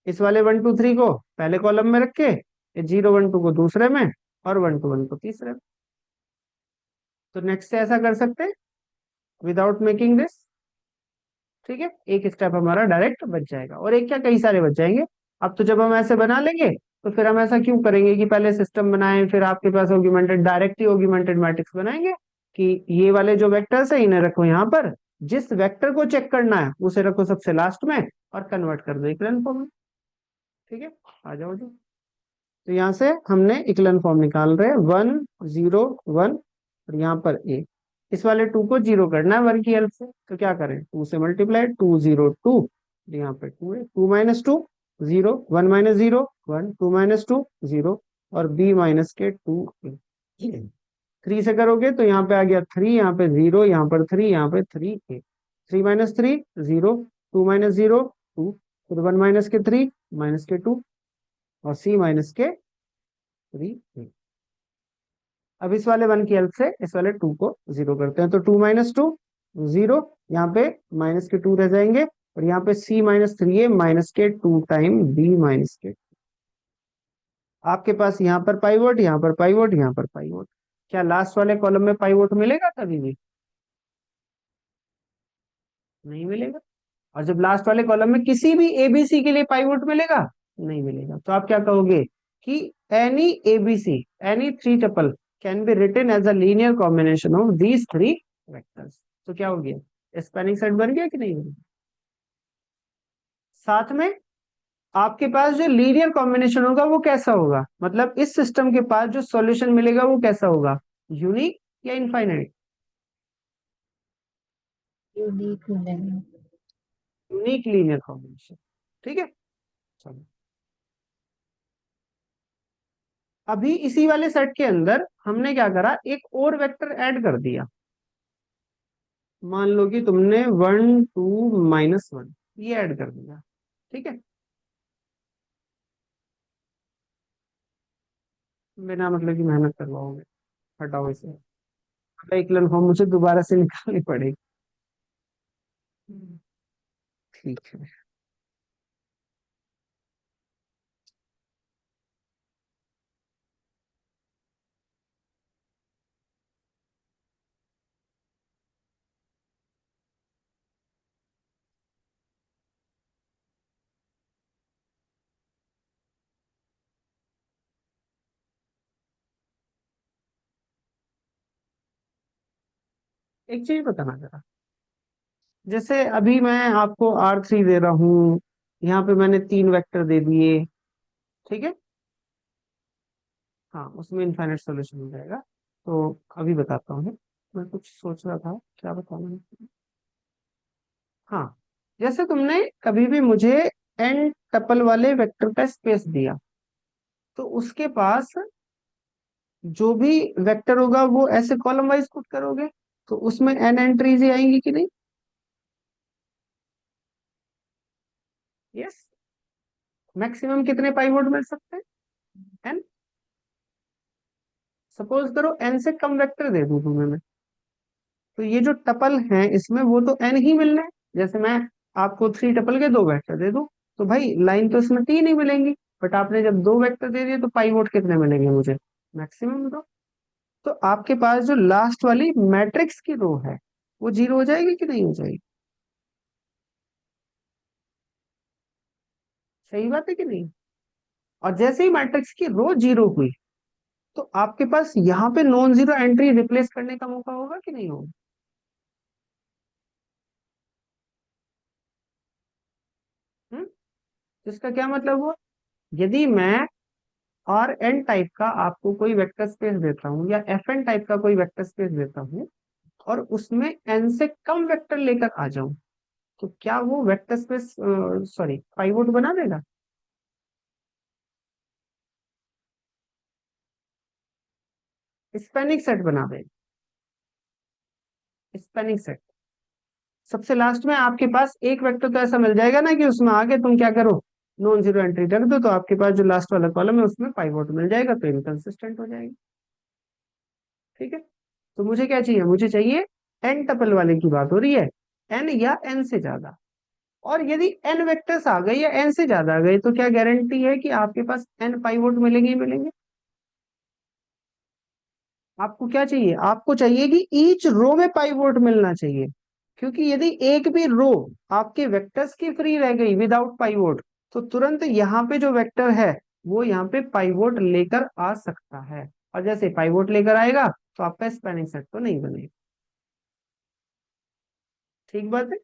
Speaker 1: इस वाले 1 2 3 को पहले कॉलम में रख के 0 1 2 को दूसरे में और 1 2 1 को तीसरे में। तो नेक्स्ट से ऐसा कर सकते हैं विदाउट मेकिंग दिस। ठीक है, एक स्टेप हमारा डायरेक्ट बच जाएगा और एक क्या कई सारे बच जाएंगे। अब तो जब हम ऐसे बना लेंगे तो फिर हम ऐसा क्यों करेंगे कि पहले सिस्टम बनाएं फिर आपके पास ऑग्यूमेंटेड, डायरेक्ट ही ऑग्यूमेंटेड मैट्रिक्स बनाएंगे कि ये वाले जो वेक्टर्स है इन्हें रखो यहाँ पर, जिस वेक्टर को चेक करना है उसे रखो सबसे लास्ट में और कन्वर्ट कर दो इक्विवेलेंट फॉर्म में। ठीक है, आ जाओ जी। तो यहाँ से हमने इक्विवेलेंट फॉर्म निकाल रहे हैं 1 0 1 और यहाँ पर ए, इस वाले 2 को 0 करना है 1 की हेल्प से, तो क्या करें 2 से मल्टीप्लाई 2 0 2, यहाँ पे 2 है, 2 माइनस 2 0, 1 माइनस 0 1, 2 माइनस 2 0 और b माइनस के 2 3 से करोगे तो यहाँ पे आ गया 3, यहाँ पे 0, यहाँ पर 3, यहाँ पे 3 a, 3 माइनस 3 0, 2 माइनस 0 2, फिर 1 माइनस के 3 माइनस के 2 और c माइनस के 3 a। अब इस वाले 1 की हेल्प से इस वाले 2 को 0 करते हैं, तो 2 माइनस 2 0, यहाँ पे माइनस के 2 रह जाएंगे और यहाँ पे c माइनस 3a माइनस के 2 टाइम b माइनस के। आपके पास यहाँ पर पाइवोट, यहाँ पर पाइवोट, यहाँ पर पाइवोट, क्या लास्ट वाले कॉलम में पाइवोट मिलेगा कभी भी, नहीं मिलेगा। और जब लास्ट वाले कॉलम में किसी भी एबीसी के लिए पाइवोट मिलेगा, नहीं मिलेगा, तो आप क्या कहोगे कि any ABC, any three tuple can be written as a linear combination of these three vectors. तो क्या हो गया, स्पैनिंग सेट बन गया कि नहीं बन गया। साथ में आपके पास जो लीनियर कॉम्बिनेशन होगा वो कैसा होगा, मतलब इस सिस्टम के पास जो सॉल्यूशन मिलेगा वो कैसा होगा, यूनिक या इनफाइनाइट,
Speaker 5: यूनिक मिलेगा।
Speaker 1: Unique linear combination. ठीक है, चलो अभी इसी वाले सेट के अंदर हमने क्या करा, एक और वेक्टर ऐड कर दिया। मान लो कि तुमने 1 2 माइनस 1 ये ऐड कर दिया। ठीक है, बिना मतलब की मेहनत करवाओगे, हटाओ इसे, इक्विवेलेंट फॉर्म मुझे दोबारा से निकालनी पड़ेगी। ठीक है, एक चीज बताना जरा, जैसे अभी मैं आपको R3 दे रहा हूं, यहाँ पे मैंने 3 वेक्टर दे दिए, ठीक है। हाँ, उसमें इनफाइनाइट सोल्यूशन हो जाएगा। तो अभी बताता हूँ, मैं कुछ सोच रहा था क्या बताऊँ। हाँ, जैसे तुमने कभी भी मुझे n टपल वाले वेक्टर का स्पेस दिया, तो उसके पास जो भी वेक्टर होगा वो ऐसे कॉलम वाइज पुट करोगे, तो उसमें n एंट्रीज ही आएंगी कि नहीं? यस। मैक्सिमम कितने पाइवोट मिल सकते हैं? n। सपोज करो n से कम वेक्टर दे दूं तुम्हें मैं, तो ये जो टपल है इसमें वो तो n ही मिलना है। जैसे मैं आपको 3 टपल के 2 वेक्टर दे दूं, तो भाई लाइन तो इसमें 3 ही मिलेंगी, बट आपने जब 2 वेक्टर दे दिए तो पाइवोट कितने मिलेंगे मुझे? मैक्सिमम 2। तो आपके पास जो लास्ट वाली मैट्रिक्स की रो है वो जीरो हो जाएगी कि नहीं हो जाएगी? सही बात है कि नहीं? और जैसे ही मैट्रिक्स की रो जीरो हुई, तो आपके पास यहाँ पे नॉन जीरो एंट्री रिप्लेस करने का मौका होगा कि नहीं होगा? हम्म। इसका क्या मतलब हुआ? यदि मैं और एन टाइप का आपको कोई वेक्टर स्पेस देता हूँ या एफ एन टाइप का कोई वेक्टर स्पेस देता हूँ, और उसमें एन से कम वेक्टर लेकर आ जाऊं, तो क्या वो वेक्टर स्पेस सॉरी पाइवोट बना देगा? स्पैनिंग सेट बना देगा। Spanning set. सबसे लास्ट में आपके पास एक वेक्टर तो ऐसा मिल जाएगा ना कि उसमें आगे तुम क्या करो, नॉन जीरो एंट्री रख दो, तो आपके पास जो लास्ट वाला कॉलम है उसमें पाइवोट मिल जाएगा, तो इनकंसिस्टेंट हो जाएगी। ठीक है। तो मुझे क्या चाहिए? मुझे चाहिए एन टपल वाले की बात हो रही है, एन या एन से ज्यादा। और यदि एन वेक्टर्स आ गए या एन से ज्यादा आ गए, तो क्या गारंटी है कि आपके पास एन पाइवोट मिलेंगे ही मिलेंगे? आपको क्या चाहिए? आपको चाहिए कि ईच रो में पाइवोट मिलना चाहिए, क्योंकि यदि एक भी रो आपके वेक्टर्स की फ्री रह गई विदाउट पाइवोट, तो तुरंत यहाँ पे जो वेक्टर है वो यहाँ पे पाइवोट लेकर आ सकता है, और जैसे पाइवोट लेकर आएगा तो आपका स्पैनिंग सेट तो नहीं बनेगा। ठीक बात है।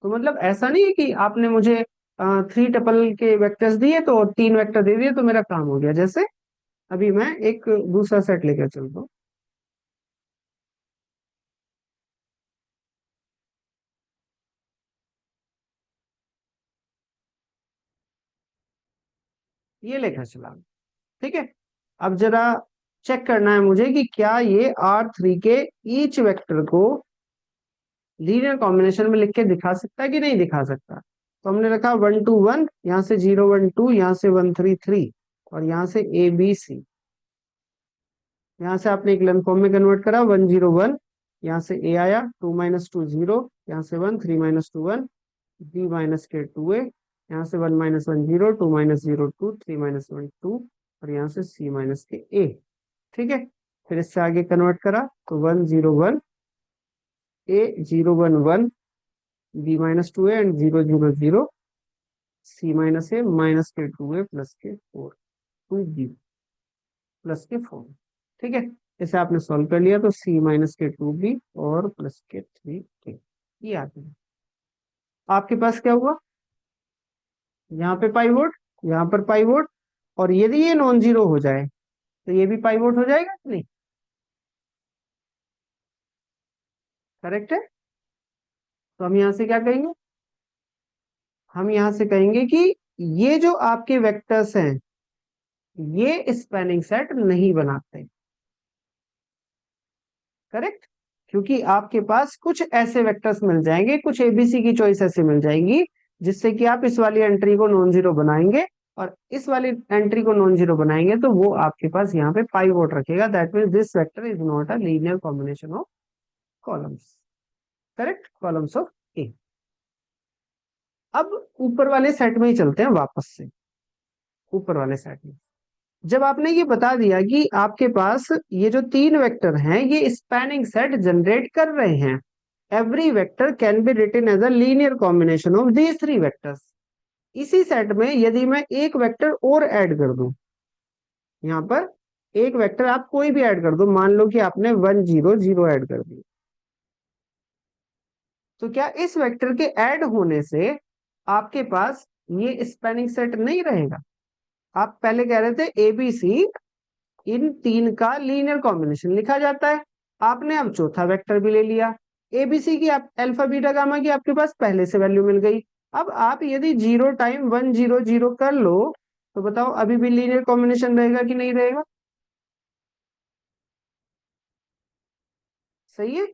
Speaker 1: तो मतलब ऐसा नहीं है कि आपने मुझे 3 टपल के वेक्टर्स दिए तो 3 वेक्टर दे दिए तो मेरा काम हो गया। जैसे अभी मैं एक दूसरा सेट लेकर चलता हूँ। ये लेकर चला, ठीक है। अब जरा चेक करना है मुझे कि क्या ये R3 के ईच वेक्टर को लीनियर कॉम्बिनेशन में लिख के दिखा सकता है कि नहीं दिखा सकता। तो हमने रखा 1 2 1, यहाँ से 0 1 2, यहाँ से 1 3 3, और यहाँ से ABC। यहाँ से आपने एक लेंथ फॉर्म में कन्वर्ट करा, 1 0 1, यहाँ से A आया, 2 - 2 0, यहाँ से 1 3 - 2 1, B - के 2A, यहाँ से 1 - 1 0, 2 - 0 2, 3 - 1 2, और यहाँ से C - के A। ठीक है। फिर इससे आगे कन्वर्ट करा तो 1 0 1, A 0 1 1, B - 2A and 0 0 0, C - A minus के 2A प्लस के 4, 2B प्लस के 4। ठीक है। इसे आपने सॉल्व कर लिया तो C - के 2B और प्लस के 3A ये आते हैं। आपके पास क्या हुआ? यहाँ पे पाइवोट, यहाँ पर पाइवोट, और यदि ये नॉन जीरो हो जाए तो ये भी पाइवोट हो जाएगा कि नहीं? करेक्ट है। तो हम यहाँ से क्या कहेंगे? हम यहाँ से कहेंगे कि ये जो आपके वेक्टर्स हैं ये स्पैनिंग सेट नहीं बनाते। करेक्ट। क्योंकि आपके पास कुछ ऐसे वेक्टर्स मिल जाएंगे, कुछ एबीसी की चॉइस ऐसे मिल जाएंगी जिससे कि आप इस वाली एंट्री को नॉन जीरो बनाएंगे, और इस वाली एंट्री को नॉन जीरो बनाएंगे तो वो आपके पास यहाँ पे पाइवोट रखेगा। That means this vector is not a linear combination of columns. Correct, columns of A. अब ऊपर वाले सेट में ही चलते हैं वापस से। ऊपर वाले सेट में जब आपने ये बता दिया कि आपके पास ये जो 3 वेक्टर हैं ये स्पैनिंग सेट जनरेट कर रहे हैं, every vector can be written as a linear combination of these 3 vectors. इसी सेट में यदि मैं एक वेक्टर और ऐड कर दूं, यहां पर एक वेक्टर आप कोई भी ऐड कर दो, मान लो कि आपने 1 0 0 ऐड कर दिया, तो क्या इस वेक्टर के ऐड होने से आपके पास ये स्पैनिंग सेट नहीं रहेगा? आप पहले कह रहे थे एबीसी इन तीन का लीनियर कॉम्बिनेशन लिखा जाता है, आपने अब चौथा वेक्टर भी ले लिया। एबीसी की आप अल्फा बीटा गामा की आपके पास पहले से वैल्यू मिल गई। अब आप यदि 0 टाइम 1 0 0 कर लो तो बताओ अभी भी लीनियर कॉम्बिनेशन रहेगा कि नहीं रहेगा? सही है।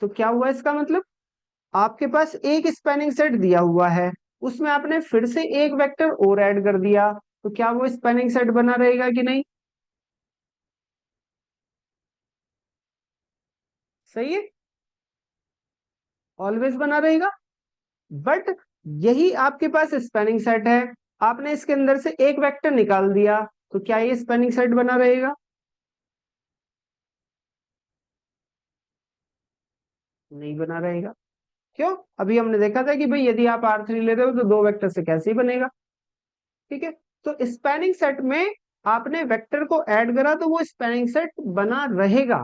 Speaker 1: तो क्या हुआ इसका मतलब, आपके पास एक स्पैनिंग सेट दिया हुआ है, उसमें आपने फिर से एक वेक्टर और ऐड कर दिया, तो क्या वो स्पैनिंग सेट बना रहेगा कि नहीं? सही है, ऑलवेज बना रहेगा। बट यही आपके पास स्पैनिंग सेट है, आपने इसके अंदर से एक वेक्टर निकाल दिया, तो क्या ये स्पैनिंग सेट बना रहेगा? नहीं बना रहेगा। क्यों? अभी हमने देखा था कि भाई यदि आप R3 ले रहे हो तो दो वेक्टर से कैसे ही बनेगा। ठीक है, तो स्पैनिंग सेट में आपने वेक्टर को ऐड करा तो वो स्पैनिंग सेट बना रहेगा,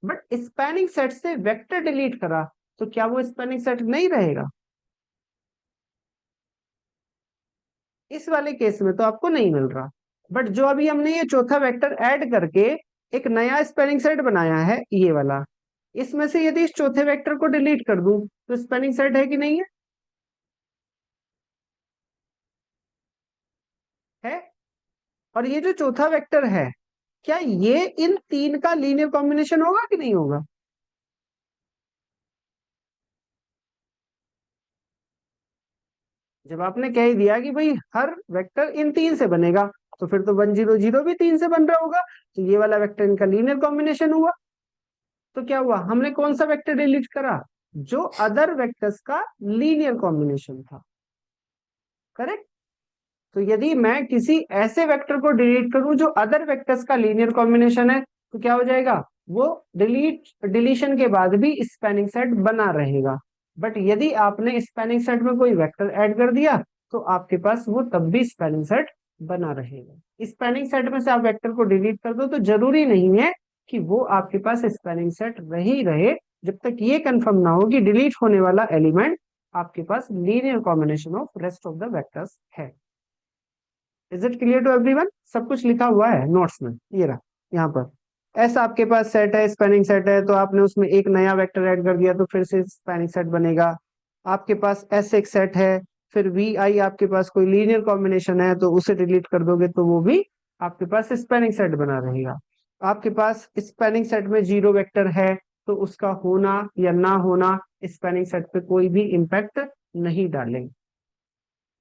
Speaker 1: बट स्पैनिंग सेट से वेक्टर डिलीट करा तो क्या वो स्पैनिंग सेट नहीं रहेगा? इस वाले केस में तो आपको नहीं मिल रहा। बट जो अभी हमने ये चौथा वेक्टर ऐड करके एक नया स्पैनिंग सेट बनाया है ये वाला, इसमें से यदि इस चौथे वेक्टर को डिलीट कर दूं तो स्पैनिंग सेट है कि नहीं है? है। और ये जो चौथा वेक्टर है, क्या ये इन तीन का लीनियर कॉम्बिनेशन होगा कि नहीं होगा? जब आपने कह दिया कि भाई हर वेक्टर इन तीन से बनेगा, तो फिर तो 1 0 0 भी तीन से बन रहा होगा, तो ये वाला वेक्टर इनका लीनियर कॉम्बिनेशन हुआ। तो क्या हुआ, हमने कौन सा वेक्टर डिलीट करा? जो अदर वेक्टर्स का लीनियर कॉम्बिनेशन था। करेक्ट। तो यदि मैं किसी ऐसे वेक्टर को डिलीट करूं जो अदर वेक्टर्स का लीनियर कॉम्बिनेशन है, तो क्या हो जाएगा, वो डिलीशन के बाद भी स्पैनिंग सेट बना रहेगा। बट यदि आपने स्पैनिंग सेट में कोई वेक्टर ऐड कर दिया तो आपके पास वो तब भी स्पैनिंग सेट बना रहेगा। स्पैनिंग सेट में से आप वेक्टर को डिलीट कर दो तो जरूरी नहीं है कि वो आपके पास स्पैनिंग सेट रही रहे, जब तक ये कंफर्म ना हो कि डिलीट होने वाला एलिमेंट आपके पास linear combination of rest of the vectors है। Is it clear to everyone? सब कुछ लिखा हुआ है नोट्स में, ये रहा यहाँ पर। ऐसा आपके पास सेट है, स्पैनिंग सेट है, तो आपने उसमें एक नया वेक्टर ऐड कर दिया तो फिर से स्पैनिंग सेट बनेगा। आपके पास ऐसे एक सेट है, फिर वी आई आपके पास कोई लीनियर कॉम्बिनेशन है तो उसे डिलीट कर दोगे तो वो भी आपके पास स्पैनिंग सेट बना रहेगा। आपके पास स्पैनिंग सेट में जीरो वेक्टर है तो उसका होना या ना होना स्पैनिंग सेट पे कोई भी इम्पैक्ट नहीं डालेंगे।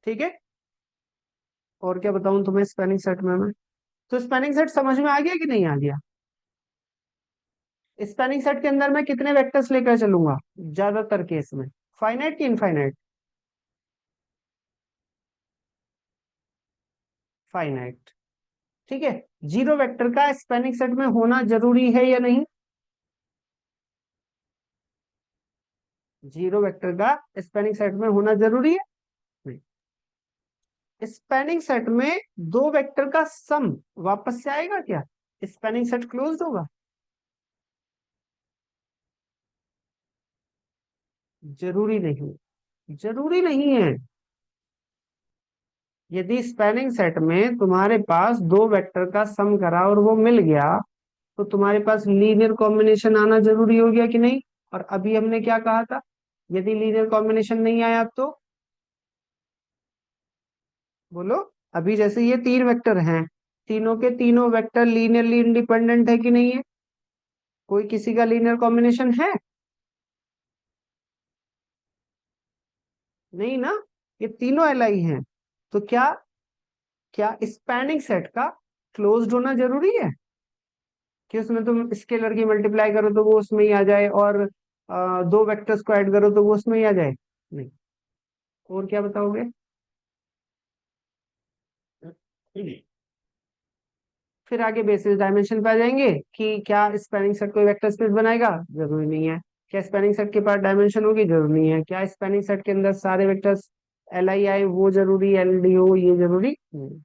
Speaker 1: ठीक है, और क्या बताऊं तुम्हें स्पैनिंग सेट में मैं? तो स्पैनिंग सेट समझ में आ गया कि नहीं आ गया? स्पैनिंग सेट के अंदर मैं कितने वेक्टर्स लेकर चलूंगा ज्यादातर केस में, फाइनाइट कि इनफाइनाइट? फाइनाइट। ठीक है, जीरो वेक्टर का स्पैनिंग सेट में होना जरूरी है या नहीं? जीरो वेक्टर का स्पैनिंग सेट में होना जरूरी है? नहीं। स्पैनिंग सेट में दो वेक्टर का सम वापस से आएगा क्या? स्पैनिंग सेट क्लोज्ड होगा? जरूरी नहीं, जरूरी नहीं है। यदि स्पैनिंग सेट में तुम्हारे पास दो वेक्टर का सम करा और वो मिल गया तो तुम्हारे पास लीनियर कॉम्बिनेशन आना जरूरी हो गया कि नहीं? और अभी हमने क्या कहा था, यदि लीनियर कॉम्बिनेशन नहीं आया तो बोलो। अभी जैसे ये तीन वेक्टर हैं, तीनों के तीनों वेक्टर लीनियरली इंडिपेंडेंट है कि नहीं है? कोई किसी का लीनियर कॉम्बिनेशन है? नहीं ना, ये तीनों एलआई हैं। तो क्या क्या स्पैनिंग सेट का क्लोज्ड होना जरूरी है कि उसमें तुम स्केलर की मल्टीप्लाई करो तो वो उसमें ही आ जाए और दो वेक्टर्स को ऐड करो तो वो उसमें ही आ जाए? नहीं। और क्या बताओगे? फिर आगे बेसिस डायमेंशन पे आ जाएंगे कि क्या स्पैनिंग सेट कोई वेक्टर स्पेस बनाएगा? जरूरी नहीं है। क्या स्पैनिंग सेट के पास डायमेंशन होगी? जरूरी नहीं है। क्या स्पैनिंग सेट के अंदर सारे वेक्टर्स एल आई आए वो जरूरी, एल डी हो ये जरूरी नहीं।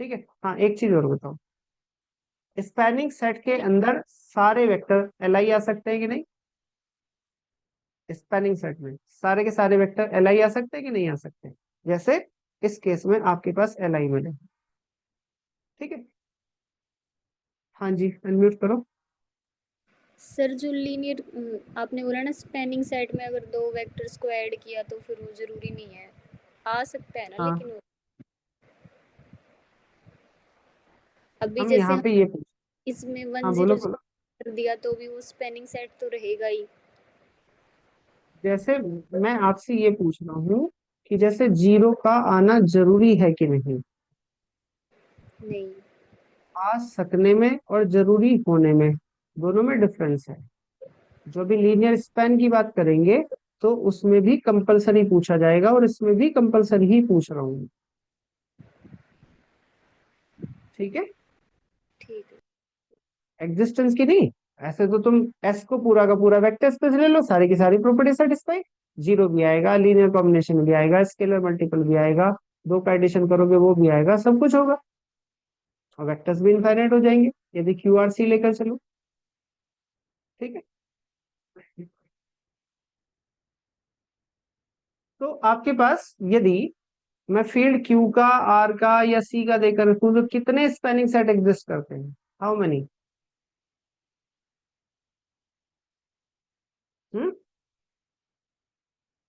Speaker 1: ठीक है, हाँ एक चीज और बताओ, स्पैनिंग सेट के अंदर सारे वेक्टर एल आई आ सकते हैं कि नहीं? स्पैनिंग सेट में सारे के सारे वेक्टर एल आई आ सकते हैं कि नहीं आ सकते? जैसे इस केस में आपके पास एल आई मिले, ठीक है। हाँ जी, अनम्यूट करो।
Speaker 9: सर जो लीनियर आपने बोला ना स्पैनिंग सेट में अगर दो वेक्टर्स को ऐड किया तो फिर वो जरूरी नहीं है, आ सकता है ना,
Speaker 1: हाँ,
Speaker 9: लेकिन वो अभी
Speaker 1: हम
Speaker 9: जैसे
Speaker 1: यहाँ
Speaker 9: हम
Speaker 1: पे ये पूछ,
Speaker 9: इसमें
Speaker 1: हाँ
Speaker 9: 1
Speaker 1: बोलो
Speaker 9: 0
Speaker 1: बोलो।
Speaker 9: कर दिया तो भी वो स्पैनिंग सेट तो रहेगा ही।
Speaker 1: जैसे मैं आपसे ये पूछ रहा हूँ कि जैसे जीरो का आना जरूरी है कि नहीं?
Speaker 9: नहीं।
Speaker 1: आ सकने में और जरूरी होने में दोनों में डिफरेंस है। जो भी लीनियर स्पैन की बात करेंगे तो उसमें भी कंपलसरी पूछा जाएगा और इसमें भी कंपलसरी ही पूछ रहा हूँ, ठीक है।
Speaker 9: ठीक है।
Speaker 1: एग्जिस्टेंस की नहीं, ऐसे तो तुम एस को पूरा का पूरा वेक्टर स्पेस ले लो, सारी की सारी प्रॉपर्टी सेटिस्फाई, जीरो भी आएगा, लीनियर कॉम्बिनेशन भी आएगा, स्केलर मल्टीपल भी आएगा, दो का एडिशन करोगे वो भी आएगा, सब कुछ होगा और वेक्टर्स भी इनफाइनाइट हो जाएंगे यदि क्यू आर सी लेकर चलो, ठीक है। तो आपके पास यदि मैं फील्ड क्यू का, आर का या सी का देकर रखूं तो कितने स्पैनिंग सेट एग्जिस्ट करते हैं? How many?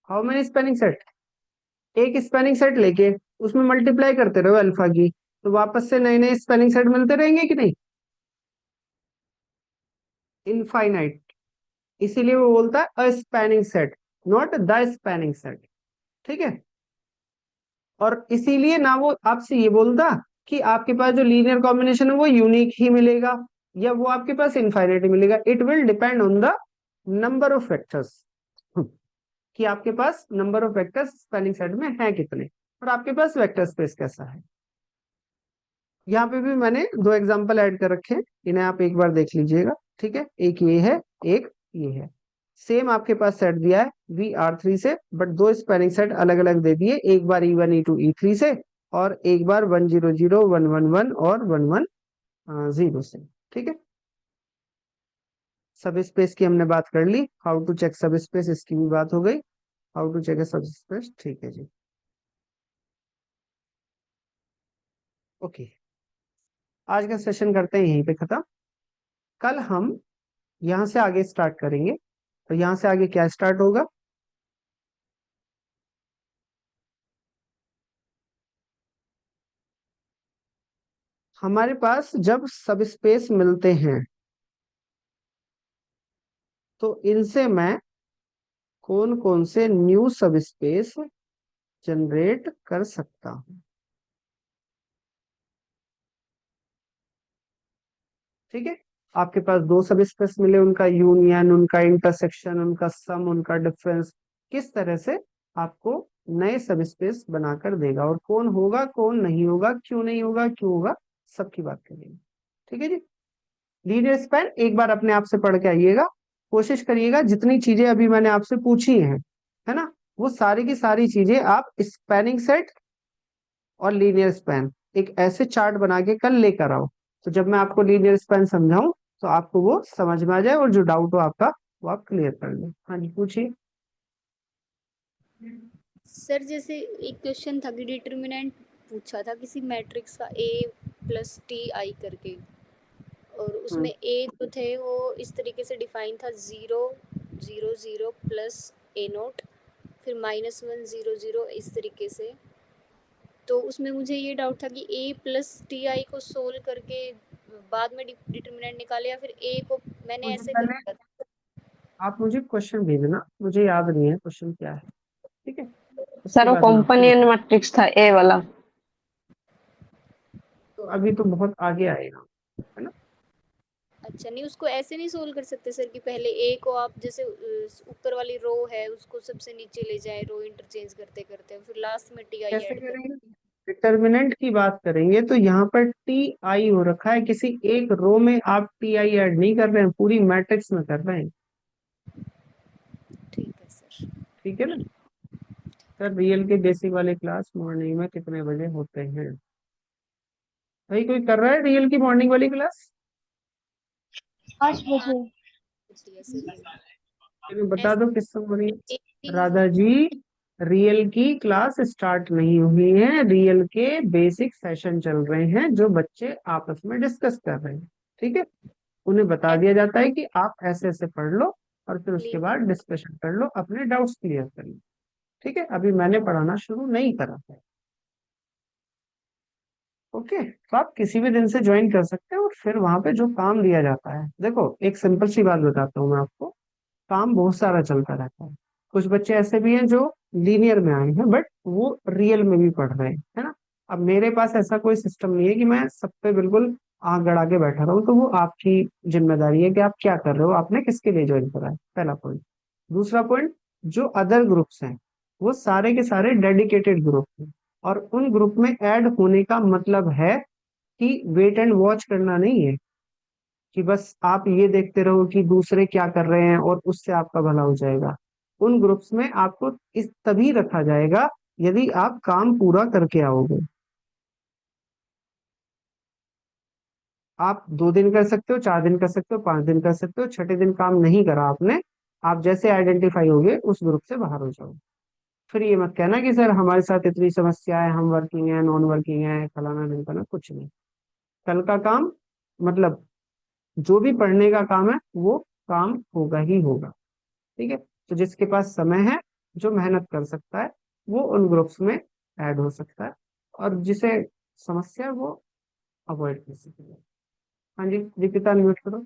Speaker 1: How many spanning set? एक स्पैनिंग सेट लेके उसमें मल्टीप्लाई करते रहो अल्फा की, तो वापस से नए नए स्पैनिंग सेट मिलते रहेंगे कि नहीं? इनफाइनाइट। इसीलिए वो बोलता है a spanning set, not the spanning set, ठीक है। और इसीलिए ना वो आपसे ये बोलता कि आपके पास जो लीनियर कॉम्बिनेशन है वो यूनिक ही मिलेगा या वो आपके पास इनफाइनाइट मिलेगा। It will depend on the number of vectors, कि आपके पास number of vectors spanning set में है कितने और आपके पास वेक्टर स्पेस कैसा है। यहाँ पे भी मैंने दो एग्जांपल ऐड कर रखे हैं, इन्हें आप एक बार देख लीजिएगा, ठीक है। एक ये है, एक ये है। सेम आपके पास सेट दिया है VR3 से, बट दो स्पैनिंग सेट अलग अलग दे दिए, एक बार E1 E2 E3 से और एक बार 1 0 0 1 1 1 और 1 1 0 से, ठीक है। सब स्पेस की हमने बात कर ली, हाउ टू चेक सब स्पेस इसकी भी बात हो गई, हाउ टू चेक ए सब स्पेस, ठीक है जी। ओके, आज का सेशन करते हैं यहीं पे खत्म। कल हम यहाँ से आगे स्टार्ट करेंगे, तो यहाँ से आगे क्या स्टार्ट होगा? हमारे पास जब सब स्पेस मिलते हैं तो इनसे मैं कौन कौन से न्यू सब स्पेस जनरेट कर सकता हूं, ठीक है। आपके पास दो सब स्पेस मिले, उनका यूनियन, उनका इंटरसेक्शन, उनका सम, उनका डिफरेंस किस तरह से आपको नए सब स्पेस बनाकर देगा और कौन होगा कौन नहीं होगा, क्यों नहीं होगा क्यों होगा, सबकी बात करेंगे, ठीक है जी। लीनियर स्पैन एक बार अपने आप से पढ़ के आइएगा, कोशिश करिएगा जितनी चीजें अभी मैंने आपसे पूछी हैं, है ना, वो सारी की सारी चीजें आप स्पैनिंग सेट और लीनियर स्पैन एक ऐसे चार्ट बना के कल लेकर आओ, तो जब मैं आपको लीनियर स्पैन समझाऊं तो आपको वो समझ में आ जाए और जो डाउट हो आपका वो आप क्लियर कर ले। हाँ जी, पूछिए।
Speaker 9: सर जैसे एक क्वेश्चन था कि डिटरमिनेंट पूछा था किसी मैट्रिक्स का A+TI करके, और उसमें ए जो थे वो इस तरीके से डिफाइन था 0 0 0 प्लस A0 फिर -1 0 0 इस तरीके से। तो उसमें मुझे ये डाउट था कि A+TI को सोल्व करके बाद में डिटरमिनेंट निकाले या फिर ए को मैंने
Speaker 1: मुझे
Speaker 9: ऐसे कर
Speaker 1: पहले
Speaker 9: दिया था।
Speaker 1: आप मुझे क्वेश्चन भेजना, मुझे याद नहीं है क्वेश्चन क्या है, ठीक है, उसके
Speaker 2: सर वो
Speaker 1: बाद मैं आपको
Speaker 2: कंपेनियन मैट्रिक्स था ए वाला।
Speaker 1: तो अभी तो बहुत आगे आएगा, है ना।
Speaker 9: अच्छा, नहीं उसको ऐसे नहीं सोल्व कर सकते सर कि पहले ए को आप जैसे ऊपर वाली रो है उसको सबसे नीचे ले जाए, रो इंटरचेंज करते करते फिर लास्ट में टी आई
Speaker 1: कैसे
Speaker 9: ऐड कर।
Speaker 1: करेंगे? डिटर्मिनेंट की बात करेंगे तो यहाँ पर टी आई हो रखा है, किसी एक रो में आप टी आई ऐड नहीं कर रहे हैं, पूरी मैट्रिक्स में कर रहे हैं,
Speaker 9: ठीक है सर।
Speaker 1: ठीक है ना। सर रियल के बेसिक वाले क्लास मॉर्निंग में कितने बजे होते हैं? भाई कोई कर रहा है रियल की मॉर्निंग वाली क्लास?
Speaker 5: 5
Speaker 9: हाँ
Speaker 5: बजे।
Speaker 9: होती है सर।
Speaker 1: चलो बता दो किस हो रही है।
Speaker 9: ऐसे
Speaker 1: राधा जी, रियल की क्लास स्टार्ट नहीं हुई है, रियल के बेसिक सेशन चल रहे हैं जो बच्चे आपस में डिस्कस कर रहे हैं। ठीक है, उन्हें बता दिया जाता है कि आप ऐसे ऐसे पढ़ लो और फिर उसके बाद डिस्कशन कर लो, अपने डाउट्स क्लियर कर लो। ठीक है, अभी मैंने पढ़ाना शुरू नहीं करा है। ओके, तो आप किसी भी दिन से ज्वाइन कर सकते हैं और फिर वहां पे जो काम दिया जाता है, देखो एक सिंपल सी बात बताता हूँ मैं आपको, काम बहुत सारा चलता रहता है। कुछ बच्चे ऐसे भी हैं जो लीनियर में आए हैं बट वो रियल में भी पढ़ रहे हैं, है ना। अब मेरे पास ऐसा कोई सिस्टम नहीं है कि मैं सब पे बिल्कुल आंख गड़ा के बैठा रहूं, तो वो आपकी जिम्मेदारी है कि आप क्या कर रहे हो, आपने किसके लिए ज्वाइन करा है, पहला पॉइंट। दूसरा पॉइंट, जो अदर ग्रुप्स हैं वो सारे के सारे डेडिकेटेड ग्रुप हैं, और उन ग्रुप में ऐड होने का मतलब है कि वेट एंड वॉच करना नहीं है कि बस आप ये देखते रहो कि दूसरे क्या कर रहे हैं और उससे आपका भला हो जाएगा। उन ग्रुप्स में आपको इस तभी रखा जाएगा यदि आप काम पूरा करके आओगे। आप 2 दिन कर सकते हो, 4 दिन कर सकते हो, 5 दिन कर सकते हो, छठे दिन काम नहीं करा आपने, आप जैसे आइडेंटिफाई होगे उस ग्रुप से बाहर हो जाओ। फिर ये मत कहना कि सर हमारे साथ इतनी समस्या है, हम वर्किंग है, नॉन वर्किंग है, फलाना ढिमकाना, कुछ नहीं। कल का काम मतलब जो भी पढ़ने का काम है वो काम होगा ही होगा। ठीक है, तो जिसके पास समय है, जो मेहनत कर सकता है, वो उन ग्रुप्स में ऐड हो सकता है, और जिसे समस्या है वो अवॉइड कर सकता है। हाँ जी, दीपिका म्यूट करो।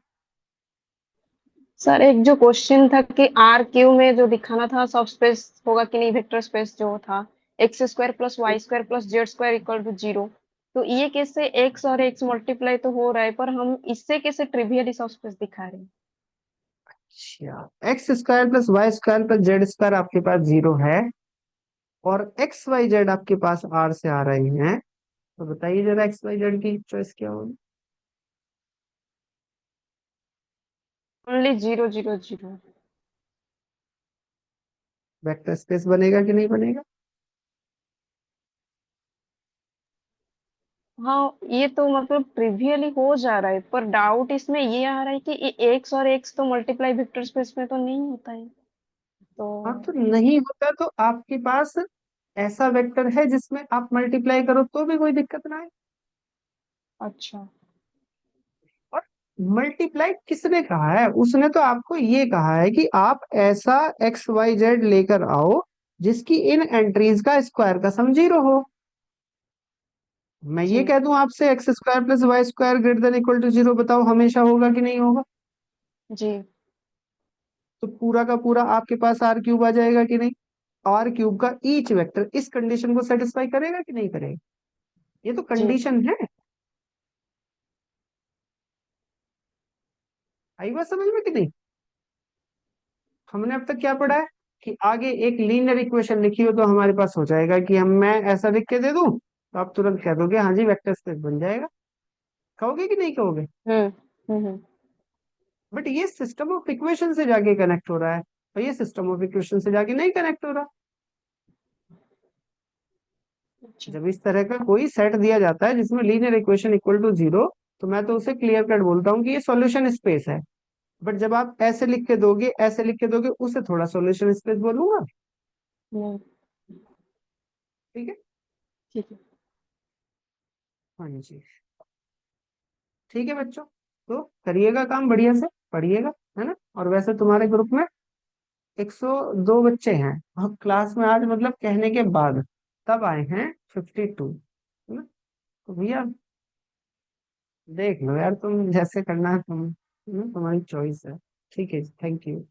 Speaker 2: सर एक जो क्वेश्चन था कि आर क्यू में जो दिखाना था सब स्पेस होगा कि नहीं, वेक्टर स्पेस जो था x square plus y square plus z square equal to 0, तो ये कैसे एक्स और एक्स मल्टीप्लाई तो हो रहा है पर हम इससे कैसे ट्रिवियली सब स्पेस दिखा रहे हैं।
Speaker 1: अच्छा, x square plus y square plus z square आपके पास 0 है, और एक्स वाई जेड आपके पास आर से आ रहे हैं, तो बताइए जरा एक्स वाई जेड की चॉइस क्या होगी।
Speaker 2: ओनली 0 0 0।
Speaker 1: वेक्टर स्पेस बनेगा कि नहीं बनेगा।
Speaker 2: हाँ ये तो मतलब ट्रिवियली हो जा रहा है, पर डाउट इसमें ये आ रहा है कि ये एक्स और एक्स तो मल्टीप्लाई वेक्टर स्पेस में तो नहीं होता है
Speaker 1: हाँ,
Speaker 2: तो।
Speaker 1: तो नहीं होता तो आपके पास ऐसा वेक्टर है जिसमें आप मल्टीप्लाई करो तो भी कोई दिक्कत ना है।
Speaker 2: अच्छा।
Speaker 1: और मल्टीप्लाई किसने कहा है, उसने तो आपको ये कहा है कि आप ऐसा एक्स वाई जेड लेकर आओ जिसकी इन एंट्रीज का स्क्वायर का सम 0 हो। मैं ये
Speaker 2: जी
Speaker 1: कह दूं आपसे x square plus y square greater than equal to 0, बताओ हमेशा होगा कि नहीं होगा।
Speaker 2: जी
Speaker 1: तो पूरा का पूरा आपके पास आर क्यूब आ जाएगा कि नहीं। आर क्यूब का ईच वेक्टर इस कंडीशन को सेटिस्फाई करेगा कि नहीं करेगा, ये तो
Speaker 2: जी
Speaker 1: कंडीशन है। आई बात समझ में कि नहीं। हमने अब तक क्या पढ़ा है कि आगे एक लीनियर इक्वेशन लिखी हो तो हमारे पास हो जाएगा कि हम मैं ऐसा लिख के दे दूं तो आप तुरंत कह दोगे हाँ जी वेक्टर स्पेस बन जाएगा। कहोगे कि नहीं कहोगे।
Speaker 2: हम्म हम्म।
Speaker 1: बट ये सिस्टम ऑफ इक्वेशन से जाके कनेक्ट हो रहा है, और ये सिस्टम ऑफ इक्वेशन से जाके नहीं कनेक्ट हो रहा।
Speaker 2: अच्छा
Speaker 1: जब इस तरह का कोई सेट दिया जाता है जिसमें लीनियर इक्वेशन इक्वल टू 0, तो मैं तो उसे क्लियर कट बोलता हूँ कि ये सॉल्यूशन स्पेस है। बट जब आप ऐसे लिख के दोगे, ऐसे लिख के दोगे, उसे थोड़ा सॉल्यूशन स्पेस बोलूंगा।
Speaker 2: नहीं
Speaker 1: ठीक है।
Speaker 2: ठीक है।
Speaker 1: हाँ जी, ठीक है बच्चों, तो करिएगा काम बढ़िया से, पढ़िएगा, है ना। और वैसे तुम्हारे ग्रुप में 102 बच्चे हैं, और क्लास में आज मतलब कहने के बाद तब आए हैं 52, है ना। तो भैया देख लो यार, तुम जैसे करना है तुम, है ना, तुम्हारी चॉइस है। ठीक है, थैंक यू।